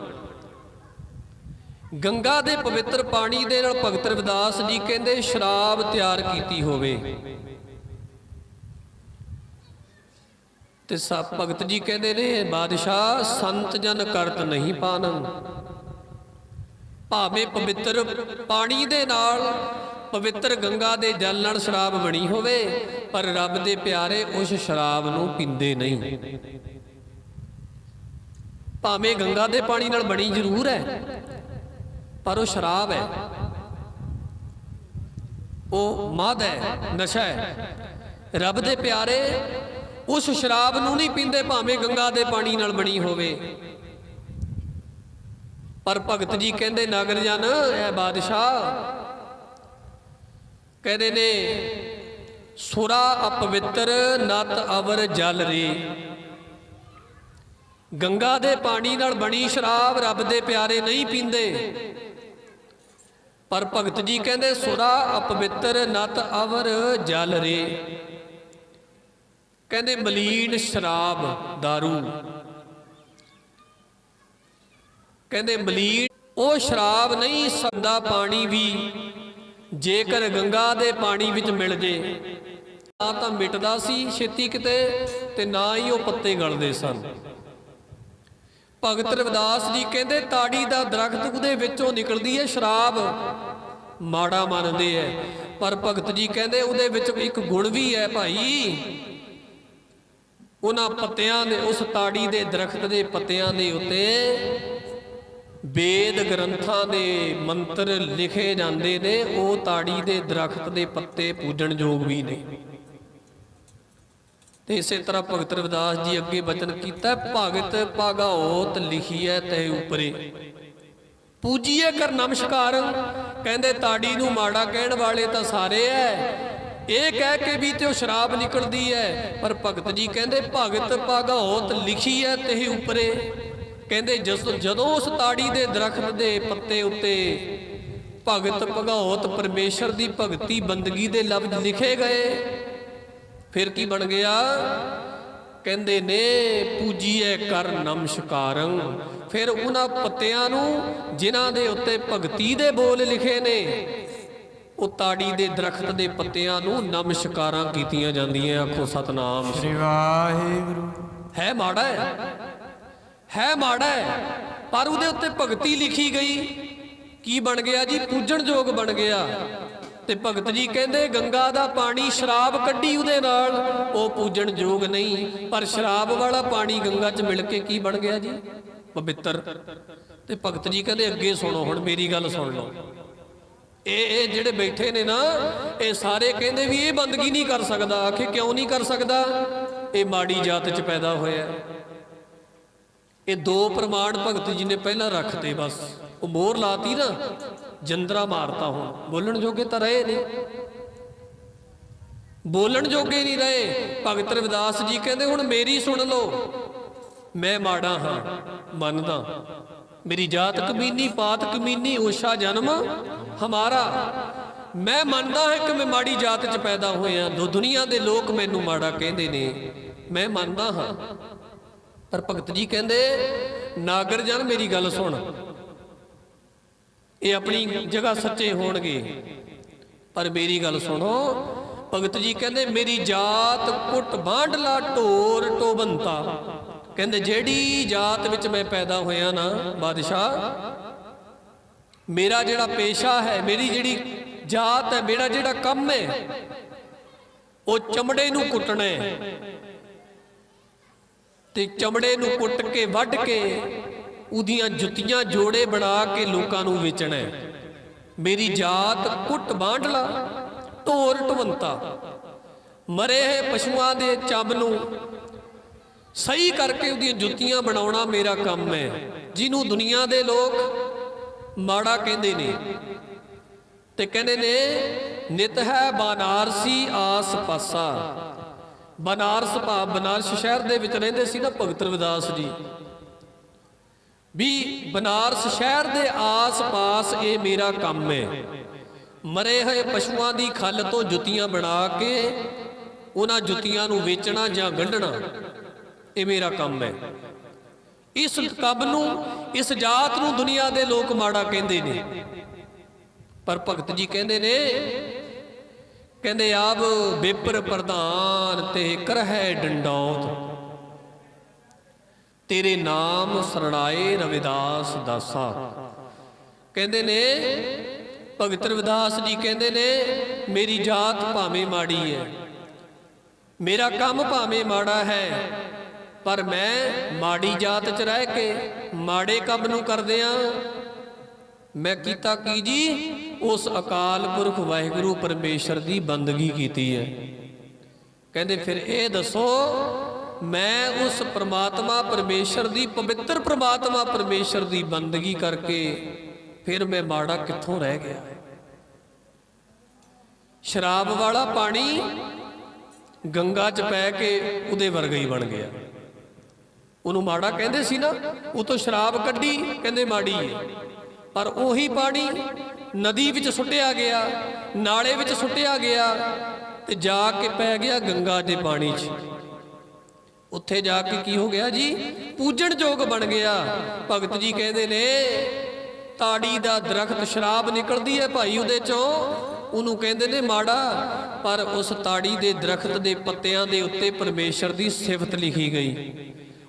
गंगा दे पवित्र पानी दे नाल भगत रविदास जी कहते शराब तैयार की होवे। ते भगत जी कहते ने बादशाह संत जन करत नहीं पानन। भावें पवित्र पानी दे नाल पवित्र गंगा दे जल नाल शराब बनी होवे, पर रब दे प्यारे उस शराब नूं पींदे नहीं। भावें गंगा दे पानी नाल बनी जरूर है, पर वो शराब है, वो मद है, नशा है। रब दे प्यारे उस शराब नूं नहीं पींदे, भावें गंगा दे पानी नाल बनी होवे। पर भगत जी कहते नागर जन ए बादशाह कहते ने सुरा अपवित्र नत अवर जल रे। गंगा दे पानी नाल बनी शराब रब दे प्यारे नहीं पींदे, पर भगत जी कहते सुरा अपवित्र नत अवर जल रे। कहते मलीन शराब दारू, कहते मलीन वो शराब नहीं सबदा पानी भी जेकर गंगा दे पानी विच मिल जे ना तां मिटदा सी छेती किते ते ना ही वो पत्ते गलदे सन। भगत रविदास जी कहते ताड़ी दा दरख्त उहदे विचों निकलदी है शराब, माड़ा मनदे है, पर भगत जी कहते उहदे विच एक गुण भी है भाई। उन्हां पत्तियां दे उस ताड़ी दे दरख्त दे पत्तियां दे उत्ते वेद ग्रंथां दे मंत्र लिखे जाते ने। वो ताड़ी दे दरख्त दे पत्ते पूजन योग भी ने। ते इसे तरह भगत रविदास जी अगे वचन कीता भगत भागवत लिखी है तय उपरे पूजीए कर नमस्कार। कहते ताड़ी नूं माड़ा कहण वाले तां सारे है, ये कह के भी तो शराब निकलती है, पर भगत जी कहते भगत भागवत लिखी है तय उपरे। कहते जदों उस ताड़ी दे दरख्त दे पत्ते उत्ते भगत भगवत परमेश्वर की भगती बंदगी दे लफ्ज लिखे गए, फिर की बन गया। कहते ने पूजीए कर नमस्कार। फिर उन्हां पत्तियां नूं जिन्हां दे उत्ते भगती दे बोल लिखे ने, वो ताड़ी दे दरख्त दे पत्तियां नूं नमस्कारां कीतियां जांदियां। आखो सतनाम श्री वाहिगुरू। है माड़ा है माड़ा है, पर उहदे उत्ते भगती लिखी गई, की बन गया जी पूजन योग बन गया। ते भगत जी कहते गंगा दा पानी शराब कड्डी उहदे नाल वो पूजन योग नहीं, पर शराब वाला पानी गंगा च मिल के की बन गया जी पवित्र। ते भगत जी कहते अगे सुनो, हुण मेरी गल सुन लो। ये जिहड़े बैठे ने ना ये सारे कहते भी ये बंदगी नहीं कर सकता। आखिर क्यों नहीं कर सकता? ये माड़ी जात च पैदा होया। ये दो प्रमाण भगत जी ने पहला रखते, बस वो मोहर लाती ना, जंदरा मारता। हूं बोलन जोगे तो रहे नहीं, बोलन जोगे नहीं रहे। भगत रविदास जी कहते हुण मेरी सुन लो, मैं माड़ा हाँ मनदा, मेरी जात कमीनी पात कमीनी ओछा जन्म हमारा। मैं मनदा है कि मैं माड़ी जात च पैदा होया, दुनिया के लोग मैनू माड़ा कहते ने, मैं मनदा हाँ। पर भगत जी कहते नागर जन मेरी गल सुन, ये अपनी जगह सच्चे होणगे, पर मेरी गल सुनो। भगत जी कहते मेरी जात कुट बांडला ढोर टोबंता। कहते जेड़ी जात विच मैं पैदा होया ना बादशाह, मेरा जिहड़ा पेशा है, मेरी जिहड़ी जात है, मेरा जिहड़ा कम है, वो चमड़े नूं कुटना है। ते चमड़े नूं कुट के वढ़ के उहदियां जुत्तियां जोड़े बना के लोकां नूं वेचना है। मेरी जात कुट बांडला ढोर ढवंता। मरे पशुआं दे चब नूं सही करके उहदियां जुत्तियां बनाउणा मेरा काम है, जिन्हों दुनिया दे लोग माड़ा कहंदे ने। ते कहंदे ने नित है बनारसी आस पासा। बनारस बनारस शहर दे विच रहिंदे सी ना भगत रविदास जी, भी बनारस शहर दे आस पास ये मेरा काम है। मरे हुए पशुआं दी खल तो जुत्तियां बना के उन्हां जुत्तियां नूं वेचना जां गंढना, ये मेरा काम है। इस कब नूं इस जात नूं दुनिया दे लोग माड़ा कहंदे ने, पर भगत जी कहंदे ने, कहंदे आप विपर प्रधान ते करहै डंडौत, तेरे नाम सरणाए रविदास दासा। कहंदे ने भगत रविदास जी कहंदे ने मेरी जात भावें माड़ी है, मेरा काम भावें माड़ा है, पर मैं माड़ी जात च रह के माड़े काम नूं करदियां मैं कीता की जी उस अकाल पुरख वाहिगुरू परमेश्वर की बंदगी कीती है। कहते फिर ये दसो ਮੈਂ ਉਸ ਪ੍ਰਮਾਤਮਾ ਪਰਮੇਸ਼ਰ ਦੀ, ਪਵਿੱਤਰ ਪ੍ਰਮਾਤਮਾ ਪਰਮੇਸ਼ਰ ਦੀ ਬੰਦਗੀ ਕਰਕੇ ਫਿਰ ਮੈਂ ਮਾੜਾ ਕਿੱਥੋਂ ਰਹਿ ਗਿਆ। ਸ਼ਰਾਬ ਵਾਲਾ ਪਾਣੀ ਗੰਗਾ 'ਚ ਪੈ ਕੇ ਉਹਦੇ ਵਰਗਾ ਹੀ ਬਣ ਗਿਆ। ਉਹਨੂੰ ਮਾੜਾ ਕਹਿੰਦੇ ਸੀ ਨਾ, ਉਹ ਤੋਂ ਸ਼ਰਾਬ ਕੱਢੀ ਕਹਿੰਦੇ ਮਾੜੀ ਹੈ, ਪਰ ਉਹੀ ਪਾਣੀ ਨਦੀ ਵਿੱਚ ਸੁੱਟਿਆ ਗਿਆ, ਨਾਲੇ ਵਿੱਚ ਸੁੱਟਿਆ ਗਿਆ ਤੇ ਜਾ ਕੇ ਪੈ ਗਿਆ ਗੰਗਾ ਦੇ ਪਾਣੀ 'ਚ। ਉੱਥੇ ਜਾ ਕੇ ਕੀ ਹੋ ਗਿਆ ਜੀ? ਪੂਜਣ ਯੋਗ ਬਣ ਗਿਆ। ਭਗਤ ਜੀ ਕਹਿੰਦੇ ਨੇ ਤਾੜੀ ਦਾ ਦਰਖਤ ਸ਼ਰਾਬ ਨਿਕਲਦੀ ਹੈ ਭਾਈ ਉਹਦੇ ਚੋਂ, ਉਹਨੂੰ ਕਹਿੰਦੇ ਨੇ ਮਾੜਾ, ਪਰ ਉਸ ਤਾੜੀ ਦੇ ਦਰਖਤ ਦੇ ਪੱਤਿਆਂ ਦੇ ਉੱਤੇ ਪਰਮੇਸ਼ਰ ਦੀ ਸਿਫਤ ਲਿਖੀ ਗਈ।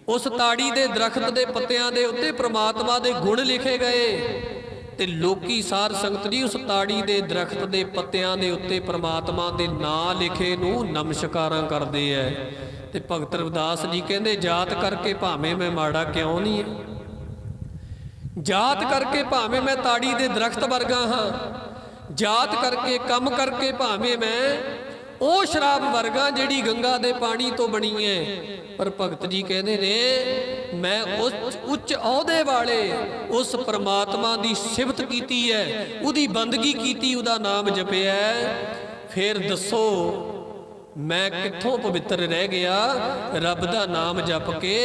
ਉਸ ਤਾੜੀ ਦੇ ਦਰਖਤ ਦੇ ਪੱਤਿਆਂ ਦੇ ਉੱਤੇ ਪ੍ਰਮਾਤਮਾ ਦੇ ਗੁਣ ਲਿਖੇ ਗਏ ਤੇ ਲੋਕੀ ਸਾਧ ਸੰਗਤ ਜੀ ਉਸ ਤਾੜੀ ਦੇ ਦਰਖਤ ਦੇ ਪੱਤਿਆਂ ਦੇ ਉੱਤੇ ਪ੍ਰਮਾਤਮਾ ਦੇ ਨਾਂ ਲਿਖੇ ਨੂੰ ਨਮਸਕਾਰਾਂ ਕਰਦੇ ਐ। ਤੇ ਭਗਤ ਰਵਿਦਾਸ ਜੀ ਕਹਿੰਦੇ ਜਾਤ ਕਰਕੇ ਭਾਵੇਂ ਮੈਂ ਮਾੜਾ ਕਿਉਂ ਨਹੀਂ ਹੈ, ਜਾਤ ਕਰਕੇ ਭਾਵੇਂ ਮੈਂ ਤਾੜੀ ਦੇ ਦਰਖਤ ਵਰਗਾ ਹਾਂ, ਜਾਤ ਕਰਕੇ ਕੰਮ ਕਰਕੇ ਭਾਵੇਂ ਮੈਂ ਉਹ ਸ਼ਰਾਬ ਵਰਗਾ ਜਿਹੜੀ ਗੰਗਾ ਦੇ ਪਾਣੀ ਤੋਂ ਬਣੀ ਹੈ, ਪਰ ਭਗਤ ਜੀ ਕਹਿੰਦੇ ਨੇ ਮੈਂ ਉਸ ਉੱਚ ਅਹੁਦੇ ਵਾਲੇ ਉਸ ਪ੍ਰਮਾਤਮਾ ਦੀ ਸਿਫਤ ਕੀਤੀ ਹੈ, ਉਹਦੀ ਬੰਦਗੀ ਕੀਤੀ, ਉਹਦਾ ਨਾਮ ਜਪਿਆ। ਫਿਰ ਦੱਸੋ ਮੈਂ ਕਿੱਥੋਂ ਪਵਿੱਤਰ ਰਹਿ ਗਿਆ? ਰੱਬ ਦਾ ਨਾਮ ਜਪ ਕੇ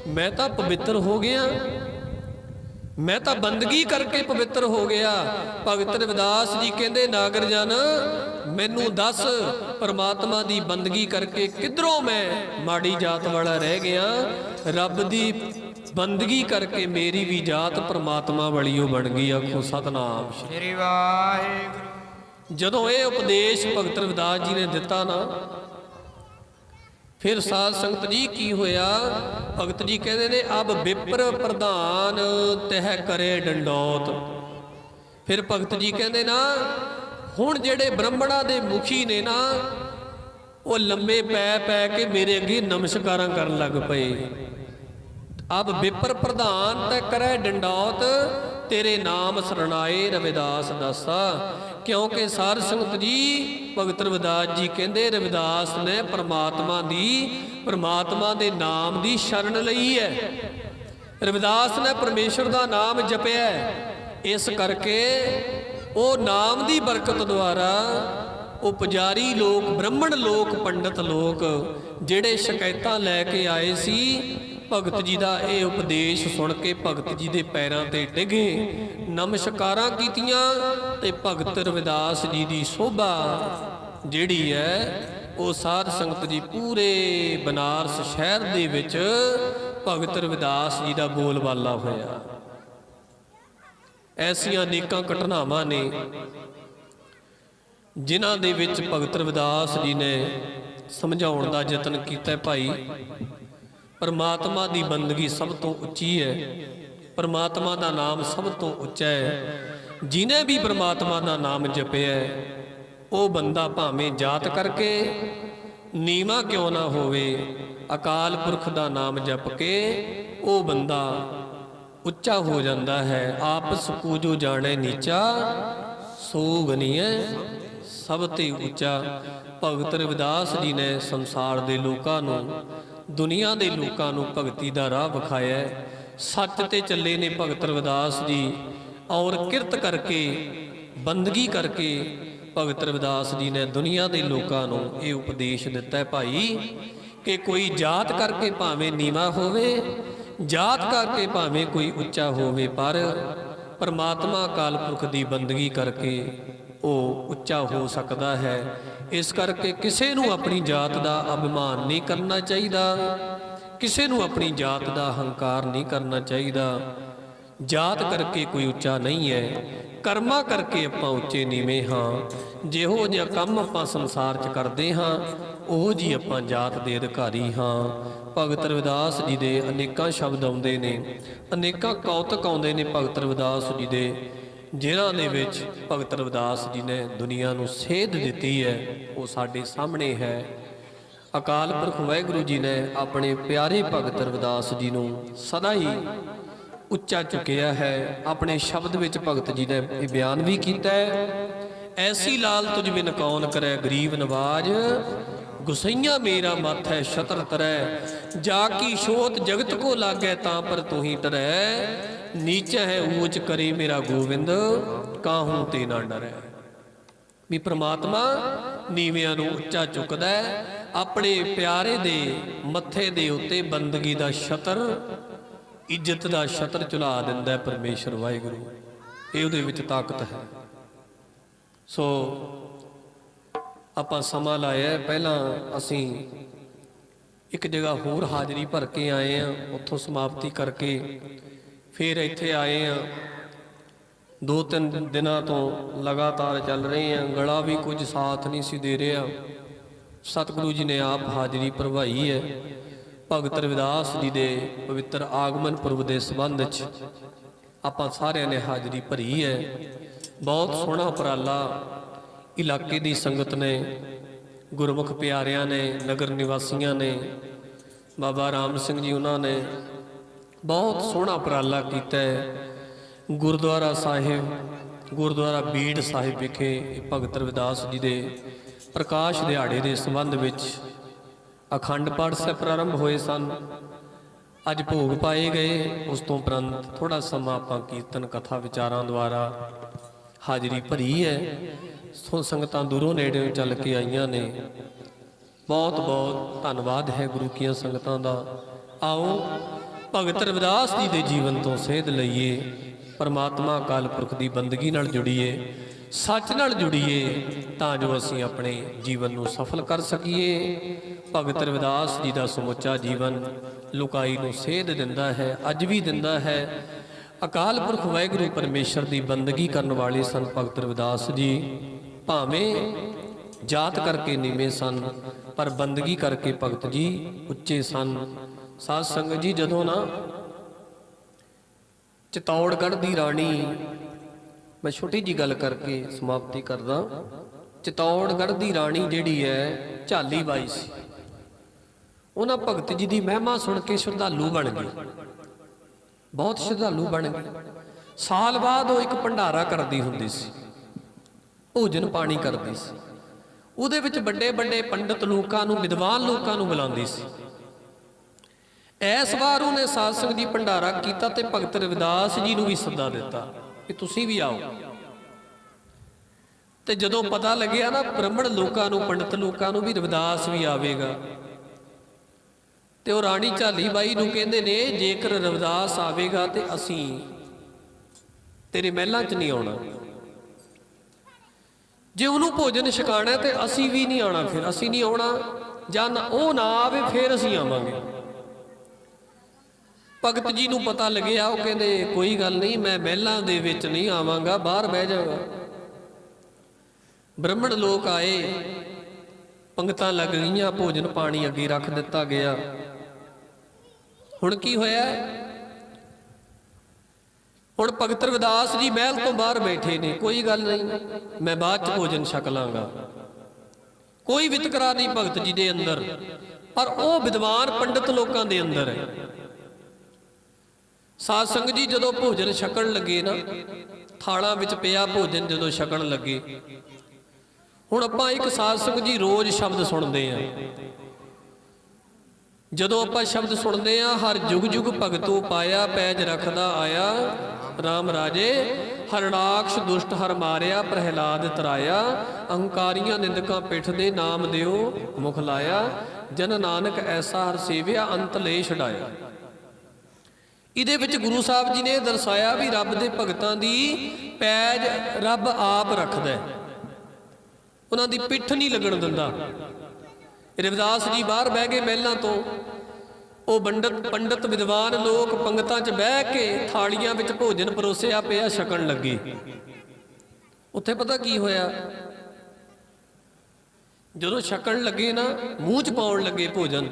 ਮੈਂ ਤਾਂ ਪਵਿੱਤਰ ਹੋ ਗਿਆ, ਮੈਂ ਤਾਂ ਬੰਦਗੀ ਕਰਕੇ ਪਵਿੱਤਰ ਹੋ ਗਿਆ। ਭਗਤ ਰਵਿਦਾਸ ਜੀ ਕਹਿੰਦੇ ਨਾਗਰ ਜਨ ਮੈਨੂੰ ਦੱਸ ਪਰਮਾਤਮਾ ਦੀ ਬੰਦਗੀ ਕਰਕੇ ਕਿੱਧਰੋਂ ਮੈਂ ਮਾੜੀ ਜਾਤ ਵਾਲਾ ਰਹਿ ਗਿਆ? ਰੱਬ ਦੀ ਬੰਦਗੀ ਕਰਕੇ ਮੇਰੀ ਵੀ ਜਾਤ ਪਰਮਾਤਮਾ ਵਾਲੀ ਉਹ ਬਣ ਗਈ। ਆਖੋ ਸਤਨਾਮ ਸ੍ਰੀ ਵਾਹਿਗੁਰੂ। ਜਦੋਂ ਇਹ ਉਪਦੇਸ਼ ਭਗਤ ਰਵਿਦਾਸ ਜੀ ਨੇ ਦਿੱਤਾ ਨਾ, ਫਿਰ ਸਾਧ ਸੰਗਤ ਜੀ ਕੀ ਹੋਇਆ? ਭਗਤ ਜੀ ਕਹਿੰਦੇ ਨੇ ਅਬ ਵਿਪਰ ਪ੍ਰਧਾਨ ਤਹਿ ਕਰੇ ਡੰਡੋਤ। ਫਿਰ ਭਗਤ ਜੀ ਕਹਿੰਦੇ ਨਾ ਹੁਣ ਜਿਹੜੇ ਬ੍ਰਾਹਮਣਾਂ ਦੇ ਮੁਖੀ ਨੇ ਨਾ, ਉਹ ਲੰਮੇ ਪੈ ਪੈ ਕੇ ਮੇਰੇ ਅੱਗੇ ਨਮਸਕਾਰਾਂ ਕਰਨ ਲੱਗ ਪਏ। ਅਬ ਵਿਪਰ ਪ੍ਰਧਾਨ ਤਹਿ ਕਰੇ ਡੰਡੋਤ, ਤੇਰੇ ਨਾਮ ਸਰਣਾਏ ਰਵਿਦਾਸ ਦਾਸਾ। ਕਿਉਂਕਿ ਸਾਧ ਸੰਗਤ ਜੀ ਭਗਤ ਰਵਿਦਾਸ ਜੀ ਕਹਿੰਦੇ ਰਵਿਦਾਸ ਨੇ ਪ੍ਰਮਾਤਮਾ ਦੇ ਨਾਮ ਦੀ ਸ਼ਰਨ ਲਈ ਹੈ, ਰਵਿਦਾਸ ਨੇ ਪਰਮੇਸ਼ਰ ਦਾ ਨਾਮ ਜਪਿਆ। ਇਸ ਕਰਕੇ ਉਹ ਨਾਮ ਦੀ ਬਰਕਤ ਦੁਆਰਾ ਉਹ ਪੁਜਾਰੀ ਲੋਕ, ਬ੍ਰਾਹਮਣ ਲੋਕ, ਪੰਡਤ ਲੋਕ ਜਿਹੜੇ ਸ਼ਿਕਾਇਤਾਂ ਲੈ ਕੇ ਆਏ ਸੀ, ਭਗਤ ਜੀ ਦਾ ਇਹ ਉਪਦੇਸ਼ ਸੁਣ ਕੇ ਭਗਤ ਜੀ ਦੇ ਪੈਰਾਂ ਤੇ ਡਿੱਗੇ, ਨਮਸਕਾਰਾਂ ਕੀਤੀਆਂ ਤੇ ਭਗਤ ਰਵਿਦਾਸ ਜੀ ਦੀ ਸੋਭਾ ਜਿਹੜੀ ਹੈ ਉਹ ਸਾਧ ਸੰਗਤ ਜੀ ਪੂਰੇ ਬਨਾਰਸ ਸ਼ਹਿਰ ਦੇ ਵਿੱਚ ਭਗਤ ਰਵਿਦਾਸ ਜੀ ਦਾ ਬੋਲਬਾਲਾ ਹੋਇਆ। ਐਸੀਆਂ ਅਨੇਕਾਂ ਘਟਨਾਵਾਂ ਨੇ ਜਿਨ੍ਹਾਂ ਦੇ ਵਿੱਚ ਭਗਤ ਰਵਿਦਾਸ ਜੀ ਨੇ ਸਮਝਾਉਣ ਦਾ ਯਤਨ ਕੀਤਾ। ਭਾਈ ਪਰਮਾਤਮਾ ਦੀ ਬੰਦਗੀ ਸਭ ਤੋਂ ਉੱਚੀ ਹੈ, ਪਰਮਾਤਮਾ ਦਾ ਨਾਮ ਸਭ ਤੋਂ ਉੱਚਾ ਹੈ। ਜਿਹਨੇ ਵੀ ਪਰਮਾਤਮਾ ਦਾ ਨਾਮ ਜਪਿਆ ਉਹ ਬੰਦਾ ਭਾਵੇਂ ਜਾਤ ਕਰਕੇ ਨੀਵਾਂ ਕਿਉਂ ਨਾ ਹੋਵੇ, ਅਕਾਲ ਪੁਰਖ ਦਾ ਨਾਮ ਜਪ ਕੇ ਉਹ ਬੰਦਾ ਉੱਚਾ ਹੋ ਜਾਂਦਾ ਹੈ। ਆਪਸ ਪੂਜੋ ਜਾਣੇ ਨੀਚਾ, ਸੋ ਗਨੀਐ ਸਭ ਤੇ ਉੱਚਾ। ਭਗਤ ਰਵਿਦਾਸ ਜੀ ਨੇ ਸੰਸਾਰ ਦੇ ਲੋਕਾਂ ਨੂੰ, ਦੁਨੀਆ ਦੇ ਲੋਕਾਂ ਨੂੰ ਭਗਤੀ ਦਾ ਰਾਹ ਵਿਖਾਇਆ। ਸੱਚ ਤੇ ਚੱਲੇ ਨੇ ਭਗਤ ਰਵਿਦਾਸ ਜੀ, ਔਰ ਕਿਰਤ ਕਰਕੇ, ਬੰਦਗੀ ਕਰਕੇ ਭਗਤ ਰਵਿਦਾਸ ਜੀ ਨੇ ਦੁਨੀਆ ਦੇ ਲੋਕਾਂ ਨੂੰ ਇਹ ਉਪਦੇਸ਼ ਦਿੱਤਾ ਭਾਈ ਕਿ ਕੋਈ ਜਾਤ ਕਰਕੇ ਭਾਵੇਂ ਨੀਵਾਂ ਹੋਵੇ, ਜਾਤ ਕਰਕੇ ਭਾਵੇਂ ਕੋਈ ਉੱਚਾ ਹੋਵੇ, ਪਰ ਪਰਮਾਤਮਾ ਅਕਾਲ ਪੁਰਖ ਦੀ ਬੰਦਗੀ ਕਰਕੇ ਉਹ ਉੱਚਾ ਹੋ ਸਕਦਾ ਹੈ। ਇਸ ਕਰਕੇ ਕਿਸੇ ਨੂੰ ਆਪਣੀ ਜਾਤ ਦਾ ਅਭਿਮਾਨ ਨਹੀਂ ਕਰਨਾ ਚਾਹੀਦਾ, ਕਿਸੇ ਨੂੰ ਆਪਣੀ ਜਾਤ ਦਾ ਹੰਕਾਰ ਨਹੀਂ ਕਰਨਾ ਚਾਹੀਦਾ। ਜਾਤ ਕਰਕੇ ਕੋਈ ਉੱਚਾ ਨਹੀਂ ਹੈ, ਕਰਮਾਂ ਕਰਕੇ ਆਪਾਂ ਉੱਚੇ ਨੀਵੇਂ ਹਾਂ। ਜਿਹੋ ਜਿਹਾ ਕੰਮ ਆਪਾਂ ਸੰਸਾਰ 'ਚ ਕਰਦੇ ਹਾਂ ਉਹ ਜੀ ਆਪਾਂ ਜਾਤ ਦੇ ਅਧਿਕਾਰੀ ਹਾਂ। ਭਗਤ ਰਵਿਦਾਸ ਜੀ ਦੇ ਅਨੇਕਾਂ ਸ਼ਬਦ ਆਉਂਦੇ ਨੇ, ਅਨੇਕਾਂ ਕੌਤਕ ਆਉਂਦੇ ਨੇ ਭਗਤ ਰਵਿਦਾਸ ਜੀ ਦੇ, ਜਿਨ੍ਹਾਂ ਦੇ ਵਿੱਚ ਭਗਤ ਰਵਿਦਾਸ ਜੀ ਨੇ ਦੁਨੀਆ ਨੂੰ ਸੇਧ ਦਿੱਤੀ ਹੈ, ਉਹ ਸਾਡੇ ਸਾਹਮਣੇ ਹੈ। ਅਕਾਲ ਪੁਰਖ ਵਾਹਿਗੁਰੂ ਜੀ ਨੇ ਆਪਣੇ ਪਿਆਰੇ ਭਗਤ ਰਵਿਦਾਸ ਜੀ ਨੂੰ ਸਦਾ ਹੀ ਉੱਚਾ ਚੁੱਕਿਆ ਹੈ। ਆਪਣੇ ਸ਼ਬਦ ਵਿੱਚ ਭਗਤ ਜੀ ਨੇ ਇਹ ਬਿਆਨ ਵੀ ਕੀਤਾ ਹੈ, ਐਸੀ ਲਾਲ ਤੁਝ ਬਿਨ ਕੌਣ ਕਰੈ ਗਰੀਬ ਨਵਾਜ, गुसैया मेरा मत है छत्र तरह, जाकी शोत जगत को लागै तां पर तू ही टरै। नीचा है ऊंच करे मेरा गोविंद, काहू ते ना डरै। भी परमात्मा नीविਆਂ ਨੂੰ ਉੱਚਾ ਚੁੱਕਦਾ ਹੈ, ਆਪਣੇ ਪਿਆਰੇ ਦੇ ਮੱਥੇ ਦੇ ਉੱਤੇ ਬੰਦਗੀ ਦਾ ਛਤਰ, ਇੱਜ਼ਤ ਦਾ ਛਤਰ ਝੁਲਾ ਦਿੰਦਾ ਹੈ ਪਰਮੇਸ਼ਰ ਵਾਹਿਗੁਰੂ। ਇਹ ਉਹਦੇ ਵਿੱਚ ਤਾਕਤ ਹੈ। ਸੋ ਆਪਾਂ ਸਮਾਂ ਲਾਇਆ, ਪਹਿਲਾਂ ਅਸੀਂ ਇੱਕ ਜਗ੍ਹਾ ਹੋਰ ਹਾਜ਼ਰੀ ਭਰ ਕੇ ਆਏ ਆ, ਉੱਥੋਂ ਸਮਾਪਤੀ ਕਰਕੇ ਫਿਰ ਇੱਥੇ ਆਏ ਆ। 2-3 ਦਿਨਾਂ ਤੋਂ ਲਗਾਤਾਰ ਚੱਲ ਰਹੇ ਆ, ਗਲਾ ਵੀ ਕੁਝ ਸਾਥ ਨਹੀਂ ਸੀ ਦੇ ਰਿਹਾ। ਸਤਿਗੁਰੂ ਜੀ ਨੇ ਆਪ ਹਾਜ਼ਰੀ ਭਰਵਾਈ ਹੈ। ਭਗਤ ਰਵਿਦਾਸ ਜੀ ਦੇ ਪਵਿੱਤਰ ਆਗਮਨ ਪੁਰਬ ਦੇ ਸੰਬੰਧ 'ਚ ਆਪਾਂ ਸਾਰਿਆਂ ਨੇ ਹਾਜ਼ਰੀ ਭਰੀ ਹੈ। ਬਹੁਤ ਸੋਹਣਾ ਉਪਰਾਲਾ ਇਲਾਕੇ ਦੀ ਸੰਗਤ ਨੇ, ਗੁਰਮੁਖ ਪਿਆਰਿਆਂ ਨੇ, ਨਗਰ ਨਿਵਾਸੀਆਂ ਨੇ, ਬਾਬਾ ਰਾਮ ਸਿੰਘ ਜੀ ਉਹਨਾਂ ਨੇ ਬਹੁਤ ਸੋਹਣਾ ਉਪਰਾਲਾ ਕੀਤਾ ਹੈ। ਗੁਰਦੁਆਰਾ ਸਾਹਿਬ, ਗੁਰਦੁਆਰਾ ਬੀੜ ਸਾਹਿਬ ਵਿਖੇ ਭਗਤ ਰਵਿਦਾਸ ਜੀ ਦੇ ਪ੍ਰਕਾਸ਼ ਦਿਹਾੜੇ ਦੇ ਸੰਬੰਧ ਵਿੱਚ ਅਖੰਡ ਪਾਠ ਸਾਹਿਬ ਪ੍ਰਾਰੰਭ ਹੋਏ ਸਨ। ਅੱਜ ਭੋਗ ਪਾਏ ਗਏ। ਉਸ ਤੋਂ ਉਪਰੰਤ ਥੋੜਾ ਸਮਾਂ ਆਪਾਂ ਕੀਰਤਨ ਕਥਾ ਵਿਚਾਰਾਂ ਦੁਆਰਾ ਹਾਜ਼ਰੀ ਭਰੀ ਹੈ। ਸੋ ਸੰਗਤਾਂ ਦੂਰੋਂ ਨੇੜਿਓਂ ਚੱਲ ਕੇ ਆਈਆਂ ਨੇ। ਬਹੁਤ ਬਹੁਤ ਧੰਨਵਾਦ ਹੈ ਗੁਰੂ ਕੀਆਂ ਸੰਗਤਾਂ ਦਾ। ਆਓ ਭਗਤ ਰਵਿਦਾਸ ਜੀ ਦੇ ਜੀਵਨ ਤੋਂ ਸੇਧ ਲਈਏ, ਪਰਮਾਤਮਾ ਅਕਾਲ ਪੁਰਖ ਦੀ ਬੰਦਗੀ ਨਾਲ ਜੁੜੀਏ, ਸੱਚ ਨਾਲ ਜੁੜੀਏ, ਤਾਂ ਜੋ ਅਸੀਂ ਆਪਣੇ ਜੀਵਨ ਨੂੰ ਸਫਲ ਕਰ ਸਕੀਏ। ਭਗਤ ਰਵਿਦਾਸ ਜੀ ਦਾ ਸਮੁੱਚਾ ਜੀਵਨ ਲੁਕਾਈ ਨੂੰ ਸੇਧ ਦਿੰਦਾ ਹੈ, ਅੱਜ ਵੀ ਦਿੰਦਾ ਹੈ। ਅਕਾਲ ਪੁਰਖ ਵਾਹਿਗੁਰੂ ਪਰਮੇਸ਼ਰ ਦੀ ਬੰਦਗੀ ਕਰਨ ਵਾਲੇ ਸਨ ਭਗਤ ਰਵਿਦਾਸ ਜੀ। ਭਾਵੇਂ ਜਾਤ ਕਰਕੇ ਨੀਵੇਂ ਸਨ, ਪਰ ਬੰਦਗੀ ਕਰਕੇ ਭਗਤ ਜੀ ਉੱਚੇ ਸਨ। ਸਾਧ ਸੰਗਤ ਜੀ, ਜਦੋਂ ਨਾ ਚਿਤੌੜਗੜ੍ਹ ਦੀ ਰਾਣੀ, ਮੈਂ ਛੋਟੀ ਜੀ ਗੱਲ ਕਰਕੇ ਸਮਾਪਤੀ ਕਰਦਾ। ਚਿਤੌੜਗੜ੍ਹ ਦੀ ਰਾਣੀ ਜਿਹੜੀ ਹੈ ਝਾਲੀ ਬਾਈ ਸੀ। ਉਹਨਾਂ ਭਗਤ ਜੀ ਦੀ ਮਹਿਮਾ ਸੁਣ ਕੇ ਸ਼ਰਧਾਲੂ ਬਣ ਗਏ, ਬਹੁਤ ਸ਼ਰਧਾਲੂ ਬਣ ਗਏ। ਸਾਲ ਬਾਅਦ ਉਹ ਇੱਕ ਭੰਡਾਰਾ ਕਰਦੀ ਹੁੰਦੀ ਸੀ, ਭੋਜਨ ਪਾਣੀ ਕਰਦੀ ਸੀ। ਉਹਦੇ ਵਿੱਚ ਵੱਡੇ ਵੱਡੇ ਪੰਡਤ ਲੋਕਾਂ ਨੂੰ, ਵਿਦਵਾਨ ਲੋਕਾਂ ਨੂੰ ਬੁਲਾਉਂਦੀ ਸੀ। ਇਸ ਵਾਰ ਉਹਨੇ ਸਾਧ ਸੰਗਤ ਜੀ ਭੰਡਾਰਾ ਕੀਤਾ ਤੇ ਭਗਤ ਰਵਿਦਾਸ ਜੀ ਨੂੰ ਵੀ ਸੱਦਾ ਦਿੱਤਾ ਕਿ ਤੁਸੀਂ ਵੀ ਆਓ। ਤੇ ਜਦੋਂ ਪਤਾ ਲੱਗਿਆ ਨਾ ਬ੍ਰਾਹਮਣ ਲੋਕਾਂ ਨੂੰ, ਪੰਡਤ ਲੋਕਾਂ ਨੂੰ ਵੀ ਰਵਿਦਾਸ ਵੀ ਆਵੇਗਾ, ਤੇ ਉਹ ਰਾਣੀ ਝਾਲੀ ਬਾਈ ਨੂੰ ਕਹਿੰਦੇ ਨੇ, ਜੇਕਰ ਰਵਿਦਾਸ ਆਵੇਗਾ ਤੇ ਅਸੀਂ ਤੇਰੇ ਮਹਿਲਾਂ 'ਚ ਨਹੀਂ ਆਉਣਾ। ਜੇ ਉਹਨੂੰ ਭੋਜਨ ਛਕਾਣਾ ਤੇ ਅਸੀਂ ਵੀ ਨਹੀਂ ਆਉਣਾ, ਫਿਰ ਅਸੀਂ ਨਹੀਂ ਆਉਣਾ। ਜਾਂ ਉਹ ਨਾ ਆਵੇ ਫਿਰ ਅਸੀਂ ਆਵਾਂਗੇ। ਭਗਤ ਜੀ ਨੂੰ ਪਤਾ ਲੱਗਿਆ, ਉਹ ਕਹਿੰਦੇ ਕੋਈ ਗੱਲ ਨਹੀਂ, ਮੈਂ ਮਹਿਲਾਂ ਦੇ ਵਿੱਚ ਨਹੀਂ ਆਵਾਂਗਾ, ਬਾਹਰ ਬਹਿ ਜਾਵਾਂਗਾ। ਬ੍ਰਾਹਮਣ ਲੋਕ ਆਏ, ਪੰਗਤਾਂ ਲੱਗ ਗਈਆਂ, ਭੋਜਨ ਪਾਣੀ ਅੱਗੇ ਰੱਖ ਦਿੱਤਾ ਗਿਆ। ਹੁਣ ਕੀ ਹੋਇਆ? ਹੁਣ ਭਗਤ ਰਵਿਦਾਸ ਜੀ ਮਹਿਲ ਤੋਂ ਬਾਹਰ ਬੈਠੇ ਨੇ। ਕੋਈ ਗੱਲ ਨਹੀਂ, ਮੈਂ ਬਾਅਦ ਚ ਭੋਜਨ ਛਕ ਲਾਂਗਾ। ਕੋਈ ਵਿਤਕਰਾ ਨਹੀਂ ਭਗਤ ਜੀ ਦੇ ਅੰਦਰ, ਪਰ ਉਹ ਵਿਦਵਾਨ ਪੰਡਤ ਲੋਕਾਂ ਦੇ ਅੰਦਰ ਹੈ। ਸਾਧ ਸੰਗਤ ਜੀ ਜਦੋਂ ਭੋਜਨ ਛਕਣ ਲੱਗੇ ਨਾ, ਥਾਲਾਂ ਵਿੱਚ ਪਿਆ ਭੋਜਨ ਜਦੋਂ ਛਕਣ ਲੱਗੇ, ਹੁਣ ਆਪਾਂ ਇੱਕ ਸਾਧ ਸੰਗਤ ਜੀ ਰੋਜ਼ ਸ਼ਬਦ ਸੁਣਦੇ ਆ। ਜਦੋਂ ਆਪਾਂ ਸ਼ਬਦ ਸੁਣਦੇ ਆ, ਹਰ ਜੁਗ ਜੁਗ ਭਗਤੋ ਪਾਇਆ, ਪੈਜ ਰੱਖਦਾ ਆਇਆ ਰਾਮ ਰਾਜੇ। ਹਰਨਾਕਸ਼ ਦੁਸ਼ਟ ਹਰ ਮਾਰਿਆ, ਪ੍ਰਹਿਲਾਦ ਤਰਾਇਆ। ਅਹੰਕਾਰੀਆਂ ਨਿੰਦਕਾਂ ਪਿੱਠ ਦੇ, ਨਾਮ ਦਿਓ ਮੁਖ ਲਾਇਆ। ਜਨ ਨਾਨਕ ਐਸਾ ਹਰ ਸੇਵਿਆ, ਅੰਤ ਲੈ ਛਡਾਇਆ। ਇਹਦੇ ਵਿੱਚ ਗੁਰੂ ਸਾਹਿਬ ਜੀ ਨੇ ਦਰਸਾਇਆ ਵੀ ਰੱਬ ਦੇ ਭਗਤਾਂ ਦੀ ਪੈਜ ਰੱਬ ਆਪ ਰੱਖਦਾ ਹੈ, ਉਹਨਾਂ ਦੀ ਪਿੱਠ ਨਹੀਂ ਲੱਗਣ ਦਿੰਦਾ। ਰਵਿਦਾਸ ਜੀ ਬਾਹਰ ਬਹਿ ਗਏ ਮਹਿਲਾਂ ਤੋਂ। ਉਹ ਪੰਡਤ ਵਿਦਵਾਨ ਲੋਕ ਪੰਗਤਾਂ 'ਚ ਬਹਿ ਕੇ ਥਾਲੀਆਂ ਵਿੱਚ ਭੋਜਨ ਪਰੋਸਿਆ ਪਿਆ ਛਕਣ ਲੱਗੇ। ਉੱਥੇ ਪਤਾ ਕੀ ਹੋਇਆ? ਜਦੋਂ ਛਕਣ ਲੱਗੇ ਨਾ, ਮੂੰਹ 'ਚ ਪਾਉਣ ਲੱਗੇ ਭੋਜਨ,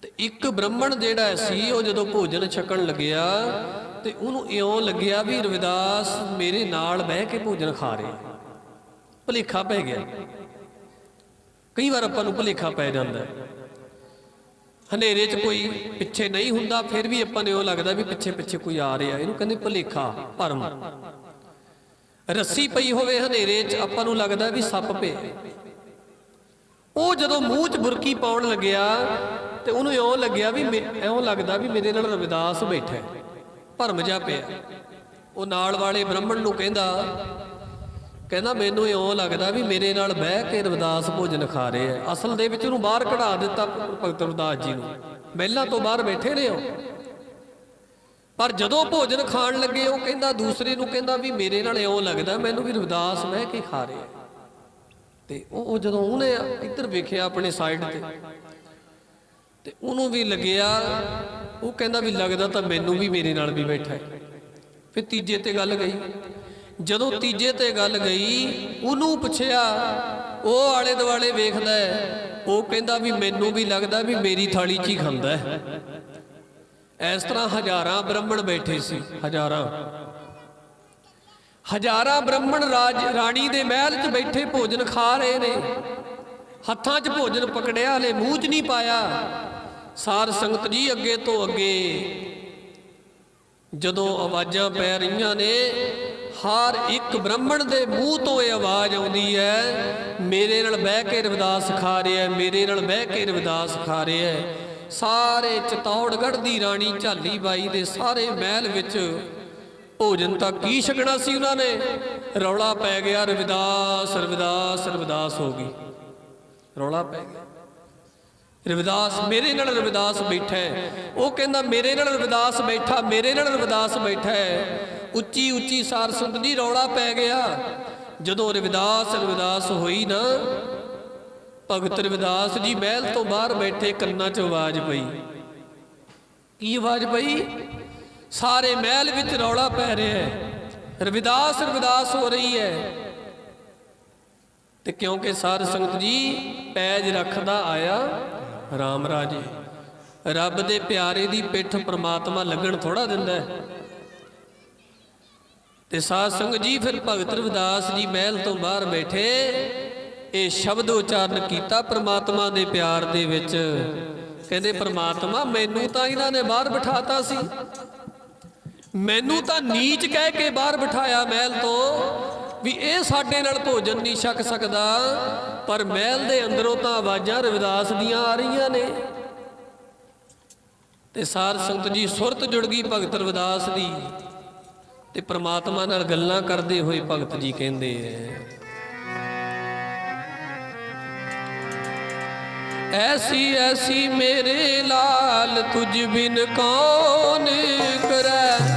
ਤੇ ਇੱਕ ਬ੍ਰਾਹਮਣ ਜਿਹੜਾ ਸੀ, ਉਹ ਜਦੋਂ ਭੋਜਨ ਛਕਣ ਲੱਗਿਆ ਤੇ ਉਹਨੂੰ ਇਉਂ ਲੱਗਿਆ ਵੀ ਰਵਿਦਾਸ ਮੇਰੇ ਨਾਲ ਬਹਿ ਕੇ ਭੋਜਨ ਖਾ ਰਿਹਾ। ਭੁਲੇਖਾ ਪੈ ਗਿਆ। ਕਈ ਵਾਰ ਆਪਾਂ ਨੂੰ ਭੁਲੇਖਾ ਪੈ ਜਾਂਦਾ। ਹਨੇਰੇ 'ਚ ਕੋਈ ਪਿੱਛੇ ਨਹੀਂ ਹੁੰਦਾ, ਫਿਰ ਵੀ ਆਪਾਂ ਨੂੰ ਲੱਗਦਾ ਵੀ ਪਿੱਛੇ ਪਿੱਛੇ ਕੋਈ ਆ ਰਿਹਾ। ਇਹਨੂੰ ਕਹਿੰਦੇ ਭੁਲੇਖਾ, ਭਰਮ। ਰੱਸੀ ਪਈ ਹੋਵੇ ਹਨੇਰੇ 'ਚ, ਆਪਾਂ ਨੂੰ ਲੱਗਦਾ ਵੀ ਸੱਪ ਪਿਆ। ਉਹ ਜਦੋਂ ਮੂੰਹ 'ਚ ਬੁਰਕੀ ਪਾਉਣ ਲੱਗਿਆ ਤੇ ਉਹਨੂੰ ਇਉਂ ਲੱਗਿਆ ਵੀ ਇਉਂ ਲੱਗਦਾ ਵੀ ਮੇਰੇ ਨਾਲ ਰਵਿਦਾਸ ਬੈਠਾ ਹੈ, ਭਰਮ ਜਾ ਪਿਆ। ਉਹ ਨਾਲ ਵਾਲੇ ਬ੍ਰਾਹਮਣ ਨੂੰ ਕਹਿੰਦਾ ਮੈਨੂੰ ਇਉਂ ਲੱਗਦਾ ਵੀ ਮੇਰੇ ਨਾਲ ਬਹਿ ਕੇ ਰਵਿਦਾਸ ਭੋਜਨ ਖਾ ਰਹੇ ਆ। ਅਸਲ ਦੇ ਵਿੱਚ ਉਹਨੂੰ ਬਾਹਰ ਕਢਾ ਦਿੱਤਾ ਭਗਤ ਰਵਿਦਾਸ ਜੀ ਨੂੰ, ਮਹਿਲਾਂ ਤੋਂ ਬਾਹਰ ਬੈਠੇ ਨੇ ਉਹ। ਪਰ ਜਦੋਂ ਭੋਜਨ ਖਾਣ ਲੱਗੇ ਉਹ ਕਹਿੰਦਾ ਦੂਸਰੇ ਨੂੰ ਕਹਿੰਦਾ ਵੀ ਮੇਰੇ ਨਾਲ ਇਉਂ ਲੱਗਦਾ ਮੈਨੂੰ ਵੀ ਰਵਿਦਾਸ ਬਹਿ ਕੇ ਖਾ ਰਹੇ ਆ। ਤੇ ਉਹ ਜਦੋਂ ਉਹਨੇ ਇੱਧਰ ਵੇਖਿਆ ਆਪਣੇ ਸਾਈਡ ਤੇ ਉਹਨੂੰ ਵੀ ਲੱਗਿਆ, ਉਹ ਕਹਿੰਦਾ ਵੀ ਲੱਗਦਾ ਤਾਂ ਮੈਨੂੰ ਵੀ ਮੇਰੇ ਨਾਲ ਵੀ ਬੈਠਾ ਹੈ। ਫਿਰ ਤੀਜੇ ਤੇ ਗੱਲ ਗਈ। ਜਦੋਂ ਤੀਜੇ ਤੇ ਗੱਲ ਗਈ ਉਹਨੂੰ ਪੁੱਛਿਆ, ਉਹ ਆਲੇ ਦੁਆਲੇ ਵੇਖਦਾ ਹੈ, ਉਹ ਕਹਿੰਦਾ ਵੀ ਮੈਨੂੰ ਵੀ ਲੱਗਦਾ ਵੀ ਮੇਰੀ ਥਾਲੀ 'ਚ ਹੀ ਖਾਂਦਾ ਹੈ। ਇਸ ਤਰ੍ਹਾਂ ਹਜ਼ਾਰਾਂ ਬ੍ਰਾਹਮਣ ਬੈਠੇ ਸੀ, ਹਜ਼ਾਰਾਂ ਬ੍ਰਾਹਮਣ ਰਾਣੀ ਦੇ ਮਹਿਲ 'ਚ ਬੈਠੇ ਭੋਜਨ ਖਾ ਰਹੇ ਨੇ, ਹੱਥਾਂ 'ਚ ਭੋਜਨ ਪਕੜਿਆ, ਹਲੇ ਮੂੰਹ 'ਚ ਨਹੀਂ ਪਾਇਆ। ਸਾਰ ਸੰਗਤ ਜੀ ਅੱਗੇ ਤੋਂ ਅੱਗੇ ਜਦੋਂ ਆਵਾਜ਼ਾਂ ਪੈ ਰਹੀਆਂ ਨੇ, ਹਰ ਇੱਕ ਬ੍ਰਾਹਮਣ ਦੇ ਮੂੰਹ ਤੋਂ ਇਹ ਆਵਾਜ਼ ਆਉਂਦੀ ਹੈ, ਮੇਰੇ ਨਾਲ ਬਹਿ ਕੇ ਰਵਿਦਾਸ ਖਾ ਰਿਹਾ, ਮੇਰੇ ਨਾਲ ਬਹਿ ਕੇ ਰਵਿਦਾਸ ਖਾ ਰਿਹਾ। ਸਾਰੇ ਚਤੌੜਗੜ੍ਹ ਦੀ ਰਾਣੀ ਝਾਲੀ ਬਾਈ ਦੇ ਸਾਰੇ ਮਹਿਲ ਵਿੱਚ ਭੋਜਨ ਤਾਂ ਕੀ ਛਕਣਾ ਸੀ ਉਹਨਾਂ ਨੇ, ਰੌਲਾ ਪੈ ਗਿਆ, ਰਵਿਦਾਸ ਰਵਿਦਾਸ ਰਵਿਦਾਸ ਹੋ ਗਈ, ਰੌਲਾ ਪੈ ਗਿਆ। ਰਵਿਦਾਸ, ਮੇਰੇ ਨਾਲ ਰਵਿਦਾਸ ਬੈਠਾ ਹੈ। ਉਹ ਕਹਿੰਦਾ ਮੇਰੇ ਨਾਲ ਰਵਿਦਾਸ ਬੈਠਾ, ਮੇਰੇ ਨਾਲ ਰਵਿਦਾਸ ਬੈਠਾ ਹੈ। ਉੱਚੀ ਉੱਚੀ ਸਾਰ ਸੰਗਤ ਜੀ ਰੌਲਾ ਪੈ ਗਿਆ। ਜਦੋਂ ਰਵਿਦਾਸ ਹੋਈ ਨਾ, ਭਗਤ ਰਵਿਦਾਸ ਜੀ ਮਹਿਲ ਤੋਂ ਬਾਹਰ ਬੈਠੇ, ਕੰਨਾਂ 'ਚ ਆਵਾਜ਼ ਪਈ। ਕੀ ਆਵਾਜ਼ ਪਈ? ਸਾਰੇ ਮਹਿਲ ਵਿੱਚ ਰੌਲਾ ਪੈ ਰਿਹਾ ਹੈ, ਰਵਿਦਾਸ ਹੋ ਰਹੀ ਹੈ। ਤੇ ਕਿਉਂਕਿ ਸਾਧ ਸੰਗਤ ਜੀ ਪੈਜ ਰੱਖਦਾ ਆਇਆ ਰਾਮ ਰਾਜੇ, ਰੱਬ ਦੇ ਪਿਆਰੇ ਦੀ ਪਿੱਠ ਪ੍ਰਮਾਤਮਾ ਲੱਗਣ ਥੋੜਾ ਦਿੰਦਾ ਹੈ। ਤੇ ਸਾਧ ਸੰਗਤ ਜੀ ਫਿਰ ਭਗਤ ਰਵਿਦਾਸ ਜੀ ਮਹਿਲ ਤੋਂ ਬਾਹਰ ਬੈਠੇ, ਇਹ ਸ਼ਬਦ ਉਚਾਰਨ ਕੀਤਾ ਪ੍ਰਮਾਤਮਾ ਦੇ ਪਿਆਰ ਦੇ ਵਿੱਚ। ਕਹਿੰਦੇ ਪ੍ਰਮਾਤਮਾ ਮੈਨੂੰ ਤਾਂ ਇਹਨਾਂ ਨੇ ਬਾਹਰ ਬਿਠਾਤਾ ਸੀ, ਮੈਨੂੰ ਤਾਂ ਨੀਚ ਕਹਿ ਕੇ ਬਾਹਰ ਬਿਠਾਇਆ ਮਹਿਲ ਤੋਂ, ਵੀ ਇਹ ਸਾਡੇ ਨਾਲ ਭੋਜਨ ਨਹੀਂ ਛਕ ਸਕਦਾ, ਪਰ ਮਹਿਲ ਦੇ ਅੰਦਰੋਂ ਤਾਂ ਆਵਾਜ਼ਾਂ ਰਵਿਦਾਸ ਦੀਆਂ ਆ ਰਹੀਆਂ ਨੇ। ਤੇ ਸਾਧ ਸੰਗਤ ਜੀ ਸੁਰਤ ਜੁੜ ਗਈ ਭਗਤ ਰਵਿਦਾਸ ਦੀ, ਤੇ ਪ੍ਰਮਾਤਮਾ ਨਾਲ ਗੱਲਾਂ ਕਰਦੇ ਹੋਏ ਭਗਤ ਜੀ ਕਹਿੰਦੇ ਐਸੀ ਐਸੀ ਮੇਰੇ ਲਾਲ ਤੁਝ ਬਿਨ ਕੌਣ ਕਰੈ,